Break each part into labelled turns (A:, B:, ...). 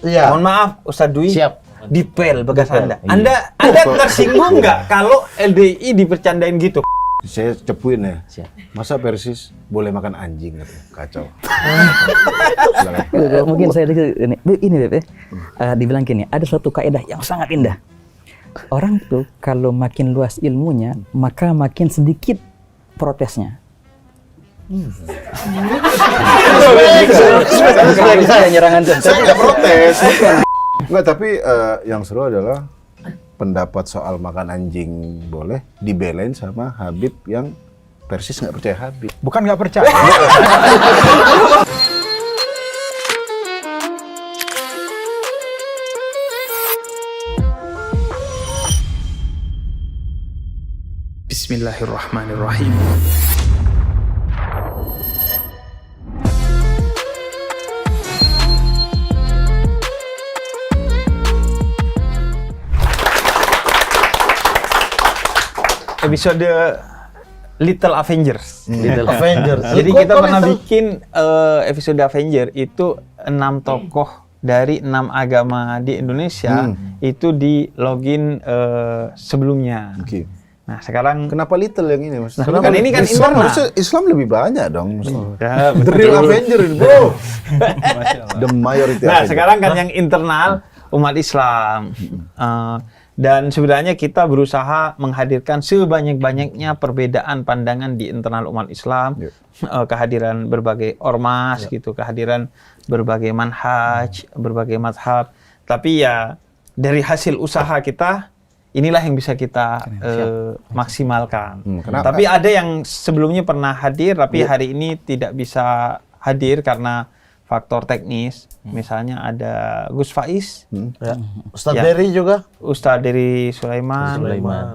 A: Iya.
B: Mohon maaf, Ustadz Dwi.
C: Siap.
B: Dipel bekas Anda.
C: Iya.
B: Anda tersinggung nggak kalau LDI dibercandain gitu?
D: Saya cepuin ya.
C: Siap.
D: Masa Persis boleh makan anjing gitu? Kacau.
E: Mungkin saya ini Beb, dibilang gini, ada suatu kaidah yang sangat indah. Orang tuh kalau makin luas ilmunya, maka makin sedikit protesnya. Saya nyerangan tuh.
D: Saya nggak protes. Nggak, tapi yang seru adalah pendapat soal makan anjing boleh dibelain sama Habib yang Persis nggak percaya Habib.
F: Bukan nggak percaya.
G: Bismillahirrahmanirrahim.
B: Episode Little Avengers.
A: Little Avengers.
B: Jadi kita pernah bikin episode Avenger itu 6 tokoh dari 6 agama di Indonesia itu di login sebelumnya.
D: Oke.
B: Nah sekarang
D: Kenapa Little yang ini, Mas?
B: Nah, kan ini kan
D: Islam
B: internal.
D: harusnya Islam lebih banyak dong.
B: Ya,
D: The Real Avenger, bro. The majority
B: Nah
D: Avenger.
B: sekarang kan yang internal umat Islam. Dan sebenarnya kita berusaha menghadirkan sebanyak-banyaknya perbedaan pandangan di internal umat Islam, kehadiran berbagai ormas gitu, kehadiran berbagai manhaj, berbagai mazhab. Tapi ya dari hasil usaha kita, inilah yang bisa kita maksimalkan.
D: Kenapa?
B: Tapi ada yang sebelumnya pernah hadir, tapi hari ini tidak bisa hadir karena faktor teknis. Misalnya ada Gus Faiz,
A: Ustadz
B: Ya.
A: Dery juga.
B: Ustadz dari Sulaiman,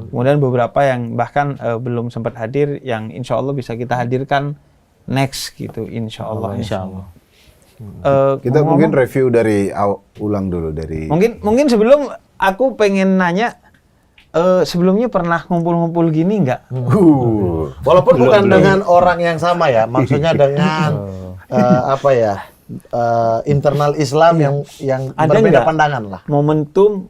B: kemudian beberapa yang bahkan belum sempat hadir, yang insya Allah bisa kita hadirkan next gitu, insya Allah.
C: Insya Allah.
D: Kita
B: ngomong-ngomong,
D: mungkin review dari ulang dulu dari.
B: mungkin sebelum aku pengen nanya, sebelumnya pernah ngumpul-ngumpul gini nggak?
A: Walaupun bukan dengan orang yang sama ya, maksudnya dengan apa ya, internal Islam yang
B: Ada
A: berbeda
B: nggak
A: pandangan lah.
B: Momentum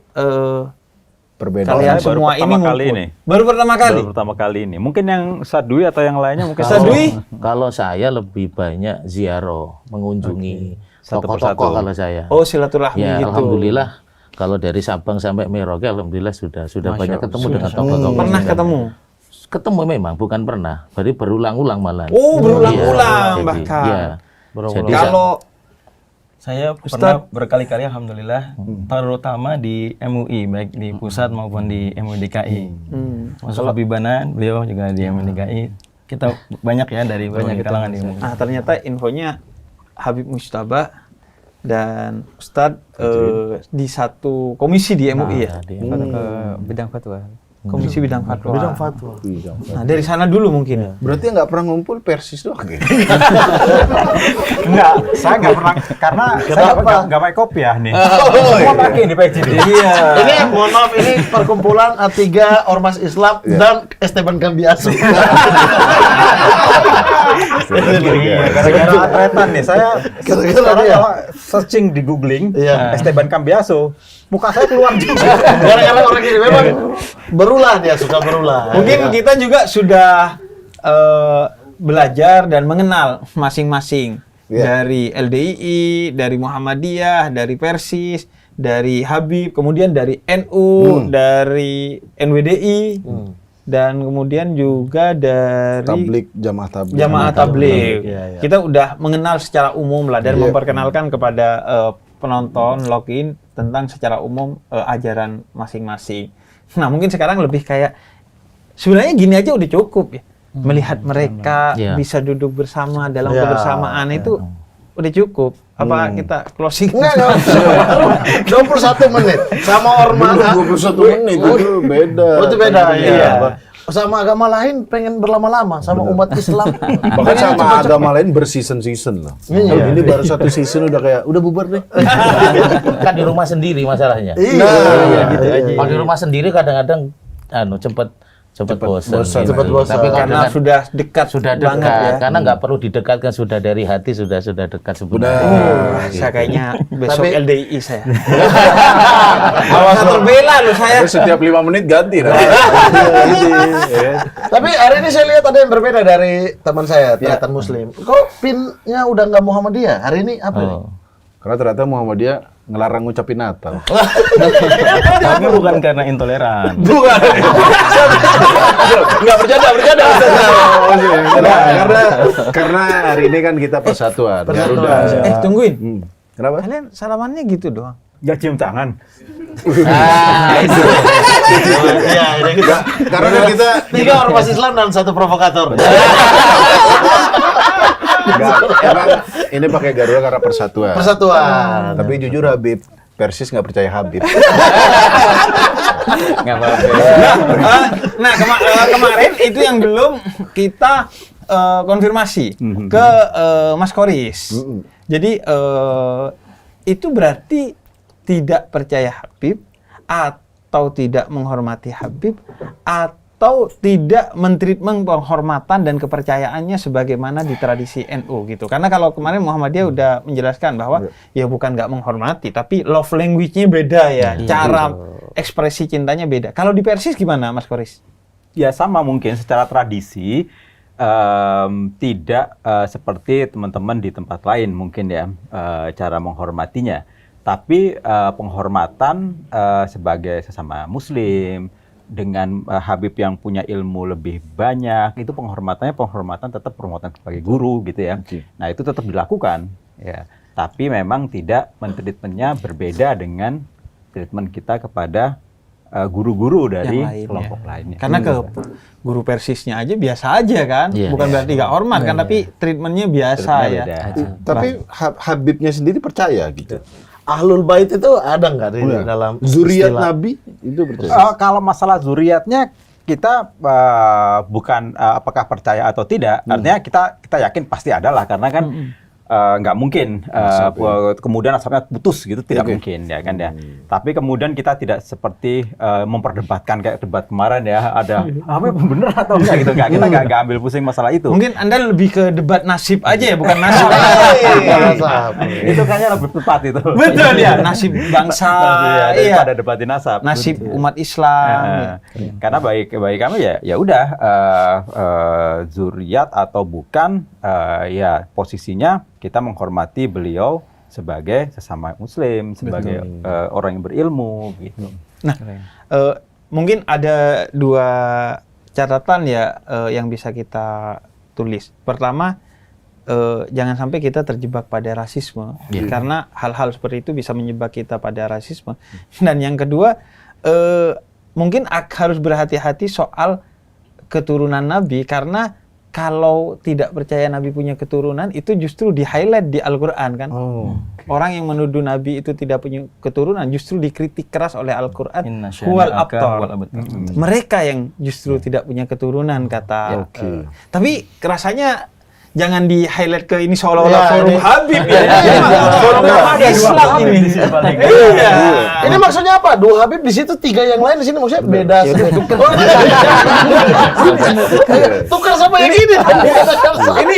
D: Perbedaan.
B: kalian
F: baru
B: semua
F: pertama
B: ini
F: kali
B: ngumpul.
F: ini.
B: Baru pertama kali.
F: Baru pertama kali ini. Mungkin yang Ustadz Dwi atau yang lainnya mungkin.
B: Ustadz Dwi?
C: Kalau saya lebih banyak ziarah, mengunjungi
F: Satu
C: tokoh-tokoh
F: persatu.
C: kalau saya.
B: Oh silaturahmi
C: Ya,
B: gitu.
C: alhamdulillah. Kalau dari Sabang sampai Merauke, alhamdulillah sudah banyak ketemu dengan tokoh-tokoh.
B: Pernah ketemu?
C: Ketemu memang, bukan pernah. Berarti berulang-ulang malah.
B: Oh
C: Iya,
B: berulang-ulang bahkan.
C: Iya. Jadi
B: Kalau
H: Saya pernah berkali-kali alhamdulillah, terutama di MUI, baik di pusat maupun di MUI DKI. Masuk Habibana, beliau juga di MUI DKI. Kita banyak ya dari berbagai kalangan di MUI.
B: nah ternyata infonya Habib Mujtaba dan Ustadz di satu komisi di MUI ya.
E: Bidang fatwa.
B: Komisi bidang fatwa.
A: Bidang fatwa.
B: Nah dari sana dulu mungkin.
D: Berarti nggak pernah ngumpul Persis doang ya?
F: Enggak, saya nggak pernah karena saya nggak pakai kopiah nih. Semua pakai di PCD.
B: Iya.
A: Ini mohon maaf, ini perkumpulan A3 Ormas Islam dan Esteban Cambiaso.
F: Gara-gara atretan nih, saya sekarang
A: iya.
F: kalau searching di googling
A: Iya.
F: Esteban Cambiaso, muka saya keluar juga.
A: Gara-gara orang ini memang berulah, dia suka berulah.
B: Mungkin kita juga sudah belajar dan mengenal masing-masing dari LDII, dari Muhammadiyah, dari Persis, dari Habib, kemudian dari NU, dari NWDI, dan kemudian juga dari
D: Tablik, jamaah tablik.
B: Jamaah Tablik.
A: Iya, iya.
B: Kita udah mengenal secara umum lah dan memperkenalkan kepada penonton login tentang secara umum ajaran masing-masing. Nah mungkin sekarang lebih kayak sebenarnya gini aja udah cukup ya. Melihat mereka bisa duduk bersama dalam kebersamaan itu udah cukup. Apa kita closing?
A: Enggak. 21 menit sama ormas.
D: 21 menit itu beda.
A: Oh, itu beda. Iya. Sama agama lain pengen berlama-lama, sama umat Islam.
D: Bahkan sama agama lain berseason-season lah.
A: Iya.
D: Kalau ini baru satu season udah kayak udah bubar deh.
C: kan di rumah sendiri masalahnya.
A: Iya.
C: Kalau di rumah sendiri kadang-kadang cepet Cepat bosan.
A: Cepat bosan.
C: Tapi
B: Karena sudah dekat
C: dekat,
B: banget ya.
C: karena nggak perlu didekatkan, sudah dari hati, sudah dekat sebenarnya.
B: Saya kayaknya besok
A: Tapi-
B: LDI saya. Awas terbela loh saya.
D: Tapi setiap 5 menit ganti.
A: Tapi hari ini saya lihat ada yang berbeda dari teman saya, ternyata Muslim. Kok pinnya udah nggak Muhammadiyah? Hari ini apa ini?
D: Karena ternyata Muhammadiyah ngelarang ngucapin Natal.
H: Tapi bukan karena intoleran.
A: Bukan. Nggak bercanda.
D: Karena hari ini kan kita persatuan. Garuda.
B: Tungguin.
D: Kenapa?
B: Kalian salamannya gitu doang.
F: Nggak cium tangan.
A: Iya, ini kita.
D: Karena kan kita
A: 3 ormas Islam dan 1 provokator.
D: emang ini pakai Garuda karena persatuan.
A: Persatuan.
D: Tapi jujur Habib, Persis nggak percaya Habib.
C: Nggak apa-apa.
B: Nah, kemarin itu yang belum kita konfirmasi ke Mas Koris. Jadi itu berarti tidak percaya Habib atau tidak menghormati Habib atau tidak mentreatment penghormatan dan kepercayaannya sebagaimana di tradisi NU gitu. Karena kalau kemarin Muhammadiyah udah menjelaskan bahwa ya bukan nggak menghormati, tapi love language-nya beda ya, cara ekspresi cintanya beda. Kalau di Persis gimana, Mas Koris?
F: Ya sama mungkin secara tradisi tidak seperti teman-teman di tempat lain mungkin ya cara menghormatinya. Tapi penghormatan sebagai sesama Muslim dengan Habib yang punya ilmu lebih banyak, itu penghormatan tetap penghormatan sebagai guru gitu ya. Nah itu tetap dilakukan ya. Tapi memang tidak treatmentnya berbeda dengan treatment kita kepada guru-guru dari
B: Yang lain,
F: kelompok
B: ya.
F: lainnya.
B: Karena ke guru Persisnya aja biasa aja kan,
C: Iya.
B: bukan berarti nggak hormat kan, tapi treatmentnya biasa
F: Treatmentnya
B: ya.
F: beda.
D: Tapi Habibnya sendiri percaya gitu.
A: Ahlul Bait itu ada nggak di dalam
D: Zuriat
A: istilah?
D: Nabi itu percaya.
F: Kalau masalah zuriatnya kita bukan apakah percaya atau tidak, artinya kita yakin pasti ada lah karena kan nggak mungkin kemudian asapnya putus gitu, tidak mungkin ya kan ya. Tapi kemudian kita tidak seperti memperdebatkan kayak debat kemarin ya, ada apa bener atau enggak gitu, kita nggak ambil pusing masalah itu.
B: Mungkin Anda lebih ke debat nasib aja ya, bukan nasib.
F: Itu kayaknya lebih tepat itu.
B: Betul ya, nasib bangsa, iya.
F: Daripada debatin nasab.
B: Nasib umat Islam.
F: Karena baik kami ya udah zuriat atau bukan ya posisinya kita menghormati beliau sebagai sesama Muslim, sebagai orang yang berilmu gitu.
B: Nah, mungkin ada 2 catatan ya yang bisa kita tulis. Pertama, jangan sampai kita terjebak pada rasisme, karena hal-hal seperti itu bisa menyebab kita pada rasisme. Dan yang kedua, mungkin harus berhati-hati soal keturunan Nabi, karena kalau tidak percaya Nabi punya keturunan, itu justru di-highlight di Al-Quran kan. Orang yang menuduh Nabi itu tidak punya keturunan justru dikritik keras oleh Al-Quran. Huwal abtar. Mereka yang justru tidak punya keturunan, kata. Tapi rasanya jangan di-highlight ke ini seolah-olah forum Habib ya. Forum umat Islam ini. Iya.
A: Ini maksudnya apa? 2 Habib di situ, 3 yang lain di sini, maksudnya beda. Tukar sama yang ini.
B: Ini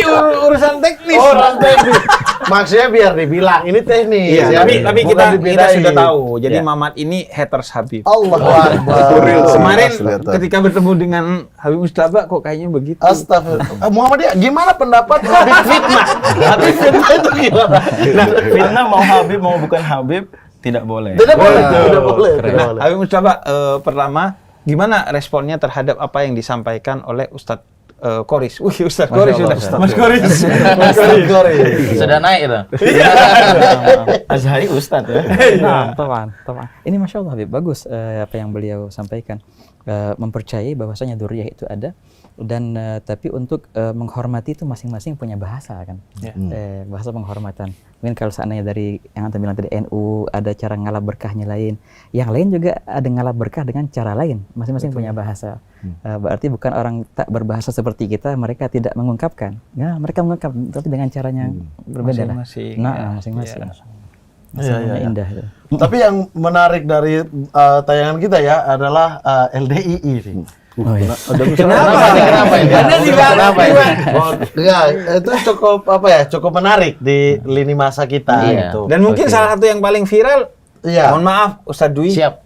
B: urusan teknis.
A: Orang teknis. Maksudnya biar dibilang ini teknis.
B: Iya,
A: ya.
B: tapi
A: Bukan
B: kita
A: dibedain.
B: sudah tahu. Jadi Mamat ini haters Habib.
A: Allahu Akbar.
B: Kemarin
D: kelihatan.
B: ketika bertemu dengan Habib Mustaba kok kayaknya begitu.
A: Astagfirullah. Muhammadiyah, gimana pendapat Habib fitnah? Habib fitnah itu gimana?
H: Nah, fitnah mau Habib mau bukan Habib tidak boleh.
A: Tidak boleh, tidak boleh.
B: Nah, Habib Mustaba pertama gimana responnya terhadap apa yang disampaikan oleh Ustadz Koris? Wih, Ustadz Koris sudah. Mas Koris.
C: Sudah naik itu.
H: Azhari Ustadz ya.
E: Nah, teman. Ini Masya Allah Habib, bagus apa yang beliau sampaikan. Mempercayai bahwasanya dzurriyyah itu ada, dan tapi untuk menghormati itu masing-masing punya bahasa kan. Bahasa penghormatan. Mungkin kalau seandainya dari yang Anda bilang tadi NU ada cara ngalap berkahnya lain, yang lain juga ada ngalap berkah dengan cara lain, masing-masing punya bahasa. Berarti bukan orang tak berbahasa seperti kita, mereka tidak mengungkapkan. Ya, mereka mengungkap tapi dengan caranya berbeda lah.
B: Masing-masing,
E: Nah,
B: ya.
E: masing-masing.
A: Iya.
E: Indah itu.
A: Tapi yang menarik dari tayangan kita ya adalah LDII. Kenapa ini?
B: Anda
A: Kenapa ini? Ya, itu cukup cukup menarik di lini masa kita gitu.
B: Dan mungkin salah satu yang paling viral,
A: Iya.
B: mohon maaf Ustadz Dwi,
C: Siap.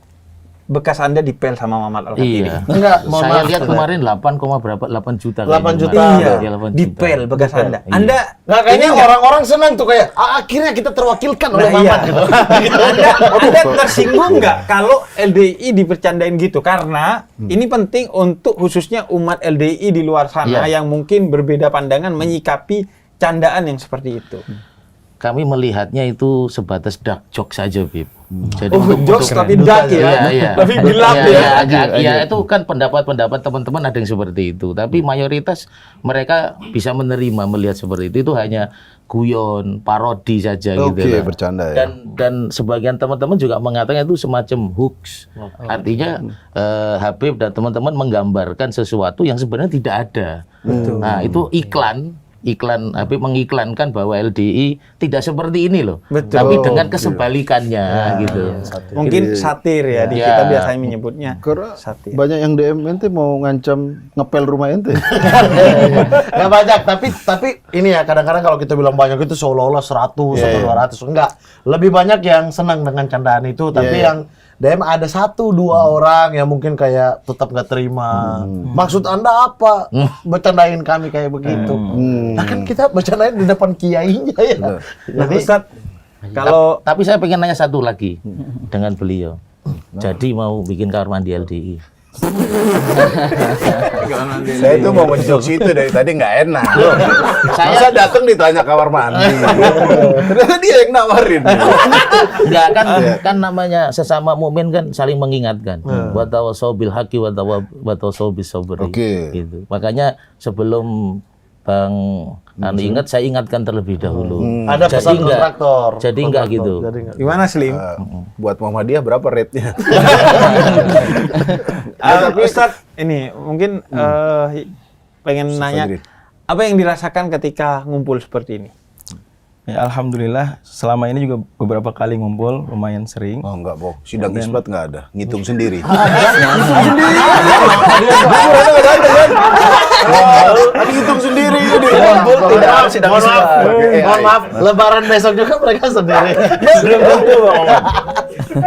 B: bekas Anda dipel sama Muhammad Al-Khatiri.
C: Iya.
A: Enggak, mohon
C: Saya
A: maaf.
C: lihat kemarin 8 juta.
A: 8 juta.
B: Iya,
C: 8 juta.
B: dipel bekas Anda.
C: Iya.
B: Anda
A: Nggak, kayaknya
B: ini nggak-
A: orang-orang senang tuh kayak akhirnya kita terwakilkan oleh
B: Nah, iya.
A: Mamat gitu.
B: Anda tersinggung nggak kalau LDI dibercandain gitu? Karena ini penting untuk khususnya umat LDI di luar sana
C: Iya.
B: yang mungkin berbeda pandangan menyikapi candaan yang seperti itu.
C: Kami melihatnya itu sebatas dark joke saja, Bib. Jadi
B: Jokes tapi dark ya,
C: Iya.
B: tapi gelap ya.
C: Iya, itu kan pendapat-pendapat teman-teman ada yang seperti itu. Tapi mayoritas mereka bisa menerima melihat seperti itu hanya guyon, parodi saja gitu.
D: Oke,
C: lah.
D: bercanda ya.
C: Dan sebagian teman-teman juga mengatakan itu semacam hoax. Artinya Habib dan teman-teman menggambarkan sesuatu yang sebenarnya tidak ada. Nah, itu iklan Habib mengiklankan bahwa LDI tidak seperti ini loh.
B: Betul.
C: Tapi dengan kesebalikannya gitu.
B: Mungkin satir ya, di
C: Iya.
B: kita biasanya menyebutnya
D: Karena
B: satir.
D: banyak yang DM ente mau ngancam ngepel rumah ente.
A: Nggak banyak, tapi ini ya kadang-kadang kalau kita bilang banyak itu seolah-olah 100 atau 200. Enggak. Lebih banyak yang senang dengan candaan itu, tapi yang DM ada 1-2 orang yang mungkin kayak tetap nggak terima. Maksud Anda apa? Bercandain kami kayak begitu. Nah kan kita bercandain di depan kiainya ya.
B: Nah, Ustadz, kalau
C: Tapi saya pengen nanya satu lagi dengan beliau. Jadi mau bikin kamar mandi LDI.
D: Saya itu mau ngejok situ dari tadi nggak enak.
C: Saya-
D: Masa datang ditanya kamar mandi. Ternyata dia yang nawarin.
C: Enggak kan namanya sesama mukmin kan saling mengingatkan. Wa tawassaw bil haqqi wa tawassaw bis sabri.
D: Oke.
C: Gitu. Makanya sebelum Bang ingat, saya ingatkan terlebih dahulu.
A: Ada
C: Jadi
A: pesan
C: enggak-
A: kontraktor.
C: Jadi enggak gitu.
A: Jadi enggak.
B: gimana Slim?
D: Buat Muhammadiyah berapa rate-nya?
B: Ustadz, ini mungkin pengen nanya,
D: Fadri.
B: apa yang dirasakan ketika ngumpul seperti ini?
H: Ya, alhamdulillah selama ini juga beberapa kali ngumpul, lumayan sering.
D: Oh enggak, Bok. Sidang isbat nggak ada. Ngitung sendiri. Tadi hitung sendiri ini.
A: Tidak harus sidang isbat. Mohon maaf, lebaran besok juga mereka sendiri.
B: Belum tentu, Bang.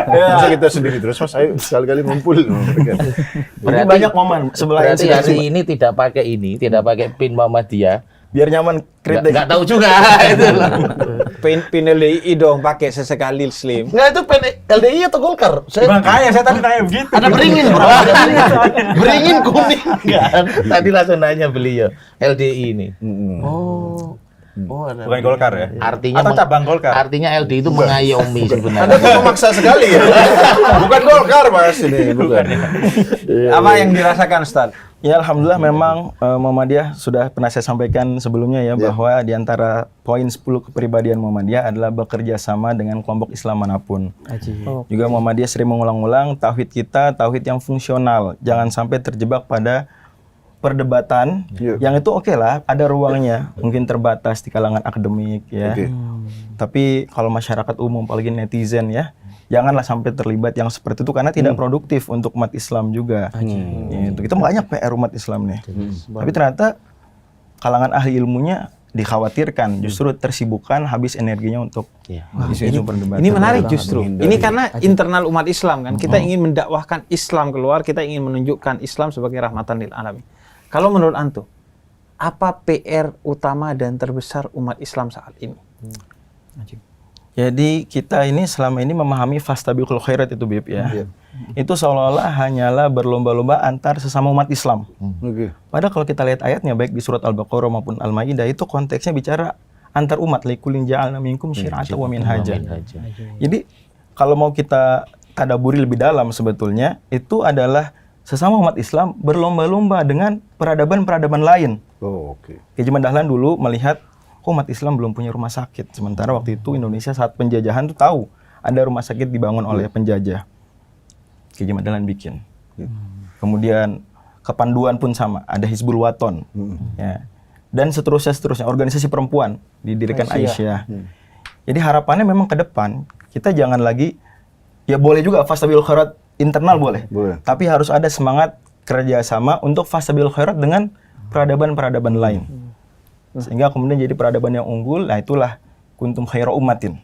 D: Masa kita sendiri terus, Mas? Ayo sekali-kali ngumpul.
H: Ini banyak momen sebelah
C: Berarti hari ini tidak pakai pin Muhammadiyah.
H: biar nyaman kritik.
C: Nggak tahu juga itu loh.
B: Pin LDI dong, pakai sesekali Slim.
A: Nggak, itu LDI atau Golkar?
H: Makanya saya tadi tanya begitu.
A: Ada beringin, bro. Beringin kuning.
C: Kan? Tadi langsung nanya beliau LDI ini.
A: Oh, ada.
F: Bukan Golkar ya?
C: Artinya
F: Atau cabang Golkar?
C: Artinya LDI itu mengayomi
D: Anda
C: sebenarnya.
D: kok memaksa sekali ya? Bukan Golkar, Mas. Ini bukan.
B: Apa yang dirasakan, Ustaz?
H: Ya alhamdulillah memang Muhammadiyah sudah pernah saya sampaikan sebelumnya ya bahwa di antara poin 10 kepribadian Muhammadiyah adalah bekerja sama dengan kelompok Islam manapun. Juga Muhammadiyah sering mengulang-ulang tauhid kita, tauhid yang fungsional. Jangan sampai terjebak pada perdebatan yang itu oke lah, ada ruangnya, mungkin terbatas di kalangan akademik ya.
D: Oke.
H: Tapi kalau masyarakat umum, apalagi netizen ya, janganlah sampai terlibat yang seperti itu karena tidak produktif untuk umat Islam juga. Gitu. Itu banyak PR umat Islam nih. Tapi ternyata kalangan ahli ilmunya dikhawatirkan justru tersibukkan habis energinya untuk isu-isu perdebatan.
B: Ini menarik justru. Ini karena internal umat Islam kan. Kita ingin mendakwahkan Islam keluar, kita ingin menunjukkan Islam sebagai rahmatan lil alamin. Kalau menurut antum, apa PR utama dan terbesar umat Islam saat ini?
H: Jadi kita ini selama ini memahami fastabiqul khairat itu Bib ya. Itu seolah-olah hanyalah berlomba-lomba antar sesama umat Islam.
D: Oke.
H: Padahal kalau kita lihat ayatnya baik di surat Al-Baqarah maupun Al-Maidah itu konteksnya bicara antar umat, likulin ja'alna minkum syir'atan wa minhaja. Jadi kalau mau kita tadaburi lebih dalam sebetulnya itu adalah sesama umat Islam berlomba-lomba dengan peradaban-peradaban lain.
D: Oh, oke.
H: Ki Zaman Dahlan dulu melihat kok umat Islam belum punya rumah sakit. Sementara waktu itu Indonesia saat penjajahan tuh tahu ada rumah sakit dibangun oleh penjajah. Ki Zaman Dahlan bikin. Kemudian kepanduan pun sama, ada Hizbul Waton. Ya. Dan seterusnya organisasi perempuan didirikan Aisyah. Jadi harapannya memang ke depan kita jangan lagi, ya boleh juga fastabiqul khairat internal boleh.
D: Boleh.
H: Tapi harus ada semangat kerjasama untuk fastabil khairat dengan peradaban-peradaban lain. Sehingga kemudian jadi peradaban yang unggul, nah itulah kuntum khaira ummatin.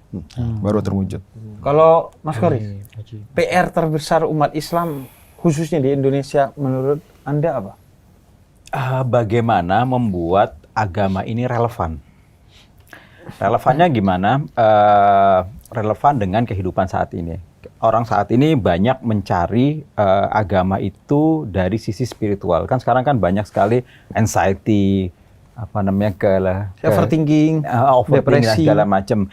H: Baru terwujud.
B: Kalau Mas Koris, PR terbesar umat Islam khususnya di Indonesia menurut Anda apa?
F: Bagaimana membuat agama ini relevan? Relevannya gimana? Relevan dengan kehidupan saat ini. Orang saat ini banyak mencari agama itu dari sisi spiritual. Kan sekarang kan banyak sekali anxiety,
B: Overthinking,
F: depresi,
B: depresi.
F: segala macam.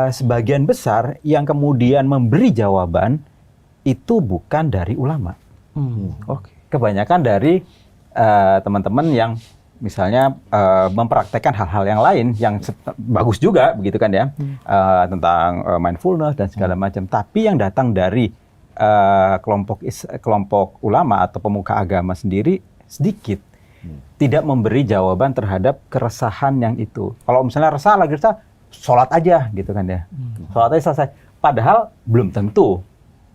F: Sebagian besar yang kemudian memberi jawaban itu bukan dari ulama.
B: Oke.
F: Kebanyakan dari teman-teman yang misalnya mempraktekkan hal-hal yang lain yang bagus juga, begitu kan ya, tentang mindfulness dan segala macam. Tapi yang datang dari kelompok ulama atau pemuka agama sendiri sedikit. Tidak memberi jawaban terhadap keresahan yang itu. Kalau misalnya resah, sholat aja gitu kan ya. Sholat aja selesai. Padahal belum tentu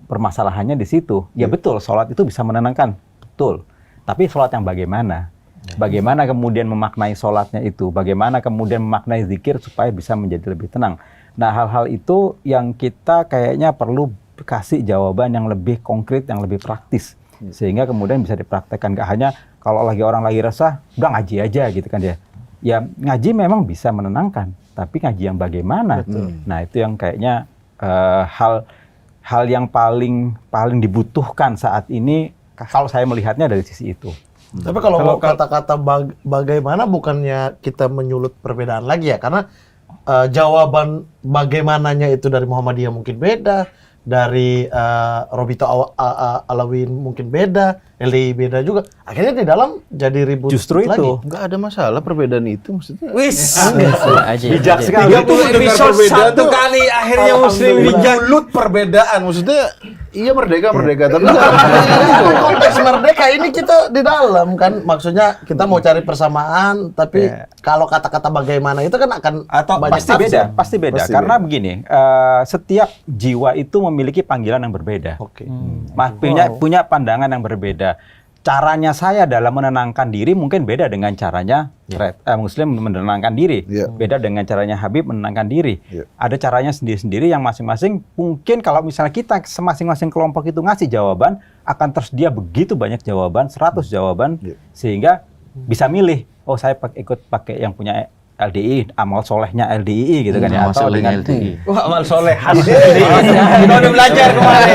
F: permasalahannya di situ. Ya betul, sholat itu bisa menenangkan. Betul. Tapi sholat yang bagaimana? Bagaimana kemudian memaknai sholatnya itu? Bagaimana kemudian memaknai zikir supaya bisa menjadi lebih tenang? Nah, hal-hal itu yang kita kayaknya perlu kasih jawaban yang lebih konkret, yang lebih praktis. Sehingga kemudian bisa dipraktekkan. Gak hanya kalau orang lagi resah, udah ngaji aja gitu kan ya. Ya ngaji memang bisa menenangkan, tapi ngaji yang bagaimana? Nah itu yang kayaknya hal yang paling dibutuhkan saat ini kalau saya melihatnya dari sisi itu.
A: Tapi kalau kata-kata bagaimana bukannya kita menyulut perbedaan lagi ya? Karena jawaban bagaimananya itu dari Muhammadiyah mungkin beda, dari Robito Alawin mungkin beda, LDI beda juga. Akhirnya di dalam jadi ribut
F: Justru
A: lagi.
F: itu.
D: Nggak ada masalah perbedaan itu maksudnya.
B: Wis,
F: Bijak sekali.
B: 30 episode satu kali akhirnya Muslim bijak.
D: Mulut perbedaan maksudnya iya merdeka tapi
A: Konteks merdeka ini kita di dalam kan, maksudnya kita mau cari persamaan, tapi kalau kata-kata bagaimana itu kan akan
F: Atau
A: banyak
F: pasti beda,
A: tafsir.
F: pasti beda.
D: Pasti
F: Karena
D: beda.
F: begini, setiap jiwa itu memiliki panggilan yang berbeda.
A: Oke.
F: Punya pandangan yang berbeda. Caranya saya dalam menenangkan diri mungkin beda dengan caranya Muslim menenangkan diri.
D: Iya.
F: Beda dengan caranya Habib menenangkan diri.
D: Iya.
F: Ada caranya sendiri-sendiri yang masing-masing mungkin kalau misalnya kita masing-masing kelompok itu ngasih jawaban, akan tersedia begitu banyak jawaban, 100 jawaban,
D: Iya.
F: sehingga bisa milih, oh saya ikut pakai yang punya LDI, amal solehnya LDI gitu kan ya.
C: Amal
F: Atau
C: solehnya
F: dengan
C: LDI.
B: Wah, amal soleh khas LDI. Kita udah belajar kemarin.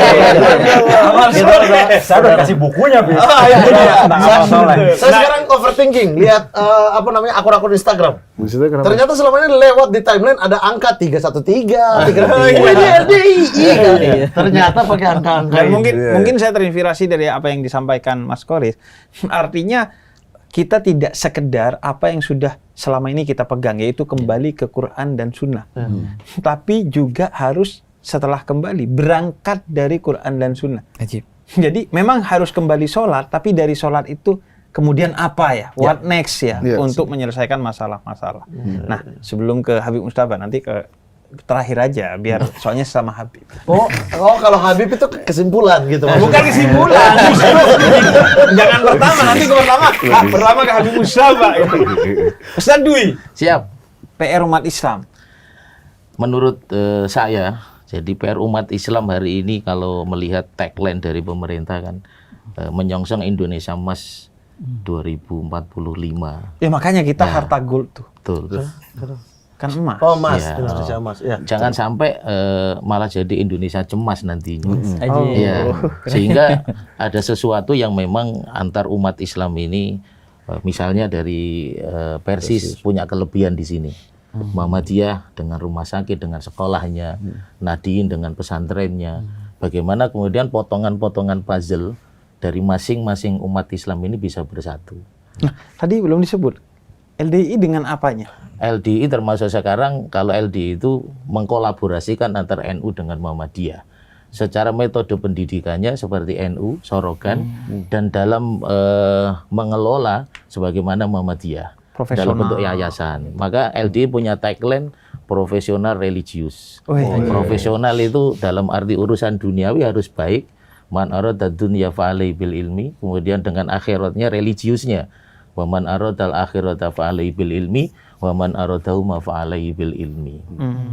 B: Amal soleh.
F: Saya udah kasih bukunya, Bis.
B: Amal soleh.
A: Saya sekarang overthinking, lihat akun-akun Instagram.
D: maksudnya kenapa?
A: Ternyata selama ini lewat di timeline ada angka 313, 313. Ini LDI kan? Ternyata pakai angka-angka
B: Dan
A: ini.
B: mungkin saya terinspirasi dari apa yang disampaikan Mas Koris. Artinya kita tidak sekedar apa yang sudah selama ini kita pegang, yaitu kembali ke Quran dan Sunnah. Tapi juga harus setelah kembali berangkat dari Quran dan Sunnah.
E: Ajib.
B: Jadi memang harus kembali sholat, tapi dari sholat itu kemudian apa ya? What next ya?
D: Ya.
B: Untuk menyelesaikan masalah-masalah. Nah, sebelum ke Habib Mustafa, nanti ke terakhir aja, biar soalnya sama Habib.
A: Oh, kalau Habib itu kesimpulan gitu.
B: Bukan kesimpulan. Jangan pertama, nanti ke pertama ke Habib Mustafa. Ustaz Dwi,
C: Siap.
B: PR umat Islam.
C: Menurut saya, jadi PR umat Islam hari ini kalau melihat tagline dari pemerintah kan, menyongsong Indonesia Emas 2045.
B: Ya makanya kita harta gold tuh.
C: Betul.
B: Kan emas.
A: Oh, Mas,
C: Ya.
A: Indonesia Mas. Ya.
C: Jangan sampai malah jadi Indonesia cemas nantinya.
E: Ajib.
C: Ya, sehingga ada sesuatu yang memang antar umat Islam ini, misalnya dari Persis punya kelebihan di sini. Muhammadiyah dengan rumah sakit, dengan sekolahnya, Nahdien dengan pesantrennya. Bagaimana kemudian potongan-potongan puzzle dari masing-masing umat Islam ini bisa bersatu.
B: Nah, tadi belum disebut. LDI dengan apanya?
C: LDI termasuk sekarang, kalau LDI itu mengkolaborasikan antara NU dengan Muhammadiyah. Secara metode pendidikannya seperti NU, Sorogan, dan dalam mengelola sebagaimana Muhammadiyah.
B: Profesional.
C: Dalam bentuk yayasan. Maka LDI punya tagline profesional religius.
B: Oh, iya.
C: Profesional itu dalam arti urusan duniawi harus baik, Man arada dunya fa'alai bil ilmi, kemudian dengan akhiratnya religiusnya. Wa man aradal akhirata fa'alai bil ilmi, wa man aradahu ma fa'alai bil ilmi.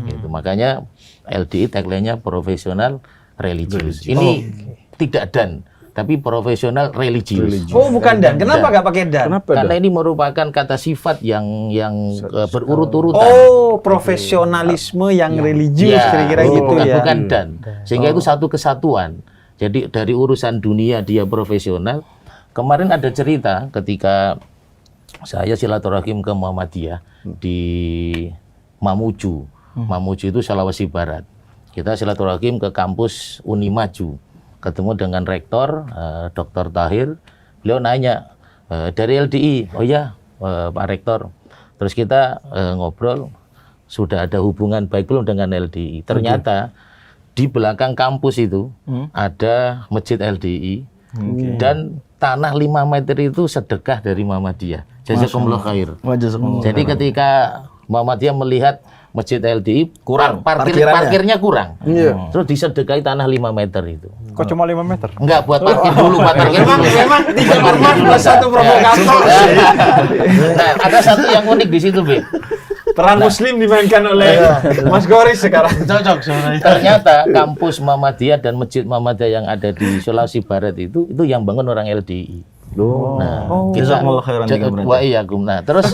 C: Gitu. Makanya LDI tagline-nya profesional religius. Ini tidak dan, tapi profesional religius.
B: Oh, bukan dan. Kenapa nggak pakai dan?
C: Karena ini merupakan kata sifat yang berurut-urutan.
B: Oh, profesionalisme yang religius kira-kira gitu ya.
C: Bukan dan. Sehingga itu satu kesatuan. Jadi dari urusan dunia dia profesional. Kemarin ada cerita ketika saya silaturahim ke Muhammadiyah di Mamuju. Mamuju itu Sulawesi Barat. Kita silaturahim ke kampus Unimaju. Ketemu dengan rektor, Dr. Tahir. Beliau nanya, dari LDI. Oh ya, Pak Rektor. Terus kita ngobrol, sudah ada hubungan baik belum dengan LDI. Ternyata di belakang kampus itu ada masjid LDI dan tanah 5 meter itu sedekah dari Muhammadiyah. Jazakumullah khair. Jadi ketika Muhammadiyah melihat masjid LDI kurang parkirnya kurang. Terus disedekahi tanah 5 meter itu.
F: Kok cuma 5 meter?
C: Enggak, buat parkir dulu, parkir dulu.
B: Memang tidak bermanfaat satu provokator.
C: Nah, ada satu yang unik di situ, Beb.
B: Peran Muslim dimainkan oleh Mas Goris sekarang.
A: Cocok.
C: Ternyata kampus Muhammadiyah dan masjid Muhammadiyah yang ada di Sulawesi Barat itu yang bangun orang LDI. Nah, kita wa iyyakum. Nah, terus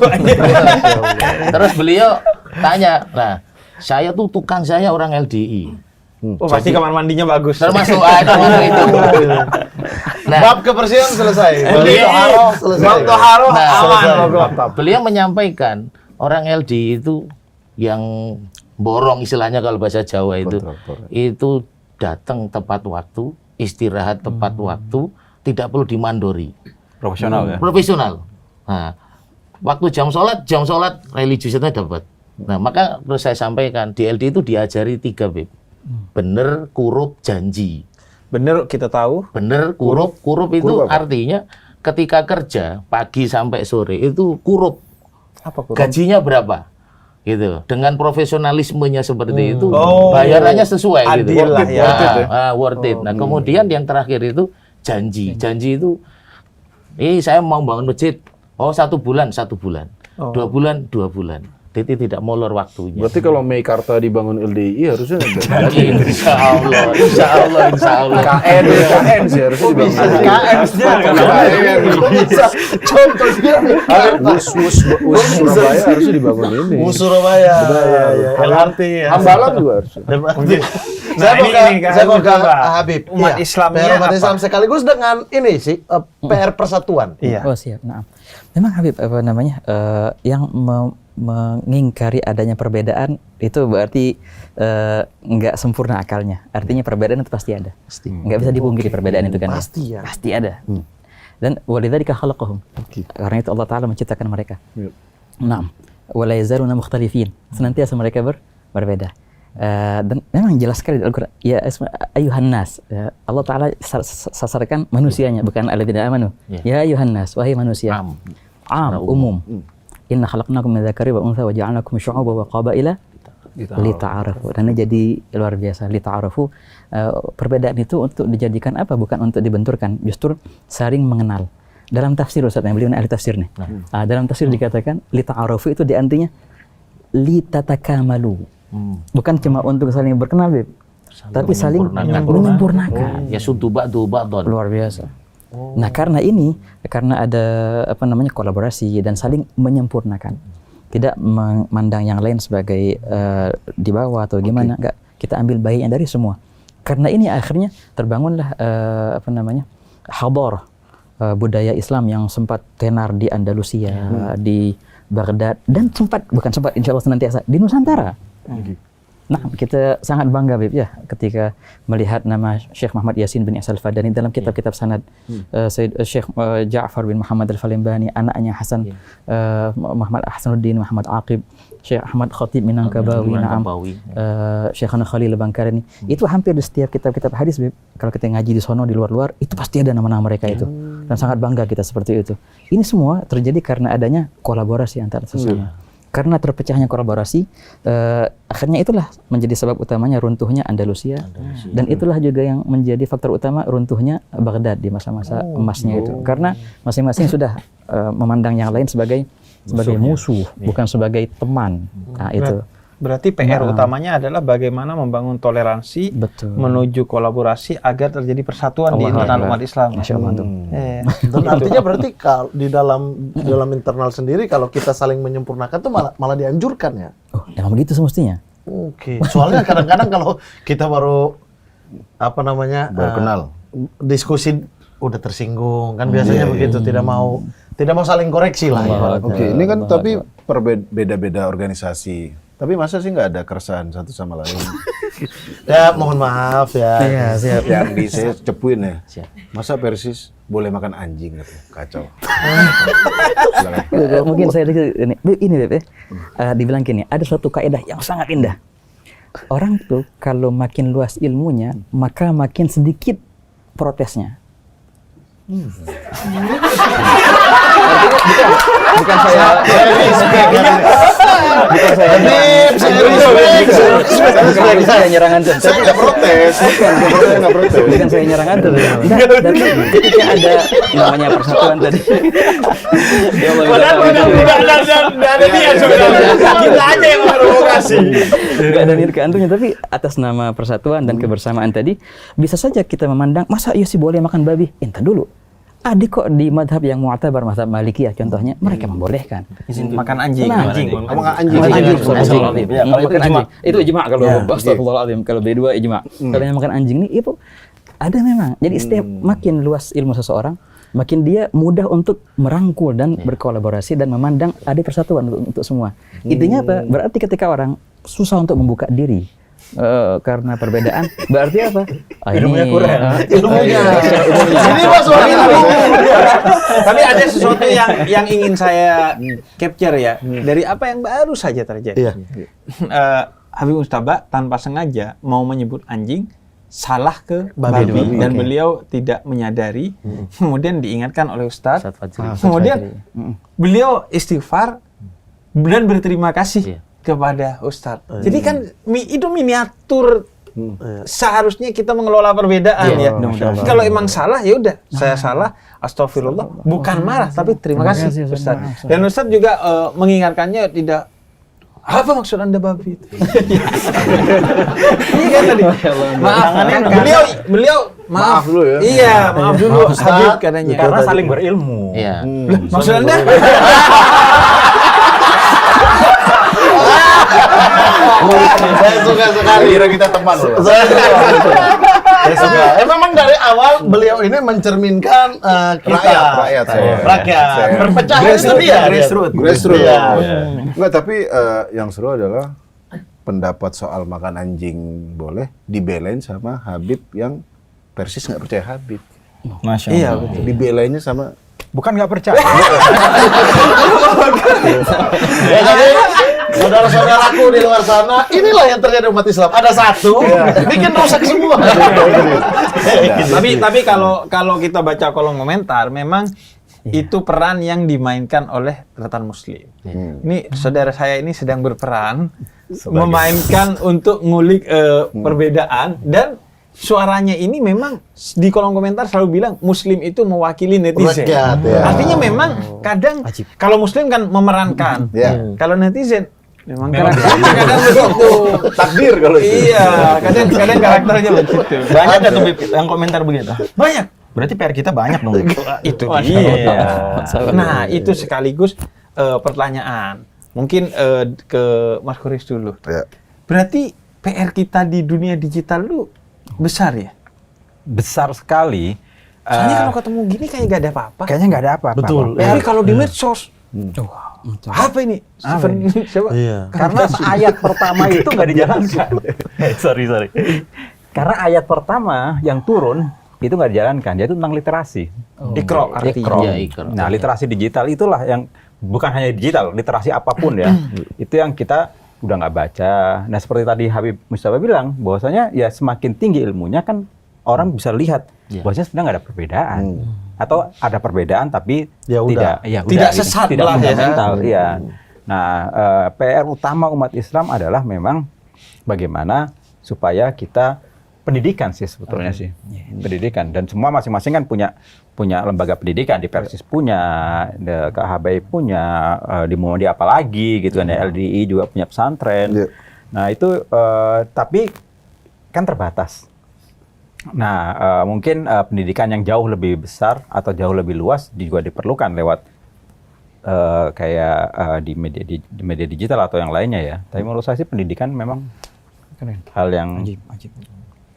C: beliau tanya, "Nah, saya tuh tukang saya orang LDI."
B: Oh, pasti kamar mandinya bagus.
C: Termasuk itu. Nah,
A: Bab kebersihan selesai.
B: Bab toharo aman.
C: beliau menyampaikan orang LDI itu yang borong istilahnya kalau bahasa Jawa itu datang tepat waktu, istirahat tepat waktu, tidak perlu dimandori.
F: Profesional ya?
C: Profesional. Nah, waktu jam sholat religiusnya dapat. Nah, maka terus saya sampaikan, di LDI itu diajari 3, Beb. Bener, kurup, janji.
B: Bener kita tahu.
C: Bener, kurup itu artinya ketika kerja pagi sampai sore itu kurup.
B: Apa kurang?
C: Gajinya berapa? Gitu. Dengan profesionalismenya seperti itu, bayarannya sesuai
B: adil
C: gitu.
B: lah ya.
C: Worth it. Nah, kemudian yang terakhir itu janji. Janji itu saya mau bangun masjid. Oh, 1 bulan. 2 bulan. 2 bulan. Jadi tidak molor waktunya.
D: Berarti kalau Meikarta dibangun LDI harusnya
C: Insya Allah.
D: KN sih harusnya dibangun.
A: Contohnya
D: Bus Surabaya harusnya dibangun ini.
A: Bus Surabaya. LRT ya.
D: Hambalang juga harusnya.
A: Saya mau ke Habib.
B: Umat Islamnya
A: umat
B: apa?
A: Islam sekaligus dengan ini sih PR persatuan.
B: Iya.
E: Oh siap, nah. Memang Habib yang mengingkari adanya perbedaan itu berarti nggak sempurna akalnya. Artinya perbedaan itu pasti ada. Nggak bisa dipungkiri perbedaan itu kan.
A: Pasti ya.
E: Pasti ada. Dan walidzalika khalaqahum. Karena itu Allah Taala menciptakan mereka. Naam. Wala yazaluna mukhtalifin. Senantiasa mereka berbeda. Dan memang jelas sekali di Al-Quran. Ya ayuhan nas. Allah Taala sasarkan manusianya, bukan alladzina amanu. Ya ayuhan nas, wahai manusia. Umum. Inna khalaqnakum min dzakari wa untha wa ja'alnakum syu'uban wa qabaila lita'arafu. Dan ini jadi luar biasa, lita'arafu. Perbedaan itu untuk dijadikan apa? Bukan untuk dibenturkan, justru saling mengenal. Dalam tafsir Ustaz, yang beliau ahli tafsir nih. Dalam tafsir dikatakan lita'arafu itu diartinya litatakamalu. Bukan cuma untuk saling berkenal, Beb, tapi saling menyempurnakan.
C: Ya sudu ba'du ba'don.
E: Luar biasa. Nah, karena ada kolaborasi dan saling menyempurnakan. Tidak memandang yang lain sebagai di bawah atau gimana, enggak. Kita ambil baiknya dari semua. Karena ini akhirnya terbangunlah hadarah budaya Islam yang sempat tenar di Andalusia, di Baghdad, dan insya Allah senantiasa di Nusantara. Nah, kita sangat bangga, Beb, ya, ketika melihat nama Syekh Muhammad Yasin bin Isa Al-Fadani dalam kitab-kitab sanad, Syekh Ja'far bin Muhammad Al-Falembani, anaknya Hasan Muhammad Hasanuddin Muhammad Aqib, Syekh Ahmad Khatib Minangkabawi, Syekh Khalil Bangkarani. Itu hampir di setiap kitab-kitab hadis, Beb. Kalau kita ngaji di sono, di luar-luar, itu pasti ada nama-nama mereka itu. Dan sangat bangga kita seperti itu. Ini semua terjadi karena adanya kolaborasi antara sesama. karena terpecahnya kolaborasi, akhirnya itulah menjadi sebab utamanya runtuhnya Andalusia. Dan itulah juga yang menjadi faktor utama runtuhnya Baghdad di masa-masa emasnya itu. Karena masing-masing sudah memandang yang lain sebagai musuh, bukan sebagai teman. Nah, itu.
B: Berarti PR utamanya adalah bagaimana membangun toleransi menuju kolaborasi agar terjadi persatuan di internal umat Islam.
E: Masya Allah tuh.
A: Dan artinya berarti kalau di dalam internal sendiri kalau kita saling menyempurnakan tuh malah dianjurkan ya.
E: Oh, emang begitu semestinya.
A: Oke. Soalnya kadang-kadang kalau kita baru
D: baru kenal,
A: diskusi udah tersinggung kan biasanya begitu, tidak mau saling koreksi lah.
D: Oke, ini kan tapi beda-beda organisasi. Tapi masa sih nggak ada keresahan satu sama lain?
A: Ya mohon maaf ya.
E: Iya, siap.
D: Yang saya cepuin ya. Masa Persis boleh makan anjing gitu? Kacau.
E: Mungkin saya ini Beb, dibilang gini, ada suatu kaidah yang sangat indah. Orang tuh kalau makin luas ilmunya, maka makin sedikit protesnya. Bukan saya nyerang antum.
D: Saya nggak protes.
E: Bukan saya nyerang antum. Tapi ketika ada namanya persatuan tadi.
B: Nggak ada dia sebenarnya. Kita aja yang provokasi.
E: Nggak ada niat ke antumnya, tapi atas nama persatuan dan kebersamaan tadi, bisa saja kita memandang, masa iya sih boleh makan babi? Entar dulu. Ada kok di madhab yang mu'tabar, madhab Malikiyah contohnya, mereka membolehkan.
B: Makan anjing.
D: Makan anjing.
E: Ya, kalau itu ijma. Itu ijma kalau astagfirullahaladzim. Kalau B2 ijma. Kalau yang makan anjing nih itu ada memang. Jadi setiap makin luas ilmu seseorang, makin dia mudah untuk merangkul dan berkolaborasi dan memandang ada persatuan untuk semua. Intinya apa? Berarti ketika orang susah untuk membuka diri karena perbedaan, berarti apa?
B: Ilmunya kurang.
A: Ilmunya. Ini Mas
B: Tapi ada sesuatu yang ingin saya capture ya dari apa yang baru saja terjadi. Habib Mujtaba tanpa sengaja mau menyebut anjing salah ke babi dan beliau tidak menyadari. Kemudian diingatkan oleh Ustadz. Kemudian beliau istighfar dan berterima kasih kepada Ustadz. Jadi kan itu miniatur seharusnya kita mengelola perbedaan ya. Kalau emang salah ya udah, saya salah, astagfirullah, bukan marah tapi terima kasih Ustadz. Dan Ustadz juga mengingatkannya tidak apa maksud Anda babi itu? Iya kan tadi. Maaf, beliau maaf dulu ya. Iya, maaf dulu Habib katanya.
F: Karena saling berilmu.
C: Iya.
B: Maksud Anda?
A: Saya suka sekali.
D: Kira kita teman loh.
A: Saya suka. Memang dari awal beliau ini mencerminkan kita rakyat. Perpecahan itu dia.
D: Grassroots. Enggak, tapi yang seru adalah pendapat soal makan anjing boleh dibelain sama Habib yang Persis nggak percaya Habib.
H: Masya Allah.
D: Iya, dibelainnya sama
F: Bukan nggak percaya.
A: Ya, jadi saudara-saudaraku di luar sana, inilah yang terjadi umat Islam. Ada satu, bikin rusak semua.
B: Tapi kalau kita baca kolom komentar, memang itu peran yang dimainkan oleh rekan Muslim. Ini saudara saya ini sedang berperan memainkan untuk ngulik perbedaan, dan suaranya ini memang di kolom komentar selalu bilang Muslim itu mewakili netizen.
A: Rakyat, ya.
B: Artinya memang kadang kalau Muslim kan memerankan, kalau netizen memang karakternya kadang begitu.
D: takdir kalau itu.
B: Iya, kadang karakternya begitu.
H: Banyak nggak tuh Bib, yang komentar begitu?
B: Banyak.
H: Berarti PR kita banyak dong.
B: Itu dia. Nah, itu sekaligus pertanyaan. Mungkin ke Mas Khuris dulu.
D: Ya.
B: Berarti PR kita di dunia digital lu besar ya?
F: Besar sekali.
B: Soalnya kalau ketemu gini kayak gak ada apa-apa.
F: Kayaknya nggak ada apa-apa.
A: Betul.
B: Tapi kalau di medsos, apa ini? Siapa?
A: Iya.
F: Karena ayat pertama itu nggak dijalankan. sorry. Karena ayat pertama yang turun itu nggak dijalankan, yaitu tentang literasi.
B: Iqra artinya.
F: Nah, literasi digital itulah yang bukan hanya digital, literasi apapun ya. Itu yang kita udah nggak baca. Nah, seperti tadi Habib Mujtaba bilang, bahwasanya ya semakin tinggi ilmunya kan orang bisa lihat bahwasanya sebenarnya nggak ada perbedaan. Atau ada perbedaan tapi
A: Ya udah.
F: tidak
B: Tidak sesat
F: tidak
B: lah ya.
F: fundamental. Iya. Nah, PR utama umat Islam adalah memang bagaimana supaya kita pendidikan sih sebetulnya sih. Pendidikan, dan semua masing-masing kan punya lembaga pendidikan, di Persis punya, KHBI punya, di Muhammadiyah apalagi gitu kan, LDI juga punya pesantren. Nah, itu tapi kan terbatas. Nah, mungkin pendidikan yang jauh lebih besar atau jauh lebih luas juga diperlukan lewat di media digital atau yang lainnya ya. Tapi menurut saya sih pendidikan memang hal yang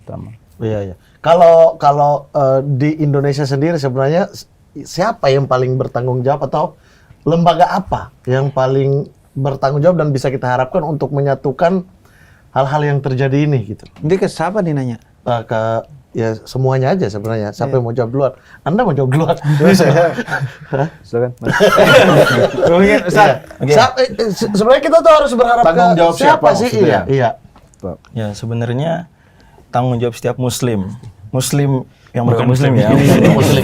F: utama.
A: Iya, iya. Kalau di Indonesia sendiri sebenarnya siapa yang paling bertanggung jawab atau lembaga apa yang paling bertanggung jawab dan bisa kita harapkan untuk menyatukan hal-hal yang terjadi ini gitu?
B: Nanti ke siapa nih nanya?
A: Ya semuanya aja sebenarnya. Siapa yang mau jawab duluan? Anda mau jawab duluan?
D: Silakan.
A: Sebenarnya kita tuh harus berharap
D: Tanggung
A: ke
D: jawab
A: siapa
D: siapa
A: sih?
D: maksudnya?
A: Iya.
H: Ya sebenarnya tanggung jawab setiap muslim yang bukan muslim ya. Muslim.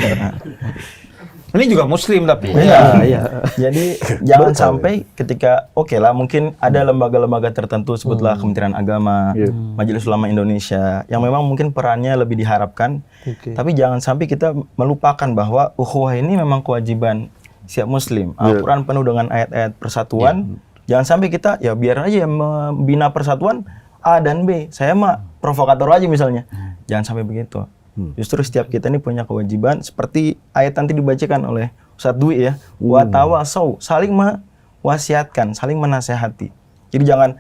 B: Ini juga muslim tapi.
H: Iya. Jadi jangan sampai ketika oke lah mungkin ada lembaga-lembaga tertentu sebutlah Kementerian Agama, Majelis Ulama Indonesia yang memang mungkin perannya lebih diharapkan. Tapi jangan sampai kita melupakan bahwa ukhuwah ini memang kewajiban setiap muslim. Al-Qur'an penuh dengan ayat-ayat persatuan. Jangan sampai kita ya biar aja membina persatuan A dan B. Saya mah provokator aja misalnya. Jangan sampai begitu. Justru setiap kita ini punya kewajiban seperti ayat nanti dibacakan oleh Ustadz Dwi ya. Wa tawasau, saling mewasiatkan, saling menasehati. Jadi jangan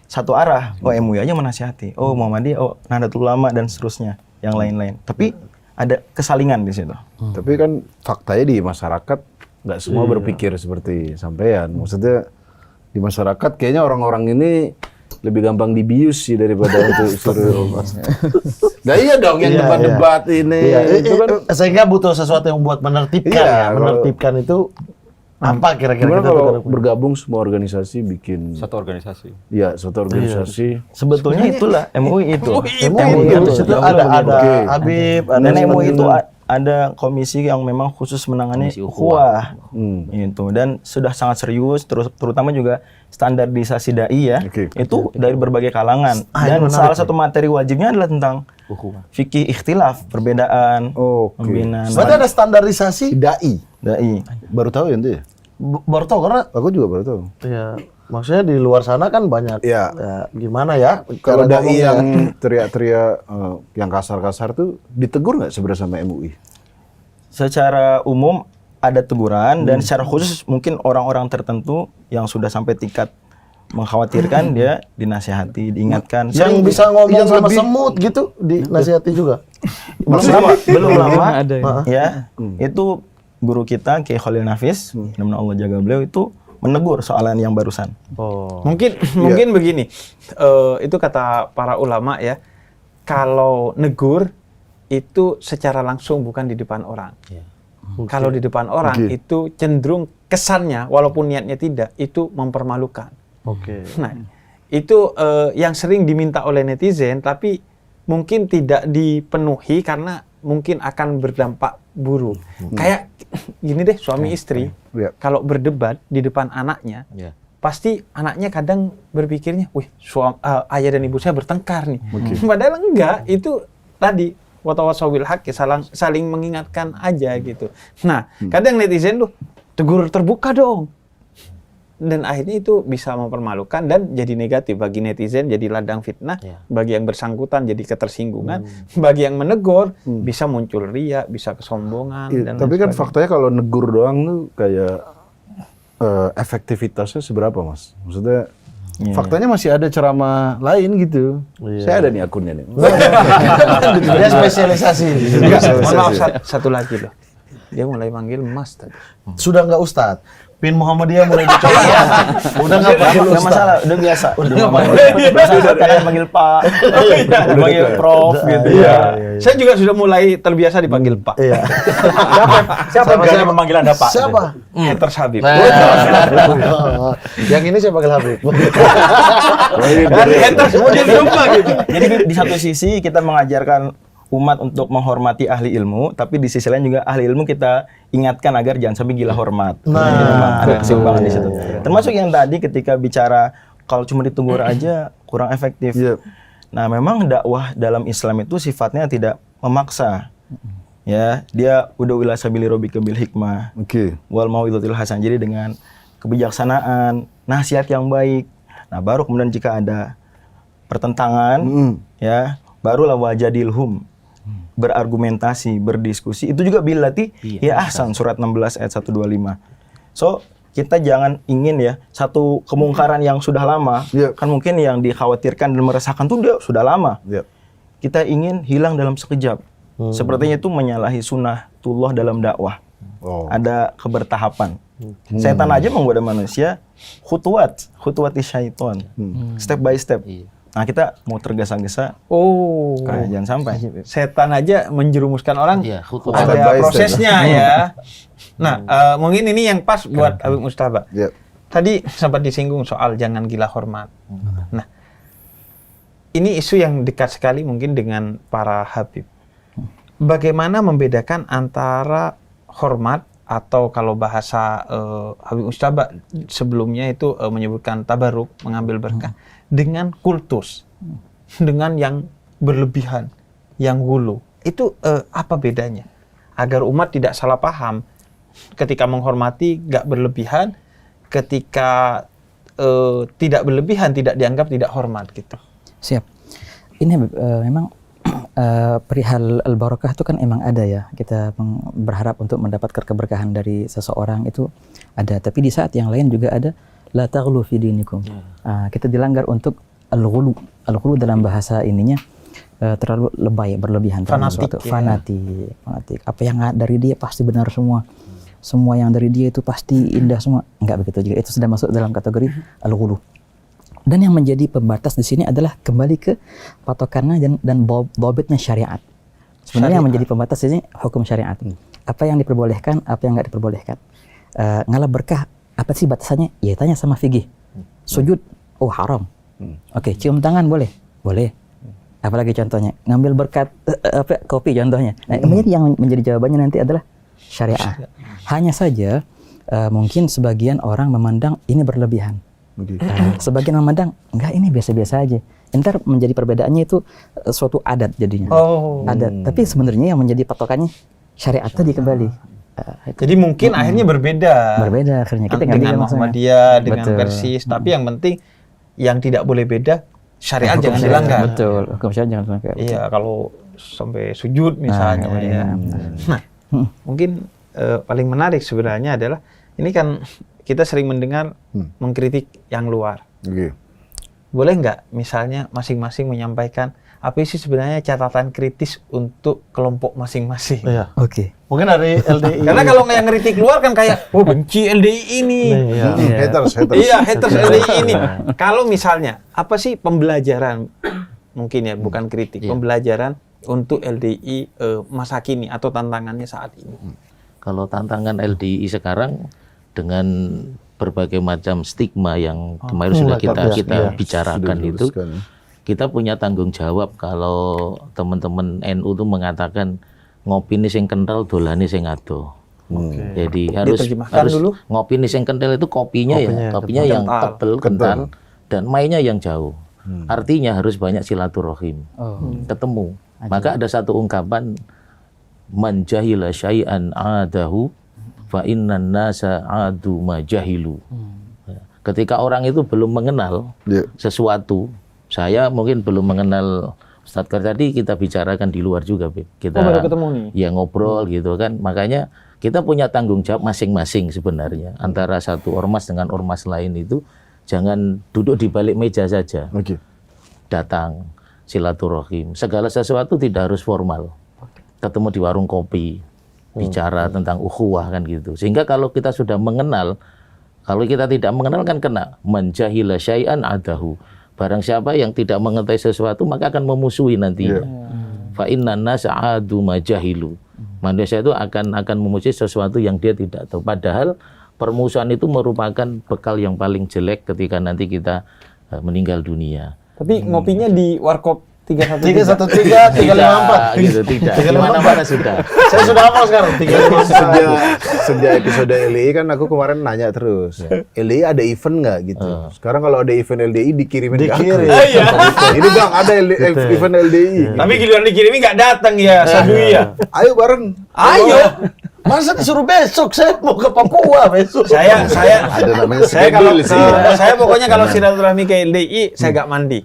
H: satu arah, oh MUI aja menasehati, oh Muhammadiyah, oh Nahdlatul Ulama dan seterusnya, yang lain-lain. Tapi ada kesalingan di situ.
D: Tapi kan faktanya di masyarakat nggak semua berpikir seperti sampean. Maksudnya di masyarakat kayaknya orang-orang ini lebih gampang dibius sih daripada untuk suruh. Nah iya dong yang debat-debat ini.
A: Itu kan sehingga butuh sesuatu yang buat menertibkan ya. Menertibkan itu apa kira-kira
D: Gimana
A: kita
D: kalau
A: tuh
D: bergabung semua organisasi bikin
F: Satu organisasi.
D: ya satu organisasi.
H: Sebetulnya itulah MUI itu.
A: MUI itu situ ada Habib, ada
H: Dan MUI itu ada komisi yang memang khusus menangani ukhuwah. Itu dan sudah sangat serius terutama juga standarisasi dai ya. Itu dari berbagai kalangan. Dan salah satu materi wajibnya adalah tentang fikih ikhtilaf, perbedaan, pembinaan.
A: Berarti ada standarisasi
D: Dai.
A: baru tahu ya itu ya? Baru tahu karena
D: Aku juga baru tahu.
A: ya maksudnya di luar sana kan banyak
D: Ya.
A: gimana ya
D: Kalau
A: cara
D: dai
A: ngomongnya.
D: yang teriak-teriak yang kasar-kasar tuh ditegur nggak sebenarnya sama MUI?
H: Secara umum ada teguran dan secara khusus mungkin orang-orang tertentu yang sudah sampai tingkat mengkhawatirkan dia dinasihati, diingatkan.
A: yang bisa ngomong sama semut gitu dinasihati juga.
H: belum lama
E: Ada ya.
H: itu guru kita Kiai Khalil Nafis, mudah-mudahan Allah jaga beliau, itu menegur soalan yang barusan.
B: Mungkin begini, itu kata para ulama ya, kalau negur itu secara langsung bukan di depan orang. Kalau di depan orang itu cenderung kesannya, walaupun niatnya tidak, itu mempermalukan. Nah, itu yang sering diminta oleh netizen, tapi mungkin tidak dipenuhi karena mungkin akan berdampak buruk. Kayak gini deh, suami istri kalau berdebat di depan anaknya, pasti anaknya kadang berpikirnya, wih, ayah dan ibu saya bertengkar nih. Padahal enggak, itu tadi watawasawil haqq, saling mengingatkan aja gitu. Nah, kadang netizen tuh tegur terbuka dong. Dan akhirnya itu bisa mempermalukan dan jadi negatif bagi netizen, jadi ladang fitnah, bagi yang bersangkutan jadi ketersinggungan, bagi yang menegur bisa muncul riya, bisa kesombongan dan
D: Tapi kan faktanya kalau negur doang tuh kayak efektivitasnya seberapa, Mas? Maksudnya faktanya masih ada ceramah lain gitu. Saya ada nih akunnya nih.
A: Dia spesialisasi.
B: Mohon maaf, satu lagi loh. Dia mulai manggil Mas tadi.
A: Sudah nggak Ustadz. Pin Muhammadiyah mulai dicoba. Udah nggak panggil
H: Nggak
A: Ustadz.
H: masalah, udah biasa.
A: Udah nggak panggil.
H: Biasa kalian panggil Pak, panggil Prof gitu.
B: Saya juga sudah mulai terbiasa dipanggil Pak.
A: Iya.
F: Siapa yang berani memanggil Anda Pak?
A: Siapa?
B: Haters Habib.
A: Yang ini saya panggil Habib.
B: Dan haters kemudian lupa gitu.
H: Jadi di satu sisi kita mengajarkan umat untuk menghormati ahli ilmu, tapi di sisi lain juga ahli ilmu kita ingatkan agar jangan sampai gila hormat. Jadi memang ada keseimbangan di situ. Termasuk yang tadi ketika bicara kalau cuma ditegur aja kurang efektif. Nah, memang dakwah dalam Islam itu sifatnya tidak memaksa. Ya, dia udah wila sabili robika bil hikmah. Wal mau'izatil hasan. Jadi dengan kebijaksanaan, nasihat yang baik. Nah, baru kemudian jika ada pertentangan, ya, barulah wajadilhum, berargumentasi, berdiskusi. Itu juga billati ya ahsan, surat 16 ayat 125. So, kita jangan ingin ya satu kemungkaran yang sudah lama, kan mungkin yang dikhawatirkan dan meresahkan itu dia sudah lama. Kita ingin hilang dalam sekejap. Sepertinya itu menyalahi sunnatullah dalam dakwah. Ada kebertahapan. Setan aja menggoda manusia khutuwati syaiton. Step by step. Nah, kita mau tergesa-gesa. Jangan sampai.
B: Setan aja menjerumuskan orang.
C: Khutuwat.
B: Ada prosesnya ya. Nah, mungkin ini yang pas buat Habib Mujtaba. Tadi sempat disinggung soal jangan gila hormat. Nah, ini isu yang dekat sekali mungkin dengan para Habib. Bagaimana membedakan antara hormat atau kalau bahasa Habib Mujtaba sebelumnya itu menyebutkan tabaruk, mengambil berkah, dengan kultus, dengan yang berlebihan, yang gulu. Itu apa bedanya? Agar umat tidak salah paham ketika menghormati nggak berlebihan, ketika tidak berlebihan tidak dianggap tidak hormat gitu.
E: Siap. Ini memang perihal al-barakah itu kan emang ada ya. Kita berharap untuk mendapatkan keberkahan dari seseorang itu ada. Tapi di saat yang lain juga ada la taghlu fi dinikum. Kita dilanggar untuk al-ghulu. Al-ghulu dalam bahasa ininya terlalu lebay, berlebihan.
B: Fanatik.
E: Fanatik. Apa yang dari dia pasti benar semua. Semua yang dari dia itu pasti indah semua. Enggak begitu juga. Itu sudah masuk dalam kategori al-ghulu. Dan yang menjadi pembatas di sini adalah kembali ke patokannya dan dhabitnya syariat. Sebenarnya yang menjadi pembatas di sini hukum syariat. Apa yang diperbolehkan, apa yang nggak diperbolehkan. Ngalap berkah, apa sih batasannya? Ya tanya sama fikih. Sujud, haram. Oke, cium tangan boleh? Boleh. Apalagi contohnya? Ngambil berkat kopi contohnya. Nah, yang menjadi jawabannya nanti adalah syariat. Hanya saja mungkin sebagian orang memandang ini berlebihan. Sebagian memandang enggak, ini biasa-biasa aja. Entar menjadi perbedaannya itu suatu adat jadinya. Adat. Tapi sebenarnya yang menjadi patokannya syariat tadi kembali.
B: Jadi mungkin akhirnya berbeda.
E: Berbeda akhirnya. Kita
B: dengan Muhammadiyah, dengan Persis. Tapi yang penting yang tidak boleh beda, syariat jangan dilanggar.
E: Betul. Hukum syariat jangan dilanggar.
B: Iya, kalau sampai sujud misalnya. Nah, mungkin paling menarik sebenarnya adalah ini kan kita sering mendengar mengkritik yang luar. Boleh nggak misalnya masing-masing menyampaikan apa sih sebenarnya catatan kritis untuk kelompok masing-masing?
E: Oke.
A: Mungkin dari LDI.
B: Karena kalau yang kritik luar kan kayak, benci LDI ini.
D: Haters.
B: Iya, haters LDI ini. Kalau misalnya, apa sih pembelajaran, mungkin ya, bukan kritik, pembelajaran untuk LDI masa kini atau tantangannya saat ini?
C: Kalau tantangan LDI sekarang, dengan berbagai macam stigma yang kemarin sudah kita bicarakan itu, kita punya tanggung jawab kalau teman-teman NU itu mengatakan ngopi ini sing kental, dolane sing ado. Jadi harus dulu. Ngopi ini sing kental itu kopinya yang tebel, kental, dan mainnya yang jauh. Artinya harus banyak silaturahim, ketemu. Maka ada satu ungkapan, man jahila syai'an adahu fa innan nasa adu ma jahilu. Ketika orang itu belum mengenal sesuatu, saya mungkin belum mengenal Ustadz Kar tadi, kita bicarakan di luar juga, kita
B: baru ketemu nih.
C: Ya ngobrol gitu kan. Makanya kita punya tanggung jawab masing-masing sebenarnya. Antara satu ormas dengan ormas lain itu jangan duduk di balik meja saja. Datang silaturahim. Segala sesuatu tidak harus formal. Ketemu di warung kopi, bicara tentang ukhuwah kan gitu. Sehingga kalau kita sudah mengenal, kalau kita tidak mengenal kan kena menjahila syai'an adahu. Barang siapa yang tidak mengetahui sesuatu maka akan memusuhi nantinya. Fa innan nasa adu majahilu. Manusia itu akan memusuhi sesuatu yang dia tidak tahu. Padahal permusuhan itu merupakan bekal yang paling jelek ketika nanti kita meninggal dunia.
B: Tapi ngopinya di warkop
A: 313 354
C: gitu, tidak. Di
A: 354.
C: mana-mana sudah.
A: Saya sudah hafal sekarang 354.
D: Sejak episode LDI kan aku kemarin nanya terus. LDI ada event nggak gitu. Sekarang kalau ada event LDI dikirimin ke aku.
A: Dikirim.
B: Iya.
D: Ini Bang ada event LDI.
B: Tapi giliran dikirimin nggak datang ya, Sadui ya.
D: Ayo bareng.
B: Ayo.
A: Masa disuruh besok? Saya mau ke Papua besok.
B: Saya
D: Ada namanya
B: saya kalau
D: schedule sih.
B: saya pokoknya kalau silaturahmi ke LDI saya nggak mandi.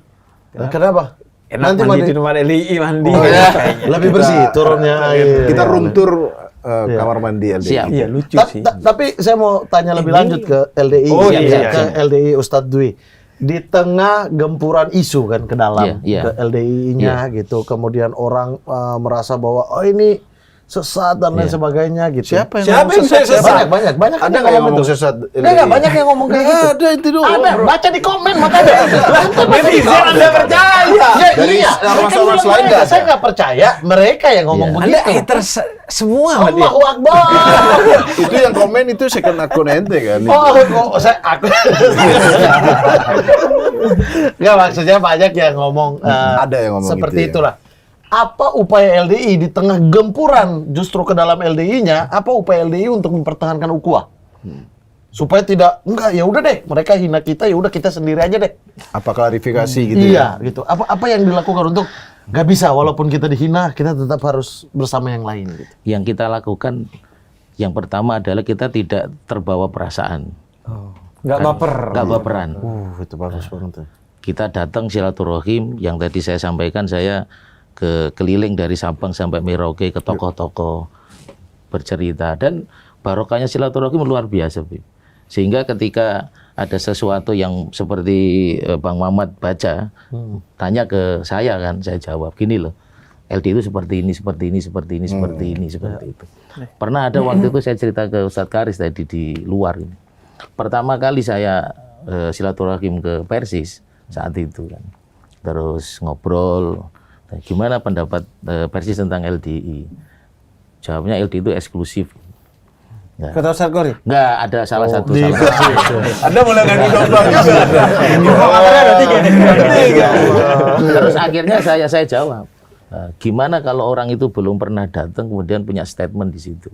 A: Kenapa?
B: Enak mandi di tempat LDI mandi.
A: Oh,
B: gitu
A: ya.
B: kayaknya.
A: Lebih bersih turunnya air.
D: Kita room tour kamar mandi LDI.
C: Siap.
B: Iya lucu sih.
A: Tapi saya mau tanya lebih lanjut ke LDI,
B: Oh,
A: ya,
B: iya,
A: ke
B: iya.
A: LDI Ustadz Dwi. Di tengah gempuran isu kan ke dalam
C: Iya, iya.
A: ke LDI-nya gitu, kemudian orang merasa bahwa oh ini sesat dan lain sebagainya gitu.
B: Siapa yang sesat?
A: Banyak
D: Ada nggak yang ngomong sesat LDI?
A: Enggak, banyak yang ngomong kayak gitu.
D: Ada itu doang.
A: Ada, baca di komen makanya.
B: Netizen Anda percaya?
A: Ya,
D: Dari
A: iya.
D: ormas-ormas
A: Mereka
D: lain
A: bilang
D: nggak
A: mereka. Saya nggak percaya mereka yang ngomong
B: Anda
A: begitu.
B: haters semua sama dia.
A: Allahu Akbar.
D: Itu yang komen itu second akun ente kan.
A: Aku. Nggak, maksudnya banyak yang ngomong
D: Ada yang ngomong
A: seperti
D: gitu ya.
A: itulah. Apa upaya LDI di tengah gempuran justru ke dalam LDI-nya? Apa upaya LDI untuk mempertahankan ukhuwah? Supaya tidak enggak ya udah deh, mereka hina kita ya udah kita sendiri aja deh.
D: Apa klarifikasi gitu
A: Iya,
D: ya?
A: gitu. Apa yang dilakukan untuk nggak bisa walaupun kita dihina, kita tetap harus bersama yang lain gitu.
C: Yang kita lakukan yang pertama adalah kita tidak terbawa perasaan.
B: Nggak baper.
C: Nggak baperan.
A: Itu bagus banget tuh.
C: Kita datang silaturahim yang tadi saya sampaikan, saya keliling dari Sabang sampai Merauke ke tokoh-tokoh bercerita, dan barokahnya silaturahim luar biasa, Bib. Sehingga ketika ada sesuatu yang seperti Bang Mamat baca, tanya ke saya kan, saya jawab gini loh, LD itu seperti ini, seperti ini, seperti ini, seperti ini, seperti itu. Pernah ada waktu itu saya cerita ke Ustadz Karis tadi di luar ini. Pertama kali saya silaturahim ke Persis saat itu kan, terus ngobrol, gimana pendapat Persis tentang LDI? Jawabnya LDI itu eksklusif.
B: Kata Ustaz Gori.
C: Enggak, ada salah satu.
B: Anda mulai ganti domba juga. Ada tiga.
C: Terus akhirnya saya jawab, gimana kalau orang itu belum pernah datang kemudian punya statement di situ,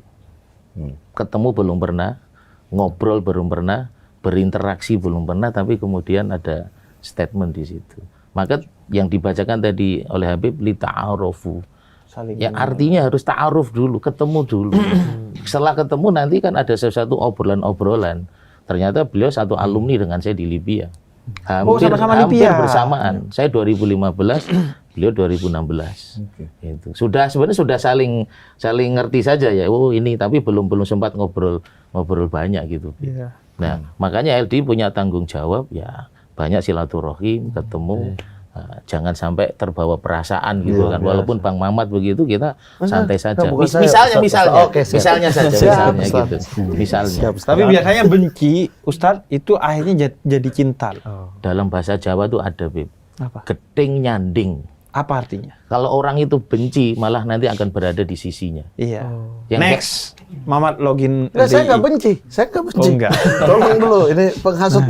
C: ketemu belum pernah, ngobrol belum pernah, berinteraksi belum pernah, tapi kemudian ada statement di situ. Maka yang dibacakan tadi oleh Habib li ta'arufu. Ya artinya harus ta'aruf dulu, ketemu dulu. Setelah ketemu nanti kan ada sesuatu obrolan-obrolan. Ternyata beliau satu alumni dengan saya di Libya.
B: sama-sama
C: hampir
B: Libya.
C: bersamaan. Saya 2015, beliau 2016. Itu. Sebenarnya sudah saling ngerti saja ya. Oh ini, tapi belum sempat ngobrol banyak gitu.
B: Iya.
C: Nah, makanya LD punya tanggung jawab ya, banyak silaturahim, ketemu. Jangan sampai terbawa perasaan gitu kan. Walaupun Bang Mamat begitu, kita santai saja. Misalnya saja gitu. Misalnya.
B: Tapi biasanya benci, Ustadz, itu akhirnya jadi cinta.
C: Dalam bahasa Jawa tuh ada, Bib.
B: Apa?
C: Geting nyanding.
B: Apa artinya?
C: Kalau orang itu benci, malah nanti akan berada di sisinya.
B: Iya.
C: Yang
B: Next, Mamat login.
A: Enggak, saya
B: LDI.
A: nggak benci. Saya nggak benci.
B: Oh, enggak.
A: Tolong dulu, ini penghasut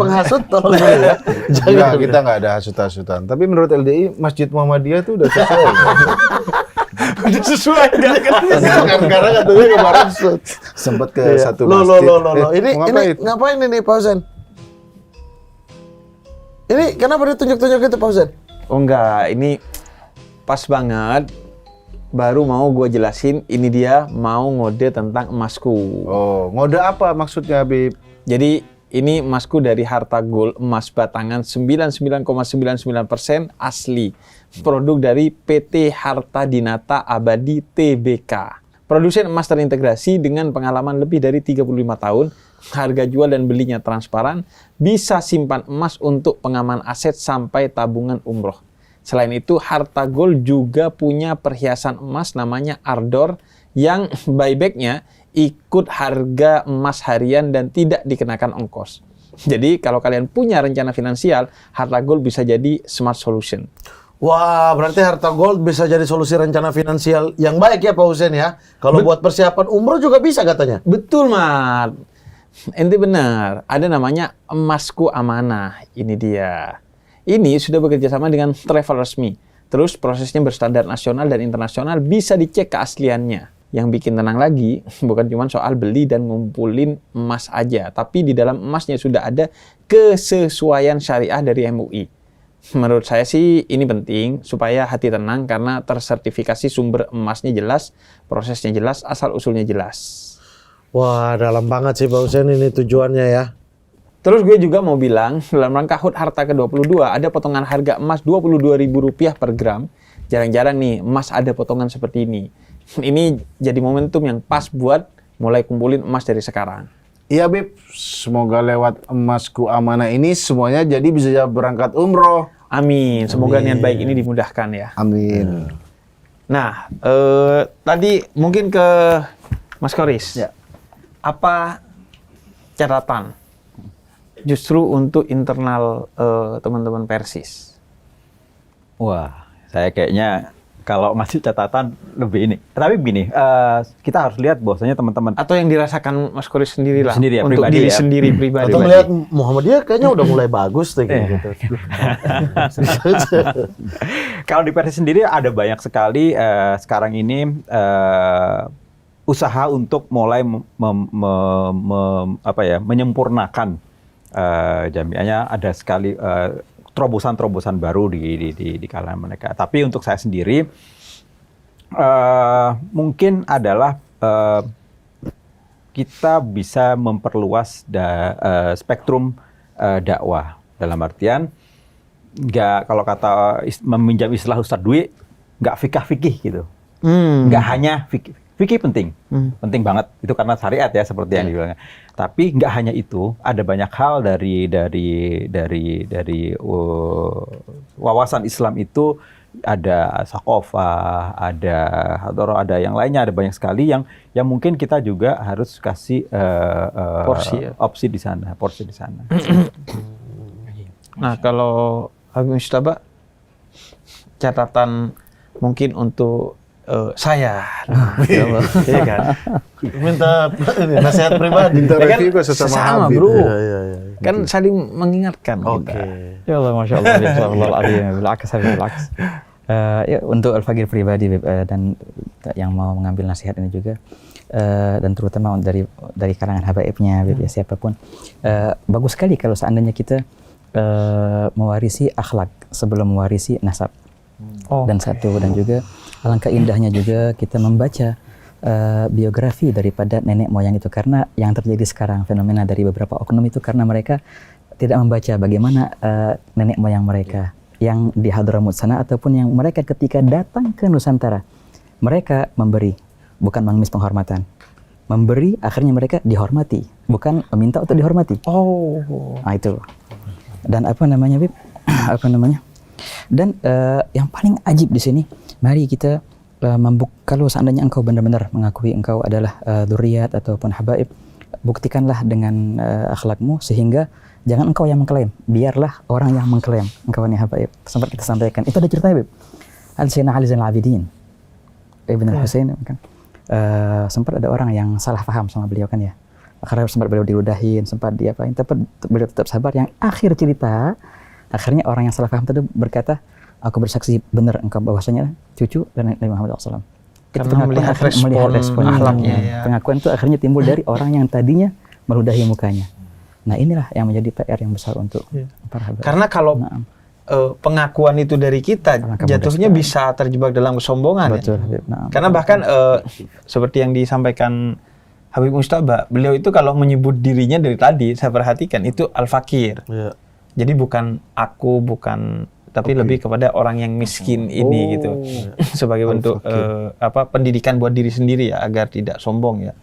A: tolong dulu ya.
D: Enggak, kita nggak ada hasut-hasutan. Tapi menurut LDI, Masjid Muhammadiyah itu udah sesuai.
B: Udah sesuai nggak?
D: Karena katanya kemarin sempat ke satu masjid.
A: Loh. Ini
D: mau ngapain?
A: ngapain ini Pak Husen? Ini kenapa ditunjuk-tunjuk itu Pak Husen?
B: Oh enggak, ini pas banget. Baru mau gue jelasin, ini dia mau ngode tentang emasku.
D: Oh, ngode apa maksudnya, Habib?
B: Jadi ini emasku dari Harta Gold, emas batangan 99,99% asli. Produk dari PT Harta Dinata Abadi Tbk. Produsen emas terintegrasi dengan pengalaman lebih dari 35 tahun, harga jual dan belinya transparan, bisa simpan emas untuk pengaman aset sampai tabungan umroh. Selain itu, Harta Gold juga punya perhiasan emas namanya Ardor yang buyback-nya ikut harga emas harian dan tidak dikenakan ongkos. Jadi, kalau kalian punya rencana finansial, Harta Gold bisa jadi smart solution.
A: Wah, berarti Harta Gold bisa jadi solusi rencana finansial yang baik ya Pak Husen ya. Kalau buat persiapan umroh juga bisa katanya.
B: Betul, Mat. Ente benar. Ada namanya Emasku Amanah. Ini dia. Ini sudah bekerja sama dengan travel resmi. terus prosesnya berstandar nasional dan internasional, bisa dicek keasliannya. Yang bikin tenang lagi, bukan cuma soal beli dan ngumpulin emas aja, tapi di dalam emasnya sudah ada kesesuaian syariah dari MUI. Menurut saya sih ini penting supaya hati tenang karena tersertifikasi sumber emasnya jelas, prosesnya jelas, asal-usulnya jelas.
A: Wah, dalam banget sih Pak Hussein ini tujuannya ya.
B: Terus gue juga mau bilang, dalam rangka HUT Harta ke-22 ada potongan harga emas Rp22.000 per gram. Jarang-jarang nih emas ada potongan seperti ini. Ini jadi momentum yang pas buat mulai kumpulin emas dari sekarang.
D: Iya Bib, semoga lewat emasku amanah ini semuanya jadi bisa berangkat umroh.
B: Amin. Semoga niat baik ini dimudahkan ya.
D: Amin.
B: Nah, tadi mungkin ke Mas Koris.
F: Ya.
B: Apa catatan justru untuk internal teman-teman Persis?
F: Wah, saya kayaknya kalau masih catatan lebih ini. Tapi begini, kita harus lihat bahwasanya teman-teman
B: Atau yang dirasakan Mas Koris sendiri lah,
F: Sendiri ya,
B: untuk
F: pribadi
B: diri
F: ya.
B: sendiri pribadi.
A: Atau melihat Muhammadiyah kayaknya udah mulai bagus deh gitu.
F: Kalau di Persis sendiri ada banyak sekali sekarang ini usaha untuk mulai menyempurnakan jamiahnya. Ada sekali terobosan-terobosan baru di kalangan mereka. Tapi untuk saya sendiri mungkin adalah kita bisa memperluas spektrum dakwah, dalam artian nggak, kalau kata meminjam istilah Ustadz Dwi, nggak fikih gitu, nggak hanya fikih penting, penting banget itu karena syariat ya seperti yang dibilang. Tapi nggak hanya itu, ada banyak hal dari wawasan Islam itu, ada sakofah, ada yang lainnya, ada banyak sekali yang mungkin kita juga harus kasih porsi di sana.
B: Nah, kalau Habib Mujtaba, catatan mungkin untuk saya, iya kan?
A: Minta ini, nasihat pribadi.
D: Minta
B: Ya kan,
D: review ke sesama
B: sesama,
D: Habib.
B: bro.
A: Iya.
B: Kan saling mengingatkan.
A: Oke.
B: kita.
E: Ya Allah, Masya Allah, bilaks, bilaks. Ya, untuk Al-Faqir pribadi dan yang mau mengambil nasihat ini juga, dan terutama dari kalangan habaibnya, ya, siapapun, bagus sekali kalau seandainya kita mewarisi akhlak sebelum mewarisi nasab. Dan juga alangkah indahnya juga kita membaca biografi daripada nenek moyang itu, karena yang terjadi sekarang fenomena dari beberapa oknum itu karena mereka tidak membaca bagaimana nenek moyang mereka yang di Hadramut sana ataupun yang mereka ketika datang ke Nusantara, mereka memberi, bukan mengemis penghormatan. Memberi, akhirnya mereka dihormati, bukan meminta untuk dihormati. Nah itu. Dan Bib? Dan yang paling ajib di sini, mari kita kalau seandainya engkau benar-benar mengakui engkau adalah dzurriyyat ataupun habaib, buktikanlah dengan akhlakmu sehingga jangan engkau yang mengklaim, biarlah orang yang mengklaim engkau ini habaib. Sempat kita sampaikan, itu ada ceritanya, Bib. Al-Sayyidina Ali Zainal Abidin Ibn al-Husain kan. Sempat ada orang yang salah paham sama beliau kan ya. Akhirnya sempat beliau diludahin, sempat diapain, tapi beliau tetap sabar. Yang akhir cerita, akhirnya orang yang salah paham tadi berkata, aku bersaksi benar engkau bahwasanya cucu dan Nabi Muhammad SAW.
B: Karena melihat respon akhlaknya ya.
E: Pengakuan itu akhirnya timbul dari orang yang tadinya meludahi mukanya. Nah inilah yang menjadi PR yang besar untuk para habaib.
B: Karena kalau pengakuan itu dari kita, jatuhnya bisa terjebak dalam kesombongan.
E: Betul,
B: ya. Karena bahkan seperti yang disampaikan Habib Mujtaba, beliau itu kalau menyebut dirinya dari tadi, saya perhatikan itu Al-Faqir.
A: Iya.
B: Jadi bukan aku, tapi lebih kepada orang yang miskin ini gitu. Sebagai bentuk pendidikan buat diri sendiri ya, agar tidak sombong ya.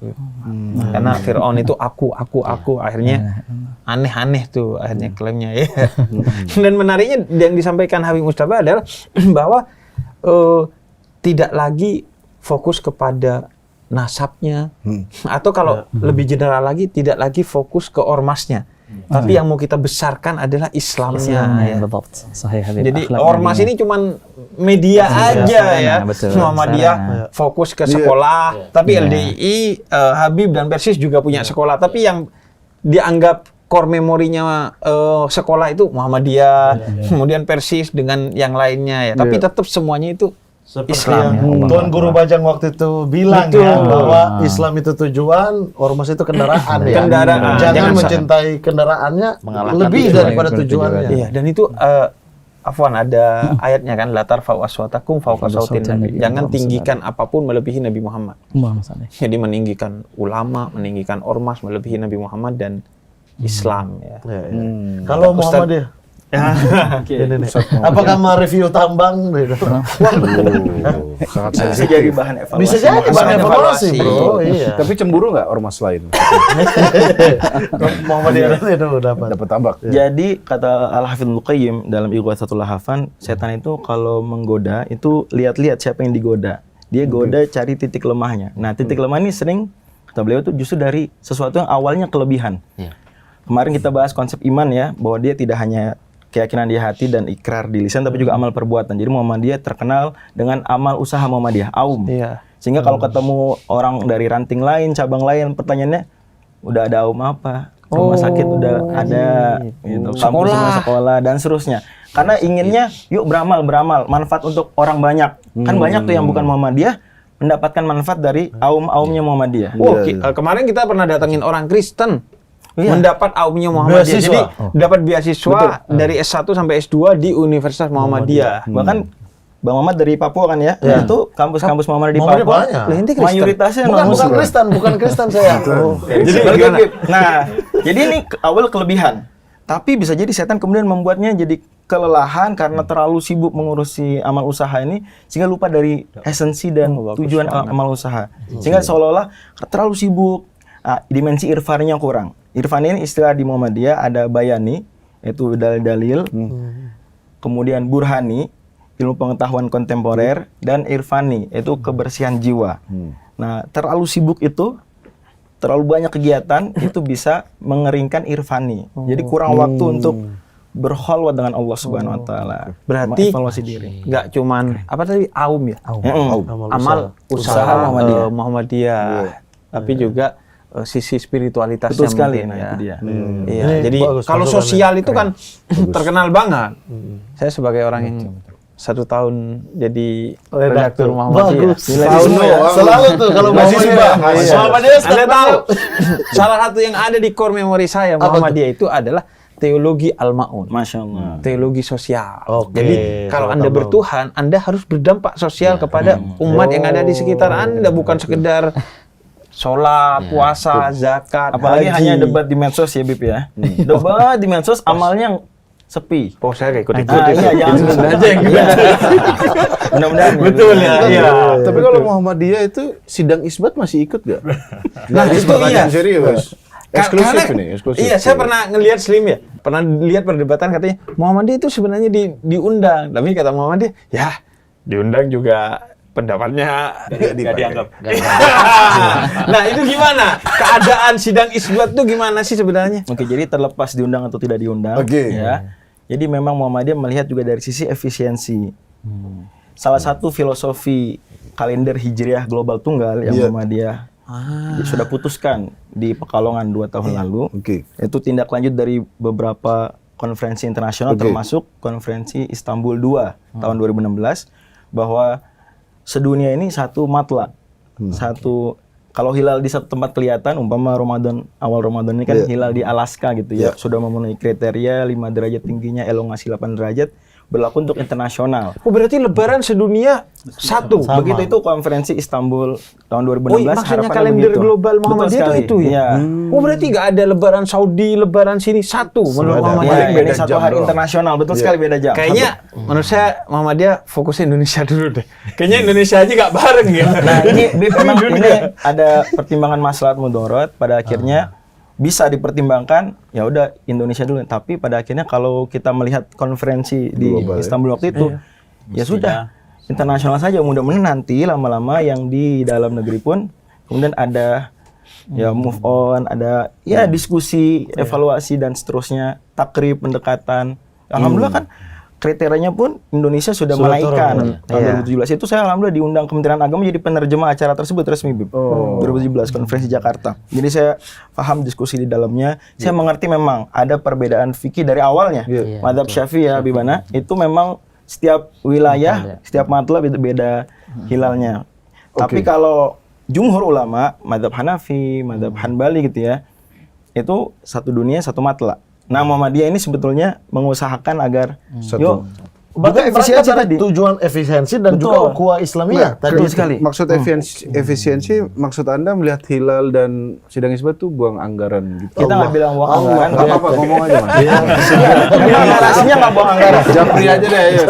B: Karena Fir'aun itu aku, akhirnya aneh-aneh tuh akhirnya klaimnya ya. Dan menariknya yang disampaikan Habib Mujtaba adalah bahwa tidak lagi fokus kepada nasabnya, atau kalau lebih general lagi, tidak lagi fokus ke ormasnya. Tapi yang mau kita besarkan adalah Islamnya. Ya. Jadi ormas ini cuman media aja ya. Muhammadiyah fokus ke sekolah, tapi LDI, Habib dan Persis juga punya sekolah. Tapi yang dianggap core memorinya sekolah itu Muhammadiyah, kemudian Persis dengan yang lainnya ya. Tapi tetap semuanya itu
A: Seperti
B: Islam,
A: yang Tuan Guru Bajang waktu itu bilang ya, bahwa Islam itu tujuan, ormas itu kendaraan ya.
B: Kendaraan.
A: Jangan
B: Jangan
A: mencintai kendaraannya
C: Mengalahkan
A: lebih
C: tujuan.
A: daripada tujuannya.
B: Iya, dan itu afwan ada ayatnya kan latar fa'u aswatakum fauqa sautin nabi. Jangan tinggikan apapun melebihi Nabi Muhammad. Jadi meninggikan ulama, meninggikan ormas melebihi Nabi Muhammad dan Islam ya.
A: Kalau Muhammadiyah, ini nih. Apakah mau review tambang?
D: Sangat
H: Bisa jadi bahan evaluasi.
A: Bisa jadi bahan evaluasi,
B: evaluasi.
A: bro. Iya.
D: Tapi cemburu nggak ormas lain?
A: Muhammadiyah itu dapat.
D: Dapat tambak.
H: Jadi kata Al-Hafidz Qayyim dalam Ighatsatul Lahafan, setan itu kalau menggoda itu lihat-lihat siapa yang digoda. Dia goda cari titik lemahnya. Nah, titik lemah ini sering kata beliau itu justru dari sesuatu yang awalnya kelebihan. Kemarin kita bahas konsep iman ya, bahwa dia tidak hanya keyakinan di hati dan ikrar di lisan, tapi juga amal perbuatan. Jadi Muhammadiyah terkenal dengan amal usaha Muhammadiyah, aum.
B: Iya.
H: Sehingga kalau ketemu orang dari ranting lain, cabang lain, pertanyaannya, udah ada aum apa? Rumah sakit udah ada, gitu. Kampus sekolah dan seterusnya. Karena inginnya, yuk beramal, manfaat untuk orang banyak. Kan banyak tuh yang bukan Muhammadiyah mendapatkan manfaat dari aum-aumnya Muhammadiyah.
B: Kemarin kita pernah datangin orang Kristen. Mendapat aumnya Muhammadiyah.
A: Beasiswa.
B: Jadi dapat beasiswa dari S1 sampai S2 di Universitas Muhammadiyah.
H: Bahkan Bang Mamat dari Papua kan ya? Itu kampus-kampus Muhammadiyah di
A: Muhammadiyah
H: Papua.
A: banyak.
B: Lah, ente Kristen?
H: Mayoritasnya
A: Bukan
H: non-Muslim.
A: bukan Kristen saya.
H: Jadi jadi ini awal kelebihan. Tapi bisa jadi setan kemudian membuatnya jadi kelelahan karena terlalu sibuk mengurusi amal usaha ini sehingga lupa dari esensi dan tujuan amal usaha. Sehingga seolah-olah terlalu sibuk, dimensi irfannya kurang. Irfan ini istilah di Muhammadiyah ada bayani, yaitu dalil-dalil, kemudian burhani, ilmu pengetahuan kontemporer, dan irfani, yaitu kebersihan jiwa. Nah, terlalu sibuk itu, terlalu banyak kegiatan, itu bisa mengeringkan irfani. Jadi kurang waktu untuk berkhalwat dengan Allah Subhanahu Wa Taala.
B: Berarti
H: evaluasi diri.
B: nggak cuman apa tadi aum ya? Amal usaha Muhammadiyah. Tapi juga sisi spiritualitasnya
H: Betul sekali,
B: mungkin,
H: nah,
B: ya.
H: itu dia.
B: Iya,
A: Ini
B: jadi
A: bagus,
B: kalau
A: masukannya.
B: sosial itu kan terkenal banget. Saya sebagai orang yang 1 tahun jadi redaktur Muhammadiyah.
A: Bagus. Selalu tuh kalau mahasiswa. Muhammadiyah
B: Anda tahu, salah satu yang ada di core memori saya Muhammadiyah itu adalah teologi al-ma'un.
H: Masya Allah.
B: Teologi sosial.
A: Oke,
B: Jadi kalau Anda bertuhan, Anda harus berdampak sosial kepada umat yang ada di sekitar Anda, bukan sekedar sholat, puasa, zakat,
H: Apalagi
B: haji.
H: hanya debat di medsos ya, Bib ya. Debat di medsos amalnya sepi.
B: Oh, saya kayak ikut-ikut.
H: Iya, jangan aja yang mudah-mudahan.
B: Betul ya. Iya.
D: Tapi kalau Muhammadiyah itu sidang isbat masih ikut gak?
B: Nah, itu iya.
D: Serius. Eksklusif ini, eksklusif.
B: Iya, saya pernah ngelihat Slim ya. Pernah lihat perdebatan katanya Muhammadiyah itu sebenarnya diundang. Tapi kata Muhammadiyah, ya diundang juga pendapatnya
F: Nggak dianggap.
B: Nah, itu gimana? Keadaan sidang isbat itu gimana sih sebenarnya?
H: Oke, jadi terlepas diundang atau tidak diundang,
D: Oke.
H: ya. Jadi memang Muhammadiyah melihat juga dari sisi efisiensi. Salah satu filosofi kalender Hijriah global tunggal yang Muhammadiyah sudah putuskan di Pekalongan 2 tahun lalu. Itu tindak lanjut dari beberapa konferensi internasional termasuk konferensi Istanbul 2 tahun 2016 bahwa sedunia ini satu matla. Satu kalau hilal di satu tempat kelihatan, umpama awal Ramadan ini kan hilal di Alaska gitu ya, sudah memenuhi kriteria 5 derajat tingginya, elongasi 8 derajat, berlaku untuk internasional.
B: Oh, berarti lebaran sedunia satu.
H: Begitu itu konferensi Istanbul tahun 2016.
B: Oh, maksudnya
H: harapannya
B: kalender
H: begitu.
B: global
H: Betul
B: Muhammadiyah
H: sekali.
B: itu ya?
H: Iya.
B: Oh, berarti nggak ada lebaran Saudi, lebaran sini satu menurut Muhammadiyah.
H: Ini satu hari internasional, betul sekali beda jam.
B: Kayaknya menurut saya Muhammadiyah fokusnya Indonesia dulu deh. Kayaknya Indonesia aja nggak bareng ya.
H: Nah, ini Bib, memang ini ada pertimbangan maslahat mudarat, pada akhirnya bisa dipertimbangkan, ya udah Indonesia dulu. Tapi pada akhirnya kalau kita melihat konferensi di Istanbul waktu itu, ya sudah internasional saja. Mudah-mudahan nanti lama-lama yang di dalam negeri pun kemudian ada ya move on, ada ya diskusi, evaluasi dan seterusnya, takrib, pendekatan. Alhamdulillah kan kriterianya pun Indonesia sudah
A: Sudah
H: menaikkan.
A: turun,
H: Tahun 2017 itu saya alhamdulillah diundang Kementerian Agama jadi penerjemah acara tersebut resmi, Bib. 2017 konferensi Jakarta. Jadi saya paham diskusi di dalamnya. Saya mengerti memang ada perbedaan fikih dari awalnya. Madzhab Syafi'i ya, Bibana, itu memang setiap wilayah, setiap matlab itu beda hilalnya. Tapi kalau jumhur ulama, madzhab Hanafi, madzhab Hanbali gitu ya, itu satu dunia, satu matlab. Nah, Muhammadiyah ini sebetulnya mengusahakan agar yuk
A: Bahkan
H: efisiensi
A: mereka
H: tadi.
A: tujuan efisiensi dan
H: Betul.
A: juga ukhuwah Islamiyah tadi
H: betul sekali.
D: Maksud efisiensi, maksud Anda melihat hilal dan sidang isbat tuh buang anggaran gitu.
H: Kita nggak bilang buang anggaran.
D: Nggak apa-apa, ngomong aja Mas.
H: Narasinya nggak buang anggaran.
D: Japri aja deh, ayo.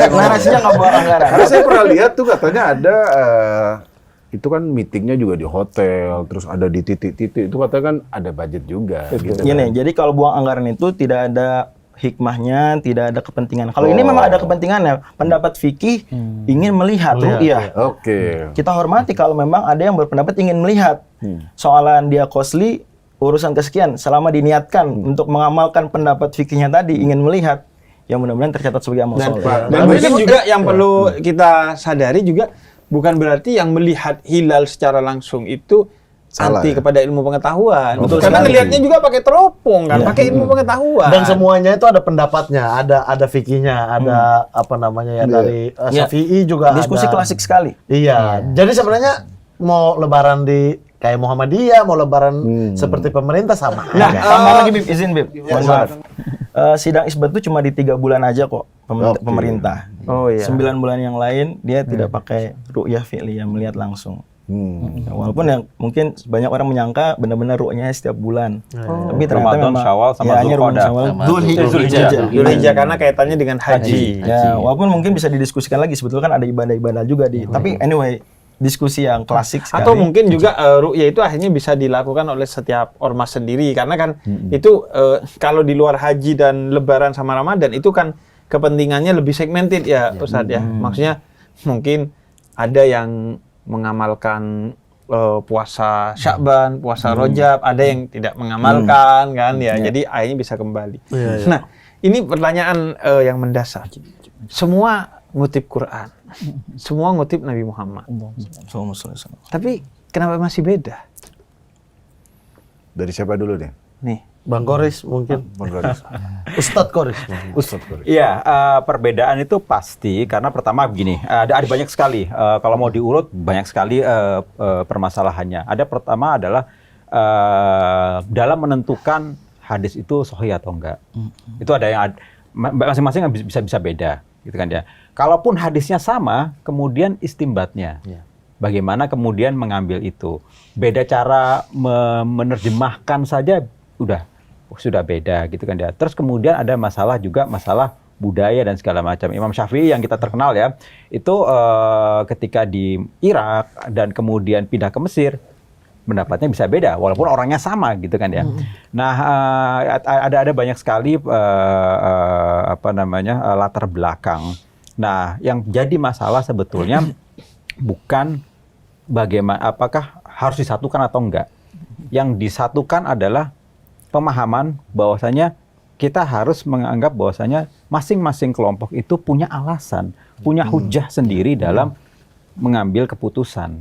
H: Narasinya nggak buang anggaran.
D: Karena saya pernah lihat tuh katanya ada itu kan meetingnya juga di hotel, terus ada di titik-titik, itu katanya kan ada budget juga. Gitu
H: Gini, jadi kalau buang anggaran itu tidak ada hikmahnya, tidak ada kepentingan. Kalau ini memang ada kepentingannya, pendapat fikih ingin melihat ru'yah.
D: Oke.
H: Kita hormati kalau memang ada yang berpendapat ingin melihat. Soalan dia costly, urusan kesekian, selama diniatkan untuk mengamalkan pendapat fikihnya tadi, ingin melihat, ya mudah-mudahan tercatat sebagai amal soleh.
B: Dan mungkin juga yang perlu kita sadari juga bukan berarti yang melihat hilal secara langsung itu
D: Salah,
B: anti
D: ya?
B: kepada ilmu pengetahuan.
H: Betul
B: Karena
H: sekali.
B: ngelihatnya juga pakai teropong kan, pakai ilmu pengetahuan.
A: Dan semuanya itu ada pendapatnya, ada fikihnya, ada apa namanya ya dari Syafi'i juga
H: Diskusi
A: ada.
H: klasik sekali.
A: Iya. Jadi sebenarnya mau lebaran di kayak Muhammadiyah, mau lebaran seperti pemerintah sama.
H: Nah,
A: aja.
H: tambah lagi Bib, izin Bib. Mohon maaf. Sidang isbat itu cuma di 3 bulan aja kok pemerintah.
B: Oh iya.
H: 9 bulan yang lain dia tidak pakai ru'yah fi'liyah, melihat langsung. Walaupun yang mungkin banyak orang menyangka benar-benar ru'yahnya setiap bulan. Tapi ternyata
F: Ramadan,
H: memang
F: Syawal, sama
H: hanya
F: Dzulqa'dah.
H: Dzulhijjah.
B: Dzulhijjah karena kaitannya dengan haji.
H: Ya, walaupun mungkin bisa didiskusikan lagi sebetulnya kan ada ibadah-ibadah juga di. Tapi anyway, diskusi yang klasik sekali.
B: Atau mungkin juga ru'yah itu akhirnya bisa dilakukan oleh setiap ormas sendiri karena kan itu kalau di luar haji dan lebaran sama Ramadan itu kan kepentingannya lebih segmented ya Ustadz ya. Maksudnya mungkin ada yang mengamalkan puasa Sya'ban, puasa Rajab, ada yang tidak mengamalkan kan ya. Jadi akhirnya bisa kembali. Nah, ini pertanyaan yang mendasar. Semua ngutip Quran. Semua ngutip Nabi Muhammad. Tapi kenapa masih beda?
D: Dari siapa dulu deh?
B: Nih,
A: Bang Koris mungkin. Ustadz Koris.
F: Iya, perbedaan itu pasti karena pertama begini, ada banyak sekali. Kalau mau diurut banyak sekali permasalahannya. Ada pertama adalah dalam menentukan hadis itu sahih atau enggak. Itu ada yang masing-masing bisa beda, gitu kan ya. Kalaupun hadisnya sama, kemudian istimbatnya. Bagaimana kemudian mengambil itu? Beda cara menerjemahkan saja sudah beda gitu kan ya. Terus kemudian ada masalah budaya dan segala macam. Imam Syafi'i yang kita terkenal ya, itu ketika di Irak dan kemudian pindah ke Mesir, pendapatnya bisa beda walaupun orangnya sama gitu kan ya. Nah, ada banyak sekali latar belakang. Nah, yang jadi masalah sebetulnya bukan bagaimana apakah harus disatukan atau enggak. Yang disatukan adalah pemahaman bahwasanya kita harus menganggap bahwasanya masing-masing kelompok itu punya alasan, punya hujah sendiri dalam mengambil keputusan.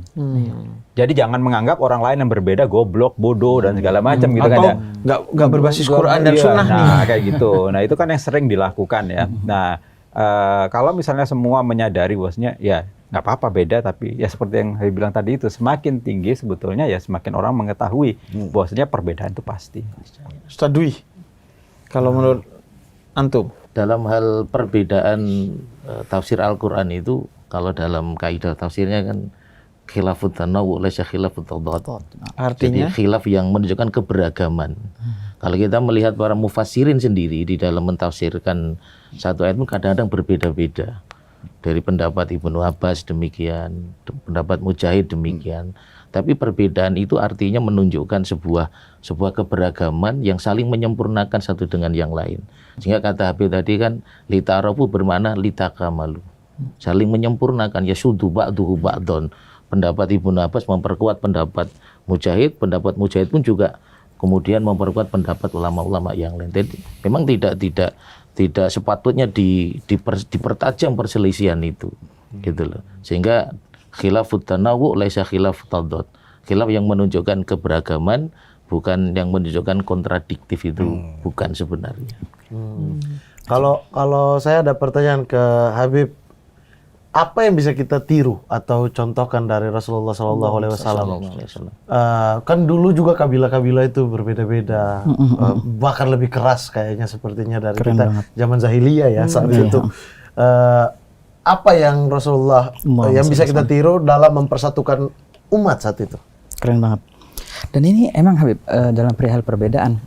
F: Jadi jangan menganggap orang lain yang berbeda goblok, bodoh dan segala macam gitu kan ya.
B: nggak berbasis Quran dan Sunnah nih.
F: Nah, kayak gitu. Nah, itu kan yang sering dilakukan ya. Nah, kalau misalnya semua menyadari bahwasanya ya nggak apa-apa beda, tapi ya seperti yang saya bilang tadi itu, semakin tinggi sebetulnya ya semakin orang mengetahui bahwasanya perbedaan itu pasti.
B: Ustadz Dwi, kalau menurut antum?
C: Dalam hal perbedaan tafsir Al-Quran itu, kalau dalam kaidah tafsirnya kan khilafut tanawu laysa khilafut tadad.
B: Artinya?
C: Jadi khilaf yang menunjukkan keberagaman. Kalau kita melihat para mufassirin sendiri di dalam mentafsirkan satu ayat pun kadang-kadang berbeda-beda. Dari pendapat Ibnu Abbas demikian, pendapat Mujahid demikian. Tapi perbedaan itu artinya menunjukkan sebuah keberagaman yang saling menyempurnakan satu dengan yang lain. Sehingga kata Habib tadi kan litarafu bermakna litakamalu. Saling menyempurnakan, ya sudu ba'duhu ba'don. Pendapat Ibnu Abbas memperkuat pendapat Mujahid pun juga kemudian memperkuat pendapat ulama-ulama yang lain. Jadi memang tidak sepatutnya dipertajam perselisihan itu, gitu loh. Sehingga khilafut tanawu laisa khilafut tadad. Khilaf yang menunjukkan keberagaman, bukan yang menunjukkan kontradiktif itu, bukan sebenarnya.
A: Kalau saya ada pertanyaan ke Habib, apa yang bisa kita tiru atau contohkan dari Rasulullah SAW? Kan dulu juga kabilah-kabilah itu berbeda-beda, bahkan lebih keras kayaknya sepertinya dari
E: Keren
A: kita
E: banget.
A: zaman jahiliyah ya saat itu. Apa yang Rasulullah yang bisa kita tiru dalam mempersatukan umat saat itu?
E: Keren banget. Dan ini emang Habib dalam perihal perbedaan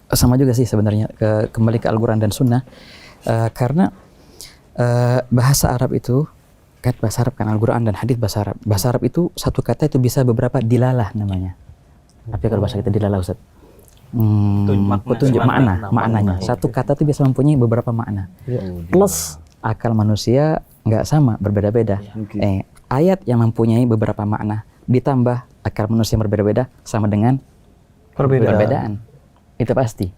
E: sama juga sih sebenarnya kembali ke Al-Quran dan Sunnah karena bahasa Arab itu kan bahasa Arab kan Al-Quran dan hadis bahasa Arab. Bahasa Arab itu satu kata itu bisa beberapa dilalah namanya. Tapi kalau bahasa kita dilalah Ustaz. Petunjuk maknanya. Satu kata itu bisa mempunyai beberapa makna. Plus akal manusia nggak sama, berbeda-beda. Ayat yang mempunyai beberapa makna ditambah akal manusia yang berbeda-beda sama dengan perbedaan. Itu pasti.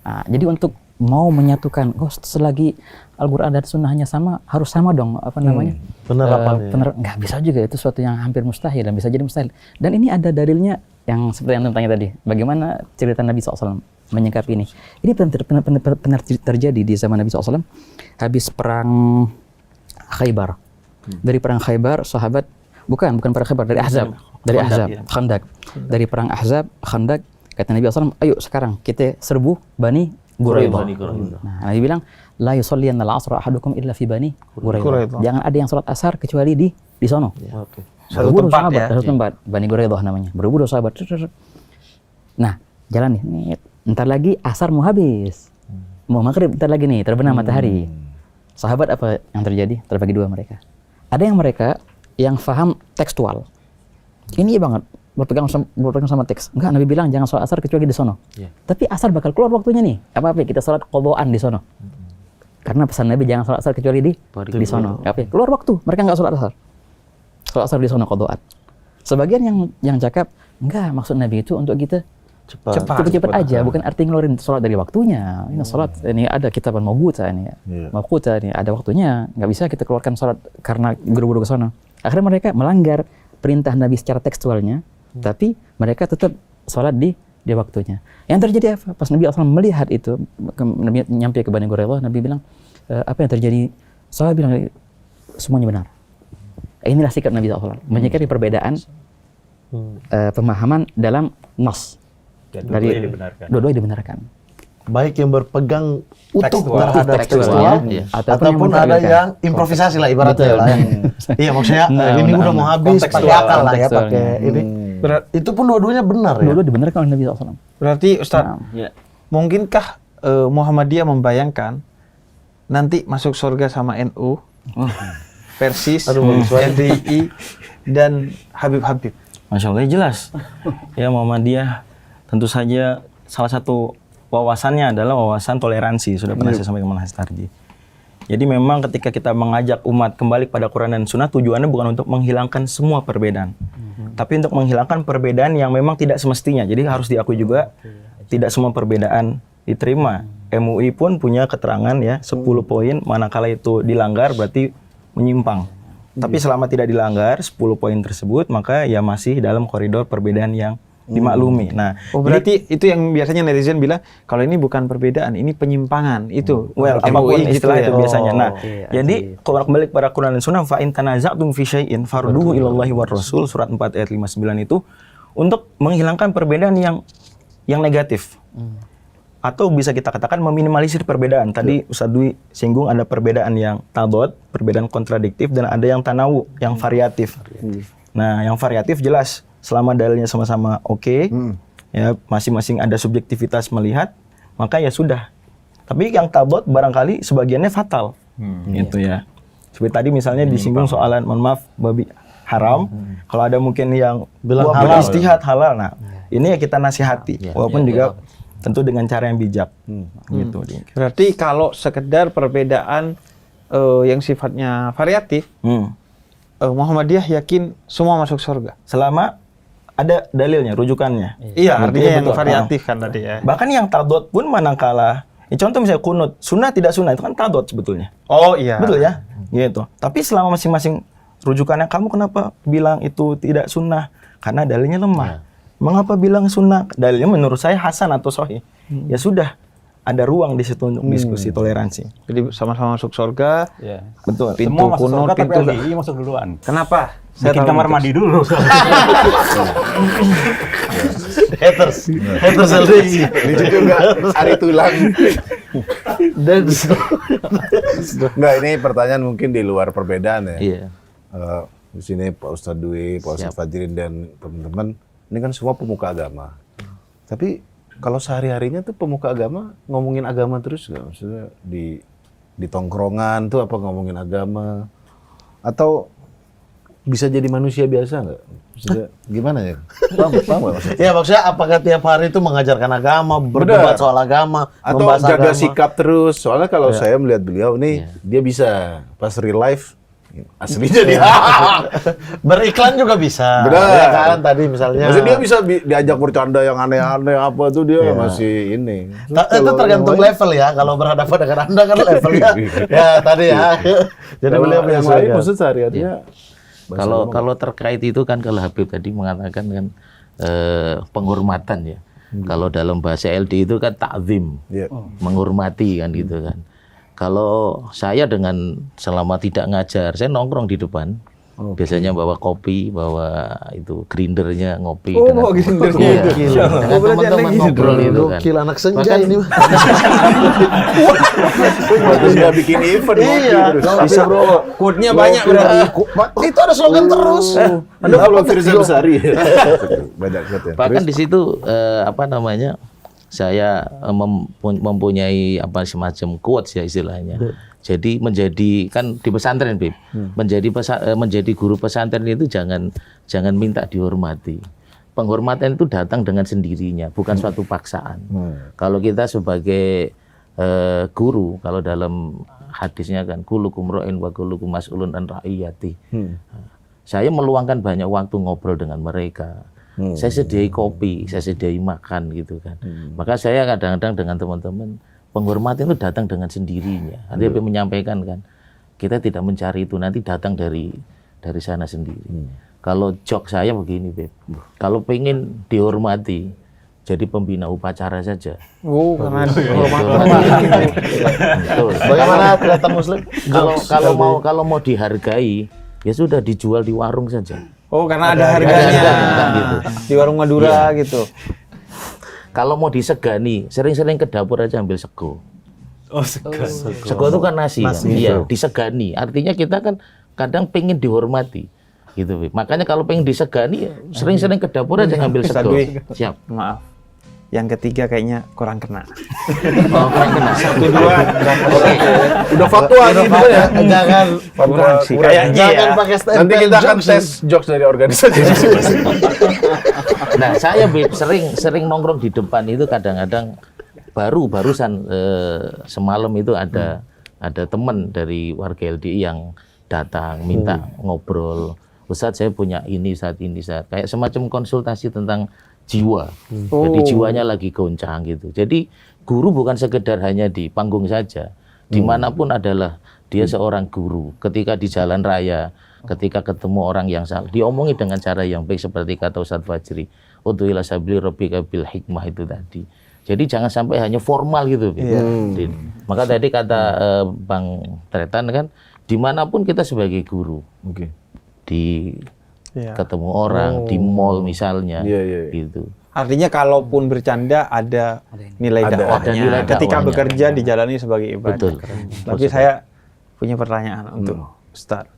E: Nah, jadi untuk mau menyatukan, selagi Al-Quran dan Sunnahnya sama, harus sama dong, apa namanya?
A: Penerapannya.
E: Nggak bisa juga, itu suatu yang hampir mustahil dan bisa jadi mustahil. Dan ini ada dalilnya yang seperti yang tanya tadi, bagaimana cerita Nabi SAW menyikapi ini. Ini benar terjadi di zaman Nabi SAW, habis perang Khaybar. Dari perang Khaybar, sahabat, bukan perang Khaybar, dari Ahzab. Khandak. Dari perang Ahzab, Khandak, kata Nabi SAW, ayo sekarang kita serbu Bani Quraidah. Nah, Nabi bilang, la yusalliyanna al-'asra ahadukum illa fi Bani Quraidah. Jangan ada yang salat asar kecuali di sono.
B: Satu
E: Berburu
B: tempat
E: sahabat,
B: ya.
E: satu tempat. Bani Quraidah namanya. Berburu sahabat. Nah, jalan nih. Ntar lagi asar mau habis. Mau maghrib ntar lagi nih, terbenam matahari. Sahabat apa yang terjadi? Terbagi dua mereka. Ada yang mereka yang faham tekstual. Ini banget. Berpegang sama teks. Enggak, Nabi bilang jangan sholat asar kecuali di sono. Tapi asar bakal keluar waktunya nih. Apa kita sholat qadhaan di sono. Karena pesan Nabi jangan sholat asar kecuali di sono. Keluar waktu, mereka enggak sholat asar. Sholat asar di sono qadhaan. Sebagian yang cakap, enggak, maksud Nabi itu untuk kita cepat aja, bukan arti ngeluarin sholat dari waktunya. Ini sholat, ini ada kitaban mawquta ini. Mawquta ini ada waktunya, enggak bisa kita keluarkan sholat karena buru-buru ke sono. Akhirnya mereka melanggar perintah Nabi secara tekstualnya. Tapi mereka tetap sholat di waktunya. Yang terjadi apa? Pas Nabi SAW melihat itu, Nabi nyampe ke Bani Quraidah, Nabi bilang, apa yang terjadi? Sahabat bilang, semuanya benar. Inilah sikap Nabi SAW, menyikapi perbedaan pemahaman dalam nas. Dua-duanya dibenarkan.
A: Baik yang berpegang utuh terhadap
E: tekstualnya,
A: ataupun ada yang improvisasi lah ibaratnya lah. Iya maksudnya ini udah mau habis pakai akal lah ya, pakai ini. Itu pun dua-duanya benar ya.
E: Dua-duanya dibenarkan oleh Nabi SAW.
B: Berarti Ustaz, mungkinkah Muhammadiyah membayangkan nanti masuk surga sama NU, Persis, NDI, dan Habib-Habib?
H: Masya Allah, jelas. Ya, Muhammadiyah tentu saja salah satu wawasannya adalah wawasan toleransi. Sudah pernah saya sampaikan ke Mas Tarji. Jadi memang ketika kita mengajak umat kembali kepada Quran dan Sunnah, tujuannya bukan untuk menghilangkan semua perbedaan. Tapi untuk menghilangkan perbedaan yang memang tidak semestinya. Jadi harus diakui juga, tidak semua perbedaan diterima. MUI pun punya keterangan ya, 10 poin, manakala itu dilanggar berarti menyimpang. Tapi selama tidak dilanggar 10 poin tersebut, maka ya masih dalam koridor perbedaan yang dimaklumi. Nah,
B: berarti itu yang biasanya netizen bilang kalau ini bukan perbedaan, ini penyimpangan. Itu
H: apapun istilah itu biasanya. Nah,
E: jadi
H: kalau kembali kepada Quran dan Sunnah, fa in tanaza'tum fi syai'in farduhu ilallahi war rasul, surat 4 ayat 59 itu untuk menghilangkan perbedaan yang negatif. Atau bisa kita katakan meminimalisir perbedaan. Tadi Ustaz Dwi singgung ada perbedaan yang tadad, perbedaan kontradiktif, dan ada yang tanawu, yang variatif. Nah, yang variatif jelas selama dalilnya sama-sama oke, ya masing-masing ada subjektivitas melihat, maka ya sudah. Tapi yang tadad barangkali sebagiannya fatal, gitu ya. Seperti tadi misalnya disinggung soalan, mohon maaf, babi haram. Kalau ada mungkin yang
A: bilang halal,
H: istihad halal, nah ini ya kita nasihati, walaupun juga tentu dengan cara yang bijak, gitu.
B: Berarti kalau sekedar perbedaan yang sifatnya variatif, Muhammadiyah yakin semua masuk surga.
H: Selama ada dalilnya, rujukannya.
B: Iya, artinya yang
H: betul.
B: variatif kan tadi ya.
H: Bahkan yang tadot pun manakala, contoh misalnya kunut, sunnah tidak sunnah itu kan tadot sebetulnya.
B: Oh iya.
H: Betul ya? Gitu. Tapi selama masing-masing rujukannya, kamu kenapa bilang itu tidak sunnah? Karena dalilnya lemah. Mengapa bilang sunnah? Dalilnya menurut saya hasan atau sahih. Ya sudah, ada ruang di situ untuk diskusi toleransi.
B: Jadi sama-sama masuk surga.
F: Ya.
H: Betul.
B: Pintu
F: Semua masuk
B: kunut,
F: surga, tapi
B: pintu
F: LDI masuk duluan.
B: Kenapa?
F: Bikin
B: tahu
F: kamar
B: itu.
F: mandi dulu.
A: Haters LDI.
D: Lucu juga, hari tulang. Enggak, ini pertanyaan mungkin di luar perbedaan ya.
C: Iya.
D: Di sini Pak Ustadz Dwi, Pak Ustadz Fajrin dan teman-teman, ini kan semua pemuka agama. Tapi kalau sehari-harinya tuh pemuka agama ngomongin agama terus nggak? Maksudnya di tongkrongan tuh apa ngomongin agama? Atau bisa jadi manusia biasa nggak? Maksudnya gimana ya? Paham nggak maksudnya?
A: Ya maksudnya apakah tiap hari itu mengajarkan agama, berdebat soal agama,
D: Atau
A: membahas
D: jaga
A: agama?
D: sikap terus? Soalnya kalau saya melihat beliau nih, dia bisa pas real life aslinya dia.
A: Beriklan juga bisa.
D: Benar.
A: Ya kan tadi misalnya.
D: Maksudnya dia bisa diajak bercanda yang aneh-aneh apa tuh dia masih ini.
A: Itu tergantung level ya. Kalau berhadapan dengan Anda kan levelnya ya tadi ya. Jadi beliau punya
D: yang lain
A: surga.
D: maksud sehari-harinya
C: Kalau terkait itu kan kalau Habib tadi mengatakan kan penghormatan ya. Kalau dalam bahasa LD itu kan ta'zim,
D: Iya.
C: menghormati kan gitu kan. Kalau saya dengan selama tidak ngajar, saya nongkrong di depan. Biasanya bawa kopi, bawa itu grindernya ngopi.
B: Oh, bawa grindernya
C: Iya,
B: itu.
C: dengan teman-teman ngobrol itu kan.
A: Gokil anak senja
C: Bahkan-
A: ini.
D: Terus nggak bikin event.
A: Iya,
B: Bisa bro. Quote-nya banyak berarti.
A: Itu ada slogan terus.
D: Anda follow Firza Besari. Banyak banget ya.
C: Bahkan di situ saya mempunyai semacam quotes ya istilahnya. Jadi menjadi kan di pesantren, Bib. Menjadi guru pesantren itu jangan minta dihormati. Penghormatan itu datang dengan sendirinya, bukan suatu paksaan. Kalau kita sebagai guru, kalau dalam hadisnya kan kullukum ra'in wa kullukum mas'ulun an ra'iyati. Saya meluangkan banyak waktu ngobrol dengan mereka. Saya sediai kopi, saya sediai makan gitu kan. Maka saya kadang-kadang dengan teman-teman, penghormatan itu datang dengan sendirinya. Nanti menyampaikan kan, kita tidak mencari itu, nanti datang dari sana sendiri. Kalau jok saya begini, Beb. Kalau pengen dihormati, jadi pembina upacara saja.
B: Oh, karena
C: Betul.
A: Bagaimana kelihatan muslim?
C: Kalau mau dihargai, ya sudah dijual di warung saja.
B: Oh, karena ada harganya.
C: kan gitu.
B: Di warung Madura gitu.
C: Kalau mau disegani, sering-sering ke dapur aja ambil sego.
H: Oh, segar.
C: Sego itu kan nasi kan? Iya, disegani. Artinya kita kan kadang pengen dihormati. Gitu, Bib. Makanya kalau pengen disegani, sering-sering ke dapur aja ngambil sego.
B: Dwi.
C: Siap.
B: Maaf. Yang ketiga kayaknya kurang kena.
C: Oh, kurang kena.
B: 1, 2.
D: Udah fatwa gitu ya.
A: Jangan
B: Kurang sih. Kayaknya
A: jangan
B: ya.
A: pakai stempel.
D: Nanti kita akan
A: jokes.
D: tes jokes dari organisasi.
C: Nah, saya Bib, sering nongkrong di depan itu kadang-kadang barusan semalam itu ada teman dari warga LDI yang datang minta ngobrol. Ustadz, saya punya ini saat kayak semacam konsultasi tentang jiwa. Jadi jiwanya lagi goncang gitu. Jadi guru bukan sekedar hanya di panggung saja. Dimanapun adalah dia seorang guru. Ketika di jalan raya, ketika ketemu orang yang salah, diomongi dengan cara yang baik seperti kata Ustadz Fajri. Ud'u ila sabili rabbika bil hikmah itu tadi. Jadi jangan sampai hanya formal gitu. Maka tadi kata Bang Tretan kan, dimanapun kita sebagai guru, di ketemu orang di mall misalnya, gitu.
B: Artinya kalaupun bercanda ada nilai dakwahnya.
C: ada nilai
B: Ketika
C: dakwahnya.
B: bekerja dijalani sebagai ibadah.
C: Betul.
B: Tapi saya punya pertanyaan untuk Ustaz.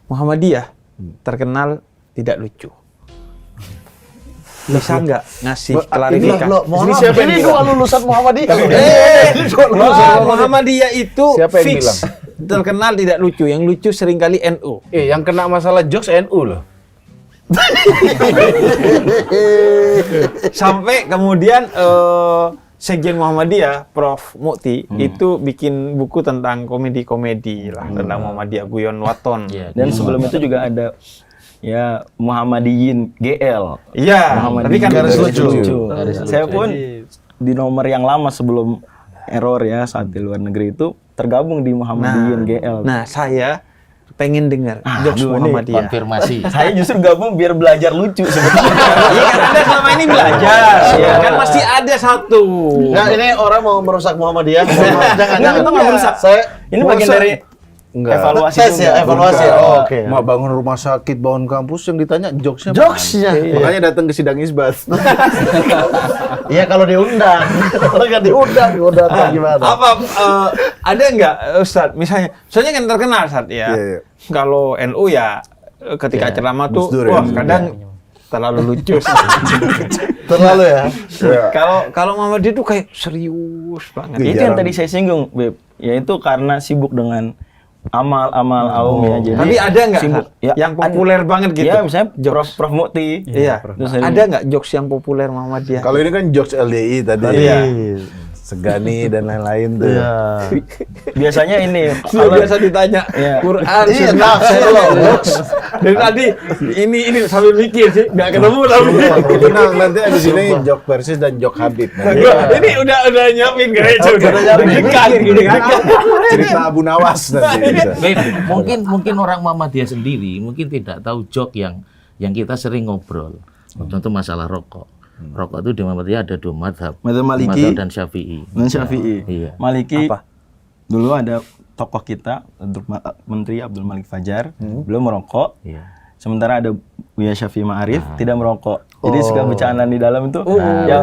B: Muhammadiyah terkenal tidak lucu. Bisa nggak ngasih klarifikasi?
A: Ini dua lulusan Muhammadiyah.
B: Muhammadiyah itu
D: Siapa yang
B: fix
D: bilang?
B: terkenal tidak lucu. Yang lucu seringkali NU.
D: Yang kena masalah jokes NU loh.
B: Sampai kemudian Sekjen Muhammadiyah, Prof. Mukti, itu bikin buku tentang komedi-komedi lah, tentang Muhammadiyah, Guyon Waton.
C: Iya,
H: Dan sebelum itu juga ada Ya, Muhammadiyin GL.
B: Iya, tapi kan
A: garis lucu.
H: Saya pun di nomor yang lama sebelum error ya saat di luar negeri itu tergabung di Muhammadiyin GL.
B: Nah, saya pengen dengar jokes
H: aduh, ini
B: Muhammadiyah.
C: Konfirmasi.
H: Saya justru gabung biar belajar lucu sebetulnya.
B: Iya kan Anda selama ini belajar, ya kan masih ada satu.
A: Nah, ini orang mau merusak Muhammadiyah. Jangan,
H: Kita nggak merusak. Ini bagian dari
D: Enggak.
H: evaluasi
A: tes ya,
H: juga.
A: evaluasi.
D: Enggak.
A: Oh, oke.
D: Mau bangun rumah sakit, bangun kampus yang ditanya jokesnya.
A: Jokesnya.
D: mana? Makanya datang ke sidang isbat.
A: Iya kalau diundang. Kalau nggak diundang atau gimana?
B: Apa ada nggak Ustadz? Misalnya, soalnya kan terkenal Ustadz ya.
D: Iya, iya.
B: Kalau NU ya ketika ceramah tuh,
D: Gus Dur ya.
B: wah kadang terlalu lucu.
A: Terlalu ya.
B: Kalau Muhammadiyah tuh kayak serius banget.
H: Itu yang tadi saya singgung, Beb. Yaitu karena sibuk dengan amal aum ya. Jadi
B: Tapi ada nggak
H: sibuk
B: Ustadz, yang populer banget gitu?
H: Ya, misalnya Prof Mukti.
B: Iya.
H: Terus dari-
B: Ada nggak jokes yang populer Muhammadiyah?
D: Kalau ini kan jokes LDI tadi.
B: Iya.
D: Segani dan lain-lain tuh.
A: Iya.
H: Biasanya ini
B: Kalau biasa ditanya
H: Iya.
B: Quran,
A: Iya,
B: sunnah,
A: tafsir loh.
B: jokes. Dari tadi ini sambil mikir sih, nggak ketemu tapi.
D: Tenang, nanti abis ini jok Persis dan jok Habib. Nanti.
B: Ini udah nyiapin kayaknya udah deg-degan gitu kan.
D: Cerita Abu Nawas nanti. bisa.
C: Baik, mungkin orang Muhammadiyah sendiri mungkin tidak tahu joke yang kita sering ngobrol. Contoh masalah rokok. Rokok itu di Muhammadiyah ada dua madhab.
H: Madhab Maliki
C: Madhab dan Syafi'i.
H: dan Syafi'i.
C: Iya.
H: Maliki dulu ada tokoh kita Menteri Abdul Malik Fajar, belum merokok.
C: Iya.
H: Sementara ada Buya Syafi'i Ma'arif tidak merokok. Jadi suka bercandaan di dalam itu
C: Nah,
H: ya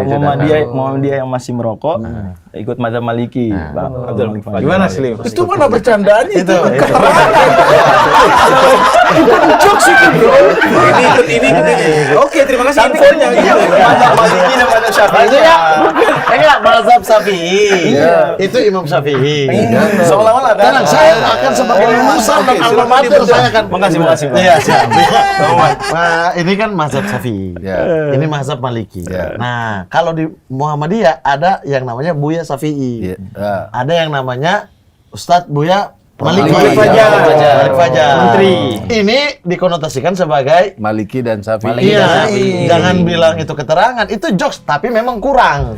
H: Muhammadiyah yang masih merokok ikut mazhab Maliki. Bang Abdul Malik Fajar.
B: Gimana Slim?
D: Itu mana bercandaannya itu?
B: Oke, terima kasih infonya.
H: Mazhab Maliki dan mazhab Syafi'i.
A: Itu ya, enggak mazhab Syafi'i. Itu Imam Syafi'i.
H: Seolah-olah kan.
A: Tenang, saya akan sebagai lulusan dan alma mater saya akan.
H: Makasih.
A: Iya, siap. Nah, ini kan mazhab Syafi'i.
D: Ya.
A: Ini mazhab Maliki.
D: Ya.
A: Nah, kalau di Muhammadiyah ada yang namanya Buya Syafi'i.
D: Iya. Ya.
A: Ada yang namanya Ustadz Buya Maliki.
D: Malik
A: Fajar.
D: Fajar.
A: Malik Fajar.
B: Menteri.
A: Ini dikonotasikan sebagai
D: Maliki dan Syafi'i.
C: Maliki.
A: iya,
C: Syafi'i.
A: jangan bilang itu keterangan, itu jokes tapi memang kurang.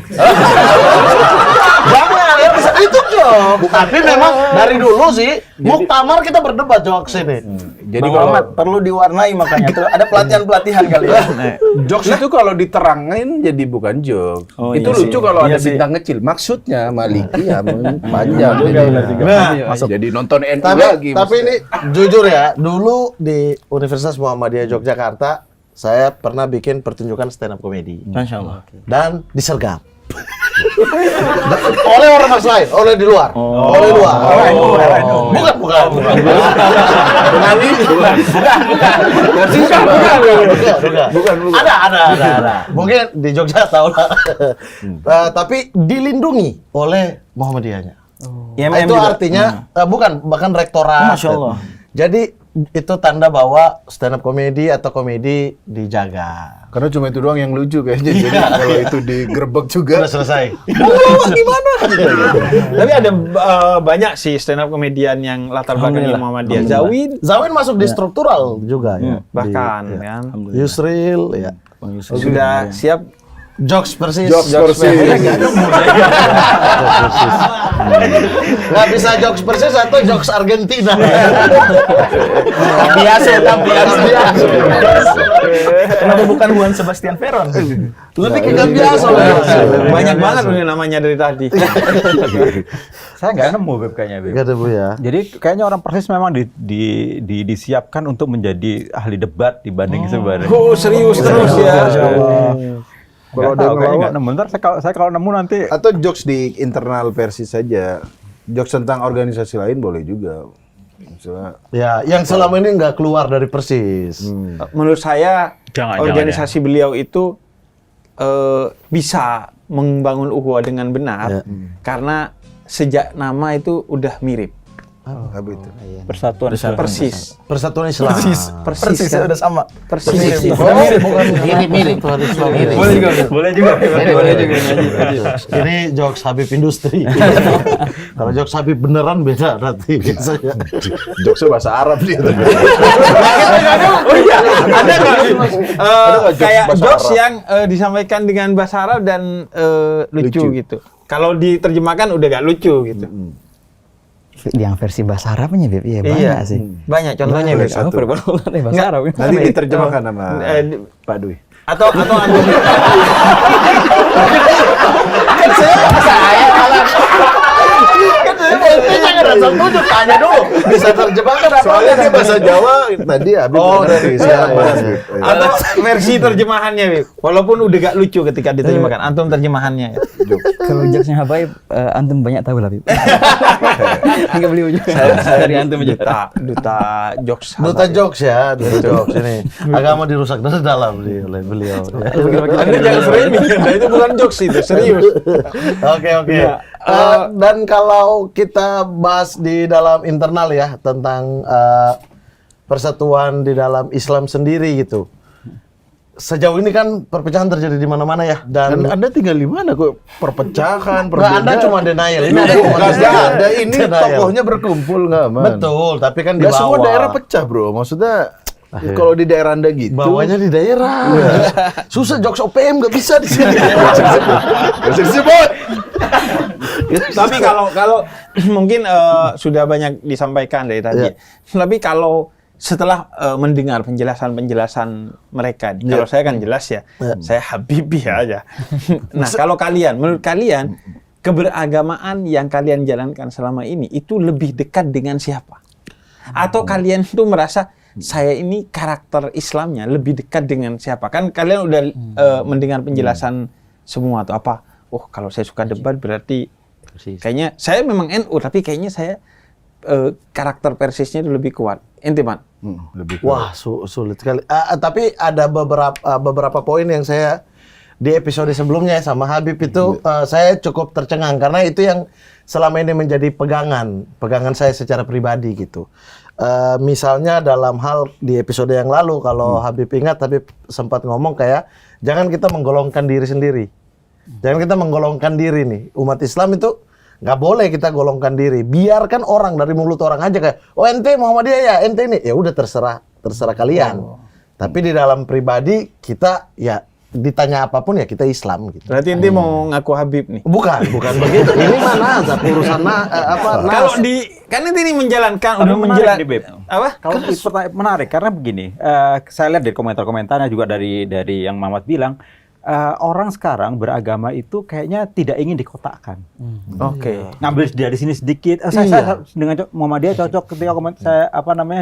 A: Jangan, ya bisa itu jokes. Tapi memang dari dulu sih muktamar kita berdebat jokes ini.
D: Jadi
H: Bang
D: kalau
H: Muhammad perlu diwarnai makanya. Tuh, ada pelatihan-pelatihan kali ya.
D: jokes itu kalau diterangin jadi bukan jokes.
H: Oh,
D: itu
H: iya
D: lucu
H: sih.
D: kalau
H: Iya
D: ada
H: sih.
D: bintang kecil. Maksudnya Maliki ya panjang. Jadi nonton NU
A: Tapi,
D: lagi.
A: tapi ini jujur ya, dulu di Universitas Muhammadiyah Yogyakarta saya pernah bikin pertunjukan stand up comedy
H: Masya Allah.
A: dan disergap. Oleh orang mas lain, oleh di luar, oleh luar. Bukan. Bukan. Ada. Mungkin di Jogja tahu lah. Tapi dilindungi oleh Muhammadiyahnya.
H: IMM
A: Itu
H: juga.
A: artinya bukan, bahkan rektorat.
H: Masya Allah.
A: Jadi itu tanda bahwa stand up comedy atau komedi dijaga.
D: Karena cuma itu doang yang lucu kayaknya. Jadi kalau itu digerebek juga.
A: Sudah selesai.
B: Tapi ada banyak sih stand up komedian yang latar belakangnya Muhammadiyah.
A: Zawin masuk di struktural juga ya.
B: Bahkan
A: Di-
B: kan
A: Yusril ya.
B: sudah siap
A: Jokes persis.
D: Jokes persis.
A: Nggak bisa jokes persis atau jokes Argentina.
H: Biasa. Kenapa bukan Juan Sebastian Veron?
A: Lebih ke Gambiaso.
B: banyak banget ini namanya dari tadi.
F: Saya nggak nemu Beb kayaknya Beb.
A: Gak ada Bu ya.
F: Jadi kayaknya orang Persis memang disiapkan untuk menjadi ahli debat dibanding sebenarnya.
B: Oh, serius terus ya.
D: Kalau
F: Nggak
D: ada
F: tahu, kayaknya
D: ngelawak.
F: nggak nemu. Ntar saya kalau nemu nanti
D: Atau jokes di internal Persis saja. Jokes tentang organisasi lain boleh juga. Misalnya,
A: Ya, yang selama ini nggak keluar dari Persis.
B: Menurut saya
F: Jangan,
B: organisasi beliau itu bisa membangun ukhuwah dengan benar karena sejak nama itu udah mirip.
D: Apa Habib itu?
F: Persatuan Islam.
B: Persis.
A: Persatuan Islam.
H: Persis ya, udah sama.
B: Persis.
C: Mirip.
H: Boleh juga. Boleh juga.
A: Ini jokes Habib industri. Kalau jokes Habib beneran beda berarti biasanya.
D: Jokesnya bahasa Arab dia.
B: Oh iya, ada nggak kayak
D: bahasa
B: jokes
D: Arab?
B: yang disampaikan dengan bahasa Arab dan lucu gitu. Kalau diterjemahkan udah gak lucu gitu.
E: Yang versi bahasa Arabnya, Beb, iya banyak sih.
B: Banyak contohnya Beb.
E: Kamu pergaulan bahasa
B: Nggak,
E: Arab.
D: Nanti diterjemahkan sama Pak Dwi.
B: Atau antum
A: Jangan asal tunjuk, tanya dulu. Bisa terjemahkan apa?
D: Soalnya dia bahasa Jawa tadi Habib ngerti.
B: atau versi terjemahannya Beb. Walaupun udah gak lucu ketika diterjemahkan, antum terjemahannya ya.
E: Kalau jokesnya Habaib, antum banyak tahu lah, Beb. Enggak beli juga. Dari antum aja.
B: Duta jokes.
A: Duta jokes ya, duta jokes ini. Agama dirusak dari dalam oleh beliau.
B: Anda jangan framing, nah, itu bukan jokes itu, serius.
A: Oke. Dan kalau kita bahas di dalam internal ya tentang persatuan di dalam Islam sendiri gitu. Sejauh ini kan perpecahan terjadi di mana-mana ya. Dan
D: Anda tinggal di mana kok perpecahan,
A: Nah, Anda cuma denial. Ini
D: ada ini tokohnya berkumpul nggak man?
A: Betul, tapi kan di
D: Nggak semua
A: bawah.
D: daerah pecah bro. Maksudnya kalau di daerah Anda gitu.
A: Bawahnya di daerah. Susah jokes OPM nggak bisa di sini.
D: Bisa disebut.
B: Tapi kalau mungkin sudah banyak disampaikan dari tadi. Tapi kalau setelah mendengar penjelasan mereka, kalau saya kan jelas ya, saya Habibi aja. Nah, kalau kalian, menurut kalian keberagamaan yang kalian jalankan selama ini itu lebih dekat dengan siapa? Atau kalian tuh merasa saya ini karakter Islamnya lebih dekat dengan siapa? Kan kalian udah mendengar penjelasan semua tuh apa? Oh, kalau saya suka debat berarti kayaknya saya memang NU, tapi kayaknya saya karakter persisnya itu lebih kuat. Ente, Man?
D: Lebih
A: Wah, sulit sekali. Tapi ada beberapa poin yang saya di episode sebelumnya sama Habib itu saya cukup tercengang karena itu yang selama ini menjadi pegangan saya secara pribadi gitu. Misalnya dalam hal di episode yang lalu kalau Habib ingat, Habib sempat ngomong kayak jangan kita menggolongkan diri sendiri. Jangan kita menggolongkan diri nih. Umat Islam itu nggak boleh kita golongkan diri. Biarkan orang dari mulut orang aja kayak, oh ente Muhammadiyah ya, ente ini. Ya udah terserah kalian. Tapi di dalam pribadi kita ya ditanya apapun ya kita Islam gitu.
B: Berarti ente mau ngaku Habib nih?
A: Bukan begitu. Ini mana urusan
B: Kalau kan ente ini menjalankan, udah
F: menarik nih, Beb.
B: Apa?
F: Kalau pertanyaan menarik karena begini, saya lihat dari komentar-komentarnya juga dari yang Mamat bilang, orang sekarang beragama itu kayaknya tidak ingin dikotakkan.
B: Oke.
F: Ngambil dari sini sedikit. Saya dengan Muhammadiyah cocok ketika saya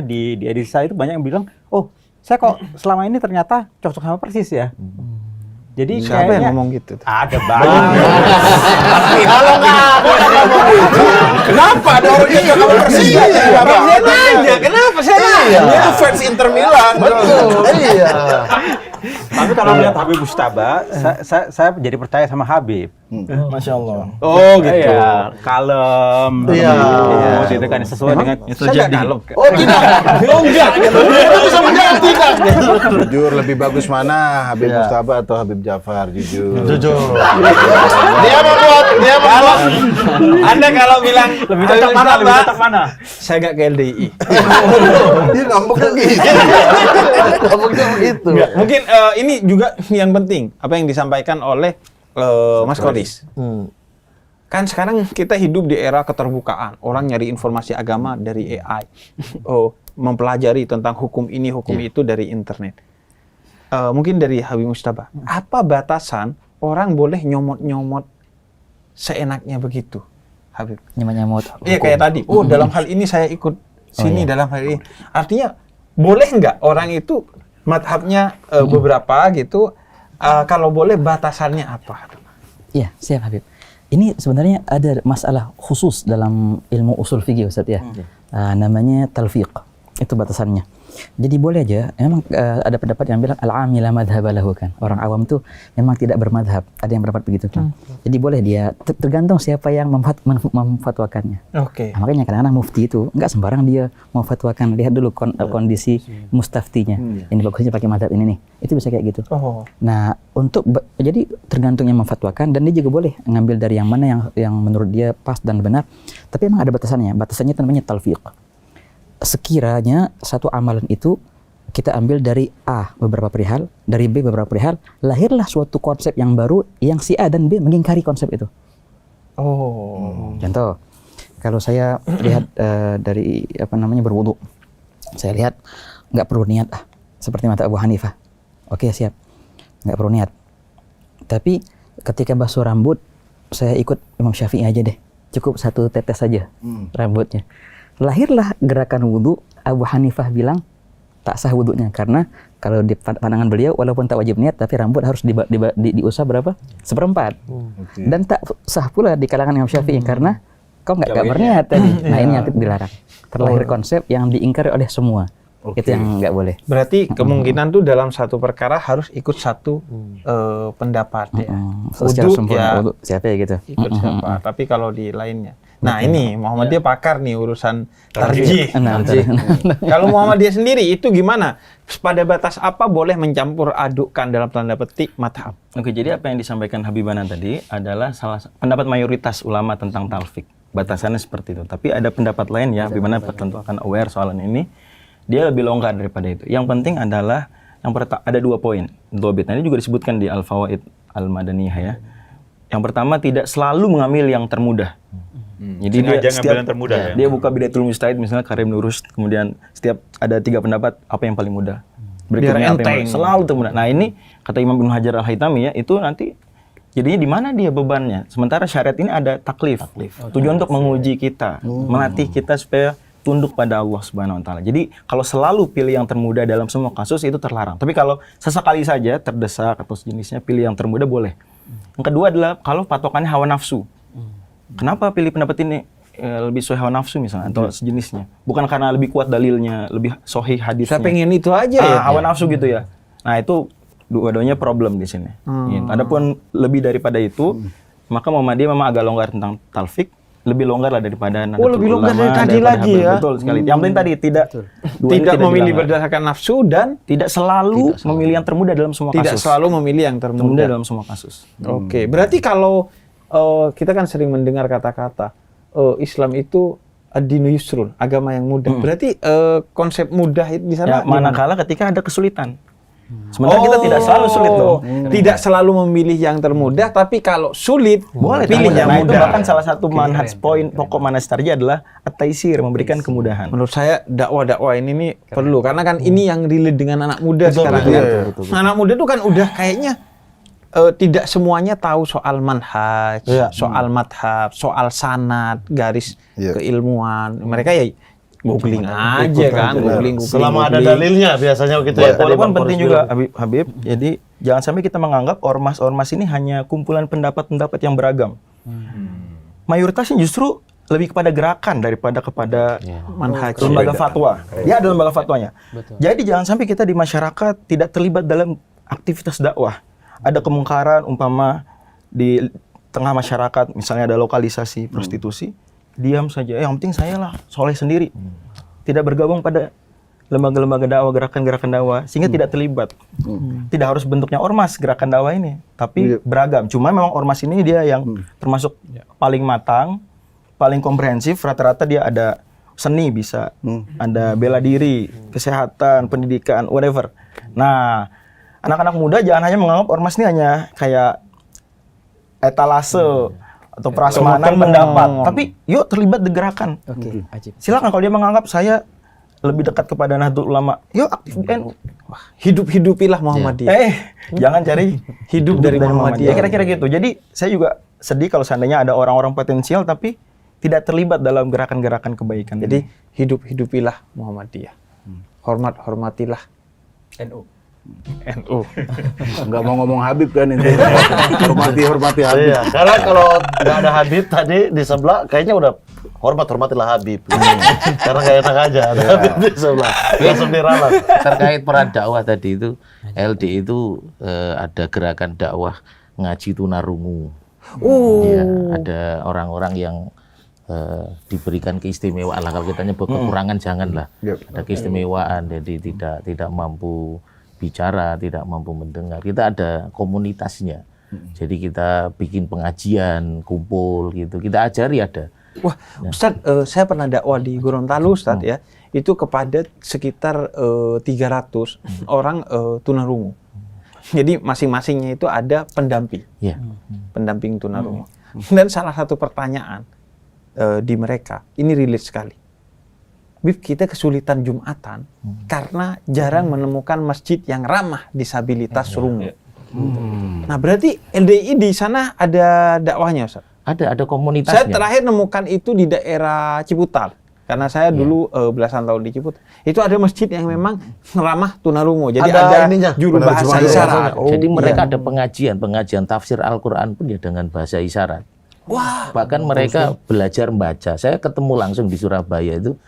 F: di edisi saya itu banyak yang bilang, oh saya kok selama ini ternyata cocok sama Persis ya. Jadi
B: Siapa
F: kayaknya
B: yang ngomong gitu?
F: ada banyak.
A: kalau nggak
D: Kenapa ada orang yang nggak kamu Persis?
B: Saya nanya, kenapa saya nanya?
D: Dia tuh fans Inter Milan.
A: betul. Iya.
F: Tapi kalau melihat Habib Mujtaba, saya jadi percaya sama Habib.
H: Masya Allah.
B: Oh gitu.
F: Iya, kalem.
A: Iya.
F: Itu kan sesuai dengan yang
B: Saya
F: terjadi.
B: nggak kalem.
A: Oh tidak. Oh enggak. Itu bisa menjawab tidak.
D: Jujur lebih bagus mana Habib Mujtaba atau Habib Jafar? Jujur.
A: Dia membuat
B: Anda kalau bilang
F: Lebih cocok mana? Lebih cocok mana?
B: saya nggak ke LDI.
D: Dia ngambeknya gitu.
A: ngomongnya begitu.
B: Mungkin ini juga yang penting apa yang disampaikan oleh Mas Kodis. Kan sekarang kita hidup di era keterbukaan. Orang nyari informasi agama dari AI. Mempelajari tentang hukum ini, hukum itu dari internet. Mungkin dari Habib Mujtaba. Apa batasan orang boleh nyomot-nyomot seenaknya begitu, Habib?
E: Nyamot-nyamot.
B: Iya kayak tadi. Oh, dalam hal ini saya ikut sini dalam hal ini. Artinya boleh nggak orang itu madhabnya beberapa gitu? Kalau boleh batasannya apa?
E: Iya, siap Habib. Ini sebenarnya ada masalah khusus dalam ilmu usul fikih Ustaz ya. Namanya talfiq. Itu batasannya. Jadi boleh aja, memang ada pendapat yang bilang al-amila madhhaba lahu kan. Orang awam tuh memang tidak bermadhab. Ada yang berpendapat begitu kan. Jadi boleh dia, tergantung siapa yang memfatwakannya.
B: Oke.
E: Nah, makanya kadang-kadang mufti itu nggak sembarang dia memfatwakan. Lihat dulu kondisi mustaftinya. Ini bagusnya pakai madhab ini nih. Itu bisa kayak gitu.
B: Oh.
E: Nah, jadi tergantung yang memfatwakan, dan dia juga boleh ngambil dari yang mana yang menurut dia pas dan benar. Tapi emang ada batasannya. Batasannya itu namanya talfiq. Sekiranya satu amalan itu kita ambil dari A beberapa perihal, dari B beberapa perihal, lahirlah suatu konsep yang baru yang si A dan B mengingkari konsep itu.
B: Oh.
E: Contoh, kalau saya lihat dari berwudu, saya lihat nggak perlu niat seperti mata Abu Hanifah. Oke, siap, nggak perlu niat. Tapi ketika basuh rambut, saya ikut Imam Syafi'i aja deh, cukup satu tetes saja rambutnya. Lahirlah gerakan wudu. Abu Hanifah bilang tak sah wudunya karena kalau di pandangan beliau walaupun tak wajib niat tapi rambut harus diusap berapa? 1/4. Dan tak sah pula di kalangan Imam Syafi'i karena kau nggak berniat tadi. Nah ini yang dilarang. Terlahir konsep yang diingkari oleh semua. Itu yang nggak boleh.
B: Berarti kemungkinan tuh dalam satu perkara harus ikut satu pendapat ya.
E: Secara
B: Wudu
E: sempurna
B: ya
E: wudu siapa ya gitu.
B: ikut siapa. Tapi kalau di lainnya. Nah ini Muhammadiyah pakar nih urusan tarjih. Kalau Muhammadiyah sendiri itu gimana? Pada batas apa boleh mencampur adukkan dalam tanda petik madhab?
H: Oke, jadi apa yang disampaikan Habibana tadi adalah pendapat mayoritas ulama tentang talfik. Batasannya seperti itu. Tapi ada pendapat lain ya, Habibana tentu akan aware soalan ini. Dia lebih longgar daripada itu. Yang penting adalah ada 2 poin. Dhobit. Nah, ini juga disebutkan di Al-Fawaid Al-Madaniyah ya. Yang pertama, tidak selalu mengambil yang termudah. Jadi dia setiap yang termudah dia buka Bidayatul Mujtahid misalnya Karim Nurus, kemudian setiap ada 3 pendapat apa yang paling mudah. Berikutnya apa yang selalu termudah. Nah, ini kata Imam Ibnu Hajar Al-Haytami ya, itu nanti jadinya di mana dia bebannya. Sementara syariat ini ada taklif. Tujuan untuk menguji kita, melatih kita supaya tunduk pada Allah Subhanahu wa taala. Jadi kalau selalu pilih yang termudah dalam semua kasus itu terlarang. Tapi kalau sesekali saja terdesak atau sejenisnya pilih yang termudah boleh. Yang kedua adalah kalau patokannya hawa nafsu. Kenapa pilih pendapat ini lebih sesuai hawa nafsu misalnya atau sejenisnya? Bukan karena lebih kuat dalilnya, lebih sahih hadisnya.
B: Saya pengen itu aja ya.
H: Hawa nafsu gitu ya. Nah, itu dua-duanya problem di sini. Gitu. Adapun lebih daripada itu, maka Muhammadiyah memang agak longgar tentang talfik, lebih longgar lah daripada
B: lebih longgar dari tadi lagi ya.
H: Betul sekali. Yang penting tadi
B: tidak memilih berdasarkan nafsu dan
H: tidak selalu memilih yang termudah dalam semua kasus.
B: Tidak selalu memilih yang termudah
H: dalam semua kasus.
B: Oke, berarti kalau kita kan sering mendengar kata-kata Islam itu ad-dinu yusrun, agama yang mudah. Berarti konsep mudah itu di sana
H: manakala ketika ada kesulitan. Sementara kita tidak selalu sulit loh.
B: Tidak selalu memilih yang termudah, tapi kalau sulit
H: boleh
B: pilih yang mudah.
H: Itu bahkan salah satu manhaj poin pokok manhaj tarjih adalah at-taisir, memberikan kemudahan.
B: Menurut saya dakwah-dakwah ini nih perlu karena kan ini yang relate dengan anak muda sekarang. Anak muda tuh kan udah kayaknya tidak semuanya tahu soal manhaj, soal madhab, soal sanad, garis keilmuan. Mereka ya googling aja kan, googling.
A: Selama ada dalilnya biasanya gitu ya.
H: Walaupun penting juga Habib, jadi jangan sampai kita menganggap ormas-ormas ini hanya kumpulan pendapat-pendapat yang beragam. Mayoritasnya justru lebih kepada gerakan daripada kepada
B: manhaj,
H: lembaga fatwa. Dia ada lembaga fatwanya. Jadi jangan sampai kita di masyarakat tidak terlibat dalam aktivitas dakwah. Ada kemungkaran umpama di tengah masyarakat, misalnya ada lokalisasi prostitusi, diam saja. Yang penting saya lah soleh sendiri. Tidak bergabung pada lembaga-lembaga dakwah, gerakan-gerakan dakwah, sehingga tidak terlibat. Tidak harus bentuknya ormas gerakan dakwah ini, tapi beragam. Cuma memang ormas ini dia yang termasuk paling matang, paling komprehensif. Rata-rata dia ada seni bisa, ada bela diri, kesehatan, pendidikan, whatever. Nah, anak-anak muda jangan hanya menganggap ormas ini hanya kayak etalase atau prasmanan pendapat, tapi yuk terlibat di gerakan. Silakan kalau dia menganggap saya lebih dekat kepada Nahdlatul Ulama, yuk aktif di NU.
B: Hidup-hidupilah Muhammadiyah.
H: Jangan cari
B: hidup dari Muhammadiyah.
H: Ya, kira-kira gitu. Jadi saya juga sedih kalau seandainya ada orang-orang potensial tapi tidak terlibat dalam gerakan-gerakan kebaikan.
B: Jadi hidup-hidupilah Muhammadiyah. Hormatilah NU.
D: Nggak mau ngomong Habib kan ini. Hormati Habib.
A: Iya, karena kalau nggak ada Habib tadi di sebelah kayaknya udah hormatilah Habib. Karena nggak enak aja ada Habib di sebelah. Langsung diralat.
C: Terkait peran dakwah tadi itu, LD itu ada gerakan dakwah ngaji tunarungu. Ya, ada orang-orang yang diberikan keistimewaan lah, kalau kita nyebut kekurangan janganlah. Ada keistimewaan, jadi tidak mampu bicara, tidak mampu mendengar. Kita ada komunitasnya. Jadi kita bikin pengajian, kumpul gitu. Kita ajari ada.
B: Wah, Ustadz, saya pernah dakwah di Gorontalo, Ustadz ya. Itu kepada sekitar 300 orang tunarungu. Jadi masing-masingnya itu ada pendamping.
C: Ya.
B: Pendamping tunarungu. Dan salah satu pertanyaan di mereka, ini relate sekali. Bib, kita kesulitan Jumatan karena jarang menemukan masjid yang ramah disabilitas rungu. Nah, berarti LDI di sana ada dakwahnya, Ustaz?
C: Ada komunitasnya.
B: Saya terakhir nemukan itu di daerah Ciputat. Karena saya dulu belasan tahun di Ciputat. Itu ada masjid yang memang ramah tunarungu. Jadi ada
A: ininya,
B: juru bahasa isyarat.
C: Jadi mereka ada pengajian tafsir Al-Quran pun ya dengan bahasa isyarat.
B: Wah.
C: Bahkan mereka belajar membaca. Saya ketemu langsung di Surabaya itu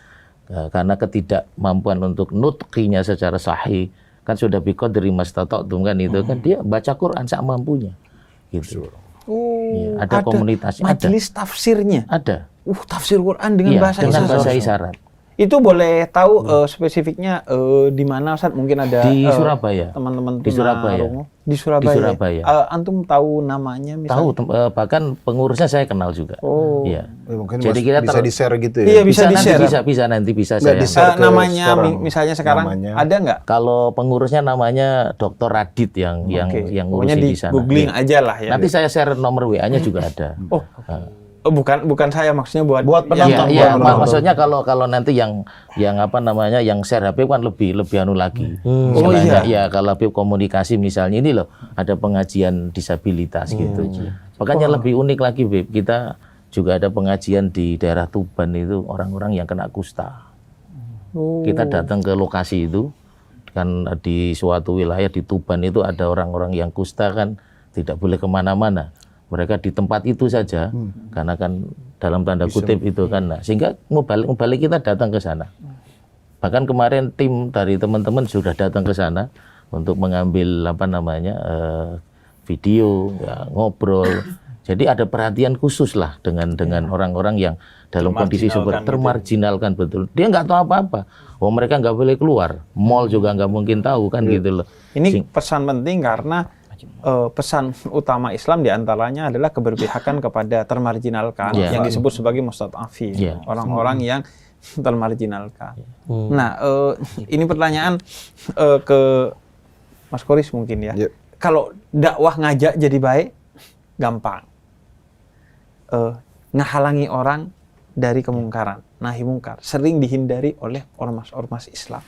C: karena ketidakmampuan untuk nutqinya secara sahih, kan sudah biqadri mastata'tum kan itu kan dia baca Quran sak mampunya. Gitu. Ya, ada komunitasnya,
B: majelis tafsirnya.
C: Ada.
B: Tafsir Quran dengan bahasa
C: isyarat.
B: Itu boleh tahu spesifiknya di mana, Ustaz? Mungkin ada
C: di Surabaya.
B: Teman-teman
C: di Surabaya.
B: Di Surabaya.
C: Di Surabaya.
B: Antum tahu namanya misalnya?
C: Tahu, bahkan pengurusnya saya kenal juga. Iya.
D: Mungkin
C: jadi kita
D: bisa di-share gitu ya.
B: Iya, bisa di-share.
C: Bisa saya.
B: Namanya misalnya sekarang ada nggak?
C: Kalau pengurusnya namanya Dr. Radit yang ngurusin di sana.
B: Googling aja lah ya.
C: Nanti saya share nomor WA-nya juga ada.
B: Bukan saya, maksudnya buat
A: penonton.
C: Iya, maksudnya kalau nanti yang apa namanya, yang share Habib kan lebih anu lagi. Ya kalau Habib komunikasi misalnya ini loh, ada pengajian disabilitas gitu. Makanya lebih unik lagi, Habib. Kita juga ada pengajian di daerah Tuban itu orang-orang yang kena kusta. Kita datang ke lokasi itu kan di suatu wilayah di Tuban itu ada orang-orang yang kusta kan tidak boleh kemana-mana. Mereka di tempat itu saja, karena kan dalam tanda kutip itu kan, nah, sehingga mubalik kita datang ke sana. Bahkan kemarin tim dari teman-teman sudah datang ke sana untuk mengambil apa namanya video, ya, ngobrol. Jadi ada perhatian khusus lah dengan orang-orang yang dalam kondisi seperti termarginalkan betul. Dia nggak tahu apa-apa. Mereka nggak boleh keluar, mall juga nggak mungkin tahu kan gitu loh.
B: Ini pesan penting karena pesan utama Islam diantaranya adalah keberpihakan kepada termarginalkan yang disebut sebagai mustad'afin, orang-orang yang termarginalkan. Nah, ini pertanyaan ke Mas Koris mungkin ya. Kalau dakwah ngajak jadi baik, gampang. Ngehalangi orang dari kemungkaran, nahi mungkar, sering dihindari oleh ormas-ormas Islam.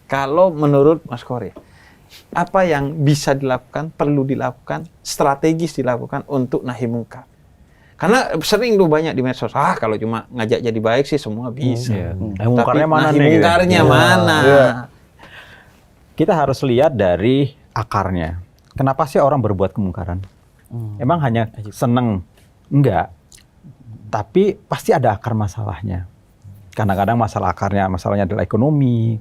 B: Kalau menurut Mas Koris, apa yang bisa dilakukan, perlu dilakukan, strategis dilakukan untuk nahi mungkar? Karena sering tuh banyak di medsos, kalau cuma ngajak jadi baik sih semua bisa.
F: Nahi mungkarnya mana
B: nahi mungkarnya mana?
F: Kita harus lihat dari akarnya. Kenapa sih orang berbuat kemungkaran? Emang hanya seneng? Enggak. Tapi pasti ada akar masalahnya. Kadang-kadang masalahnya adalah ekonomi.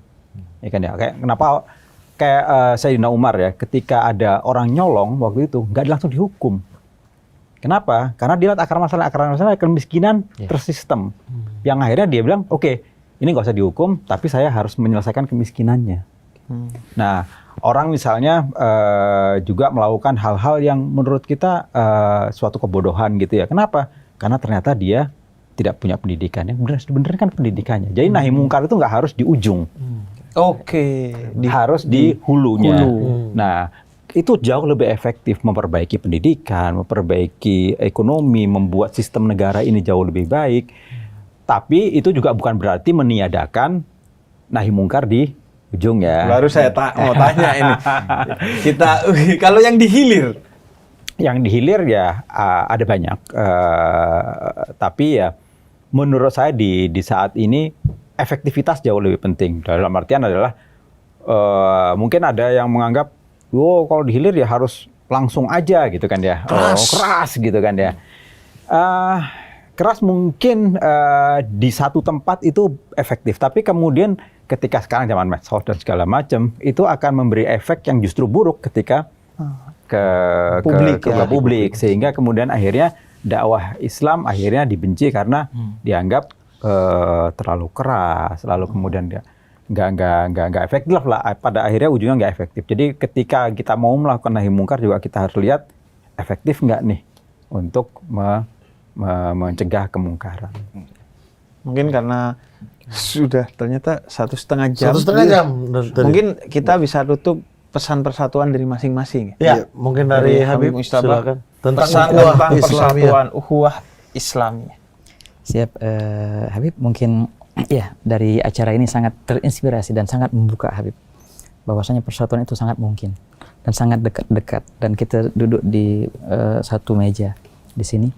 F: Ya kan ya. Kayak Sayyidina Umar ya, ketika ada orang nyolong waktu itu, nggak langsung dihukum. Kenapa? Karena dia lihat akar masalah kemiskinan tersistem. Yang akhirnya dia bilang, oke, ini nggak usah dihukum, tapi saya harus menyelesaikan kemiskinannya. Nah, orang misalnya juga melakukan hal-hal yang menurut kita suatu kebodohan gitu ya. Kenapa? Karena ternyata dia tidak punya pendidikan. Yang benar kan pendidikannya. Jadi nahi mungkar itu nggak harus di ujung. Harus di hulunya. Nah, itu jauh lebih efektif memperbaiki pendidikan, memperbaiki ekonomi, membuat sistem negara ini jauh lebih baik. Tapi itu juga bukan berarti meniadakan nahi mungkar di ujung ya.
B: Baru saya mau tanya ini. Kalau yang dihilir,
F: ya ada banyak. Tapi ya menurut saya di saat ini efektivitas jauh lebih penting. Dalam artian adalah mungkin ada yang menganggap, kalau dihilir ya harus langsung aja gitu kan ya, keras gitu kan ya. keras mungkin di satu tempat itu efektif, tapi kemudian ketika sekarang zaman medsos dan segala macam itu akan memberi efek yang justru buruk ketika ke publik, sehingga kemudian akhirnya dakwah Islam akhirnya dibenci karena dianggap terlalu keras, lalu kemudian dia nggak efektif lah, pada akhirnya ujungnya nggak efektif. Jadi ketika kita mau melakukan nahi mungkar juga kita harus lihat efektif nggak nih untuk mencegah kemungkaran.
B: Mungkin karena sudah ternyata 1,5 jam.
A: 1,5 jam.
B: Mungkin kita bisa tutup pesan persatuan dari masing-masing.
A: Ya, mungkin dari Habib
B: Mujtaba,
A: silakan. Tentang
B: pesan
A: ukhuwah
B: tentang
A: Islamiyah.
B: persatuan ukhuwah Islamiyah.
E: Siap, Habib, mungkin ya dari acara ini sangat terinspirasi dan sangat membuka Habib bahwasanya persatuan itu sangat mungkin dan sangat dekat-dekat, dan kita duduk di satu meja di sini,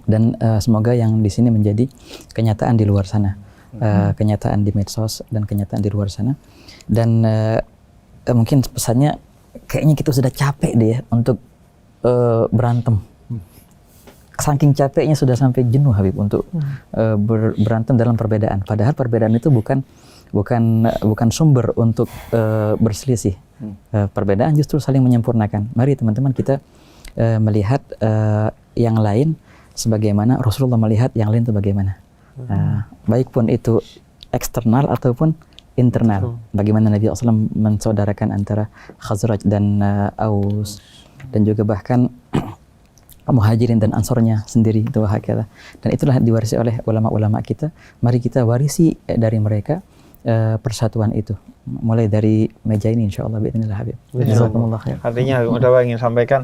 E: dan semoga yang di sini menjadi kenyataan di luar sana, kenyataan di medsos dan kenyataan di luar sana. Dan mungkin pesannya kayaknya kita sudah capek deh ya untuk berantem. Saking capeknya sudah sampai jenuh Habib untuk berantem dalam perbedaan. Padahal perbedaan itu bukan sumber untuk berselisih. Perbedaan justru saling menyempurnakan. Mari teman-teman kita melihat yang lain sebagaimana Rasulullah melihat yang lain itu bagaimana. Baik pun itu eksternal ataupun internal. Bagaimana Nabi SAW mensaudarakan antara Khazraj dan Aus, dan juga bahkan Muhajirin dan Ansornya sendiri itu hakala. Dan itulah diwarisi oleh ulama-ulama kita. Mari kita warisi dari mereka persatuan itu. Mulai dari meja ini insyaallah biidznillah Habib. Jazakumullah khair.
B: Artinya udah ingin sampaikan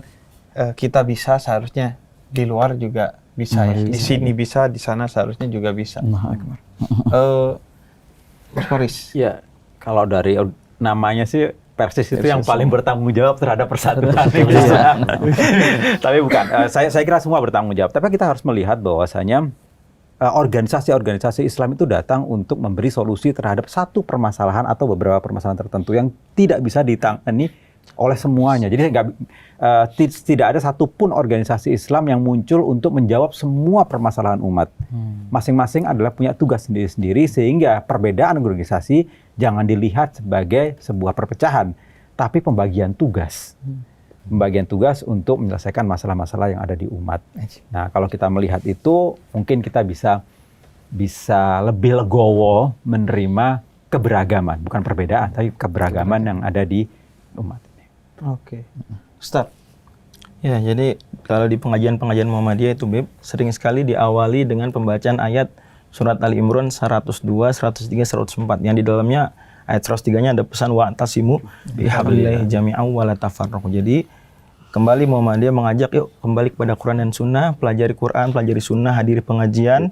B: kita bisa, seharusnya di luar juga bisa ya. Di sini bisa, di sana seharusnya juga bisa.
E: Allahu akbar.
B: Mas Faris.
F: Ya, kalau dari namanya sih Persis itu yang paling bertanggung jawab terhadap persatuan Islam. Tapi bukan, saya kira semua bertanggung jawab. Tapi kita harus melihat bahwasanya organisasi-organisasi Islam itu datang untuk memberi solusi terhadap satu permasalahan atau beberapa permasalahan tertentu yang tidak bisa ditangani oleh semuanya. Jadi tidak ada satupun organisasi Islam yang muncul untuk menjawab semua permasalahan umat. Masing-masing adalah punya tugas sendiri-sendiri, sehingga perbedaan organisasi jangan dilihat sebagai sebuah perpecahan, tapi pembagian tugas. Pembagian tugas untuk menyelesaikan masalah-masalah yang ada di umat. Nah, kalau kita melihat itu, mungkin kita bisa lebih legowo menerima keberagaman, bukan perbedaan, tapi keberagaman yang ada di umat ini.
B: Oke. Ustaz.
H: Ya, jadi kalau di pengajian-pengajian Muhammadiyah itu Beb, sering sekali diawali dengan pembacaan ayat surat Ali Imran 102, 103, 104 yang di dalamnya ayat 103-nya ada pesan wa'tasimu bihablillahi jami'an wa la tafarraqu. Jadi kembali Muhammadiyah mengajak yuk kembali kepada Quran dan Sunnah, pelajari Quran, pelajari Sunnah, hadiri pengajian.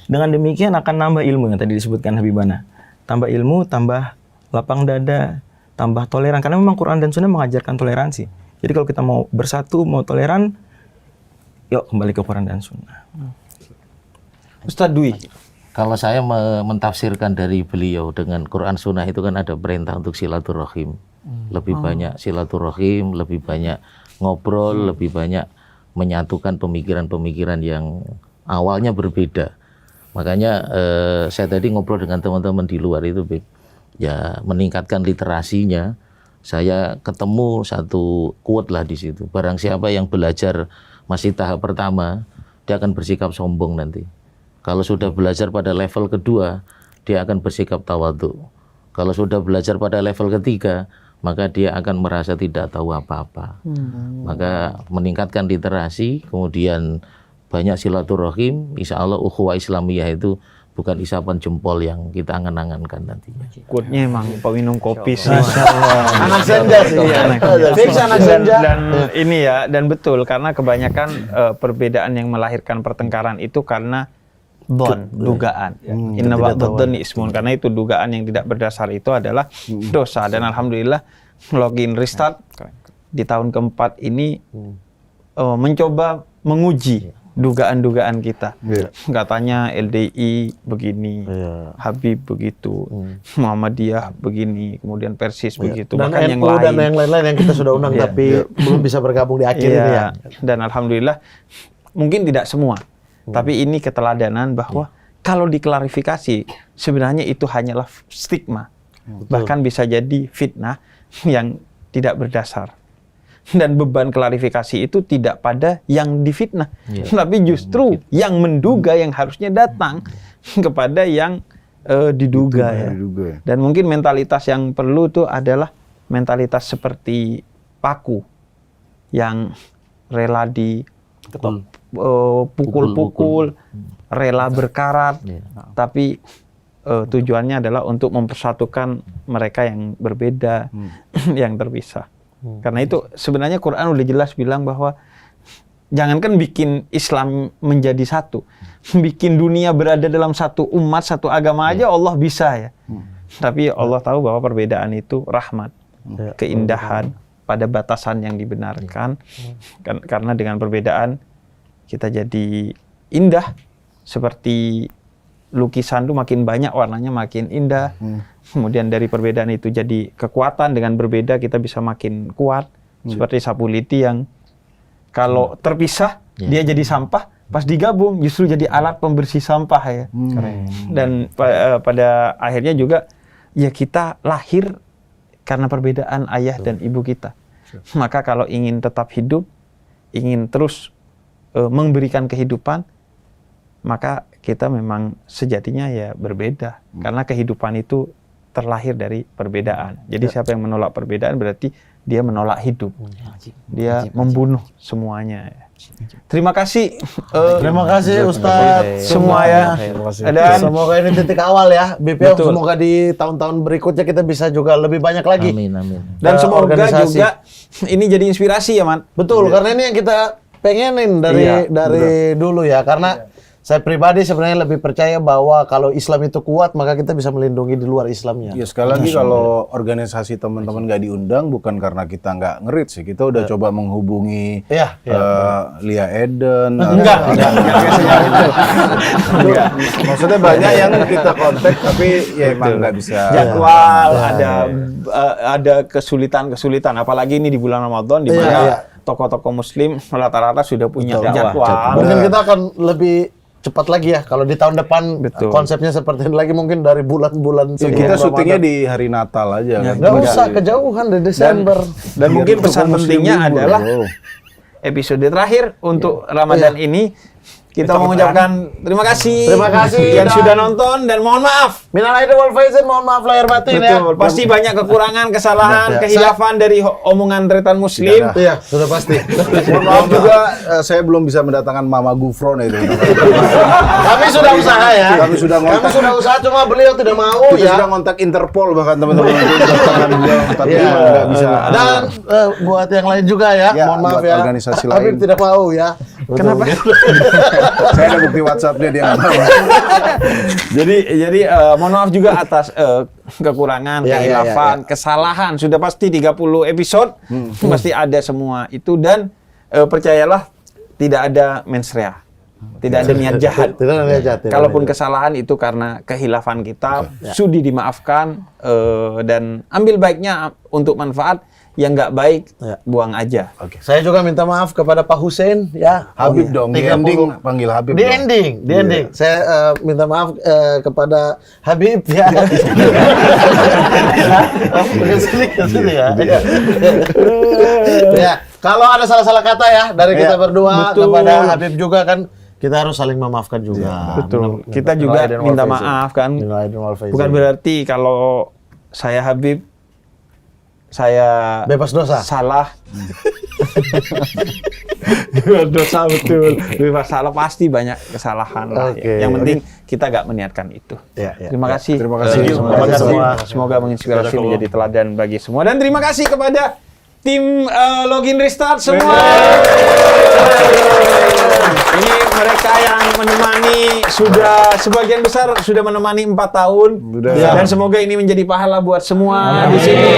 H: Dengan demikian akan nambah ilmu yang tadi disebutkan Habibana. Tambah ilmu, tambah lapang dada, tambah toleran, karena memang Quran dan Sunnah mengajarkan toleransi. Jadi kalau kita mau bersatu, mau toleran, yuk kembali ke Quran dan Sunnah.
B: Ustaz Dwi.
C: Kalau saya mentafsirkan dari beliau dengan Quran Sunnah itu kan ada perintah untuk silaturahim. Lebih banyak silaturahim, lebih banyak ngobrol, lebih banyak menyatukan pemikiran-pemikiran yang awalnya berbeda. Makanya saya tadi ngobrol dengan teman-teman di luar itu, ya meningkatkan literasinya. Saya ketemu satu quote lah di situ. Barang siapa yang belajar masih tahap pertama, dia akan bersikap sombong nanti. Kalau sudah belajar pada level kedua, dia akan bersikap tawadhu. Kalau sudah belajar pada level ketiga, maka dia akan merasa tidak tahu apa-apa. Maka meningkatkan literasi, kemudian banyak silaturahim, insya Allah ukhuwah Islamiyah itu bukan isapan jempol yang kita angan-angankan nantinya.
B: Quote-nya emang peminum kopi sih.
A: Anak senja sih. Fix anak senja.
B: Dan ini ya, dan betul karena kebanyakan perbedaan yang melahirkan pertengkaran itu karena dugaan. Inna ba'dadh-dhanni ismun, karena itu dugaan yang tidak berdasar itu adalah dosa. Dan alhamdulillah login restart di tahun keempat ini mencoba menguji dugaan-dugaan kita. Katanya LDI begini, Habib begitu, Muhammadiyah begini, kemudian Persis begitu,
A: Dan
B: bahkan yang
A: NU dan
B: lain.
A: yang lain-lain yang kita sudah undang tapi belum bisa bergabung di akhir ini ya.
B: Dan alhamdulillah mungkin tidak semua, Tapi ini keteladanan bahwa kalau diklarifikasi sebenarnya itu hanyalah stigma. Bahkan bisa jadi fitnah yang tidak berdasar. Dan beban klarifikasi itu tidak pada yang difitnah, tapi justru yang menduga yang harusnya datang kepada yang diduga ya. Dan mungkin mentalitas yang perlu itu adalah mentalitas seperti Paku yang rela pukul-pukul, rela berkarat, tapi tujuannya adalah untuk mempersatukan mereka yang berbeda, yang terpisah. Karena itu sebenarnya Quran udah jelas bilang bahwa jangankan bikin Islam menjadi satu, bikin dunia berada dalam satu umat, satu agama aja Allah bisa ya. Tapi Allah tahu bahwa perbedaan itu rahmat, keindahan pada batasan yang dibenarkan. Karena dengan perbedaan kita jadi indah, seperti lukisan tuh makin banyak warnanya makin indah. Kemudian dari perbedaan itu jadi kekuatan, dengan berbeda kita bisa makin kuat. Seperti sapu lidi yang kalau terpisah dia jadi sampah, pas digabung justru jadi alat pembersih sampah ya. Dan pada akhirnya juga ya kita lahir karena perbedaan ayah dan ibu kita. Maka kalau ingin tetap hidup, ingin terus memberikan kehidupan, maka kita memang sejatinya ya berbeda. Karena kehidupan itu terlahir dari perbedaan. Jadi siapa yang menolak perbedaan berarti dia menolak hidup. Dia membunuh semuanya. Terima kasih.
A: Terima kasih Ustadz
B: Semua ya.
A: Dan semoga ini titik awal ya, BPO. Semoga di tahun-tahun berikutnya kita bisa juga lebih banyak lagi.
C: Amin, amin.
B: Dan semoga juga ini jadi inspirasi ya, Man.
A: Betul, karena ini yang kita pengenin dari dulu ya. Karena saya pribadi sebenarnya lebih percaya bahwa kalau Islam itu kuat, maka kita bisa melindungi di luar Islamnya.
D: Ya sekali lagi kalau organisasi teman-teman nggak diundang bukan karena kita nggak ngerit sih. Kita udah coba menghubungi Lia Eden.
B: Enggak.
D: Maksudnya banyak yang kita kontak tapi ya emang nggak bisa.
B: Jadwal, ada kesulitan-kesulitan. Apalagi ini di bulan Ramadan di mana tokoh-tokoh Muslim rata-rata sudah punya jadwal.
A: Mungkin kita akan lebih cepat lagi ya kalau di tahun depan. Konsepnya seperti ini lagi, mungkin dari bulan-bulan
D: kita syutingnya di hari Natal aja kan.
A: Nggak usah kejauhan di Desember.
B: Dan mungkin pesan pentingnya adalah episode terakhir untuk Ramadan ini kita mengucapkan terima kasih yang sudah nonton, dan mohon maaf.
A: Minal aidin wal faizin, mohon maaf lahir batin ya.
B: Pasti banyak kekurangan, kesalahan, kehilafan dari omongan Tretan Muslim.
A: Iya, sudah pasti.
D: Mohon maaf juga saya belum bisa mendatangkan Mama Gufron itu.
A: Kami sudah usaha ya.
D: Kami sudah
A: usaha, cuma beliau tidak mau
D: kita
A: ya.
D: sudah ngontak Interpol bahkan teman-teman beliau, tapi nggak bisa.
A: Dan buat yang lain juga ya, mohon maaf ya.
D: Organisasi
A: Habib
D: lain.
A: tidak mau ya.
B: Kenapa?
D: Saya ada bukti WhatsApp-nya dia nggak mau.
B: Jadi mohon maaf juga atas kekurangan, kehilafan, kesalahan. Sudah pasti 30 episode, pasti ada semua itu. Dan percayalah, tidak ada mens rea, tidak ada niat jahat.
A: Tidak ada niat jahat.
B: Kalaupun kesalahan itu karena kehilafan kita, sudi dimaafkan, dan ambil baiknya untuk manfaat. Yang nggak baik, buang aja.
A: Saya juga minta maaf kepada Pak Hussein ya.
D: Habib dong, di ending panggil Habib.
A: Di ending. Saya minta maaf kepada Habib ya. Kesini ya. Ya, kalau ada salah-salah kata ya dari kita berdua kepada Habib juga kan, kita harus saling memaafkan juga.
B: Betul. Kita juga minta maaf kan. Bukan berarti kalau saya Habib, saya
A: bebas dosa.
B: Salah. Bebas dosa, betul. Bebas salah, pasti banyak kesalahan lah. Yang penting kita nggak meniatkan itu. Terima kasih.
D: Terima kasih.
B: Semoga menginspirasi menjadi teladan bagi semua. Dan terima kasih kepada tim Login Restart semua. Ini mereka yang menemani, sudah sebagian besar sudah menemani 4 tahun. Dan semoga ini menjadi pahala buat semua di sini.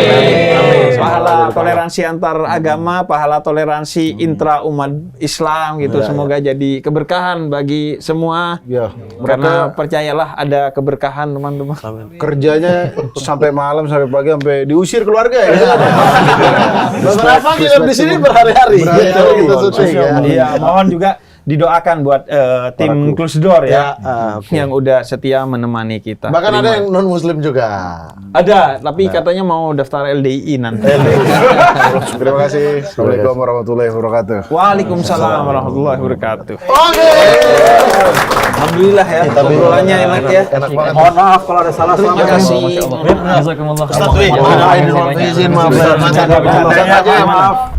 B: Pahala toleransi antar agama, pahala toleransi intra umat Islam gitu. Semoga jadi keberkahan bagi semua. Karena percayalah ada keberkahan teman-teman.
D: Kerjanya sampai malam, sampai pagi, sampai diusir keluarga ya.
A: Beberapa nginep di sini berhari-hari.
B: Iya, mohon juga didoakan buat tim Close Door ya,
A: oke.
B: yang udah setia menemani kita.
A: Bahkan ada yang non muslim juga.
B: Ada, tapi katanya mau daftar LDII nanti.
D: Terima kasih. Assalamualaikum warahmatullahi wabarakatuh.
B: Waalaikumsalam warahmatullahi wabarakatuh.
A: Oke.
B: Alhamdulillah ya, obrolannya enak ya.
A: Enak banget.
F: Mohon maaf kalau ada salah.
B: Terima kasih.
E: Jazakumullah.
A: Ustaz Dwi, mohon izin maaf. Ustaz aja, maaf.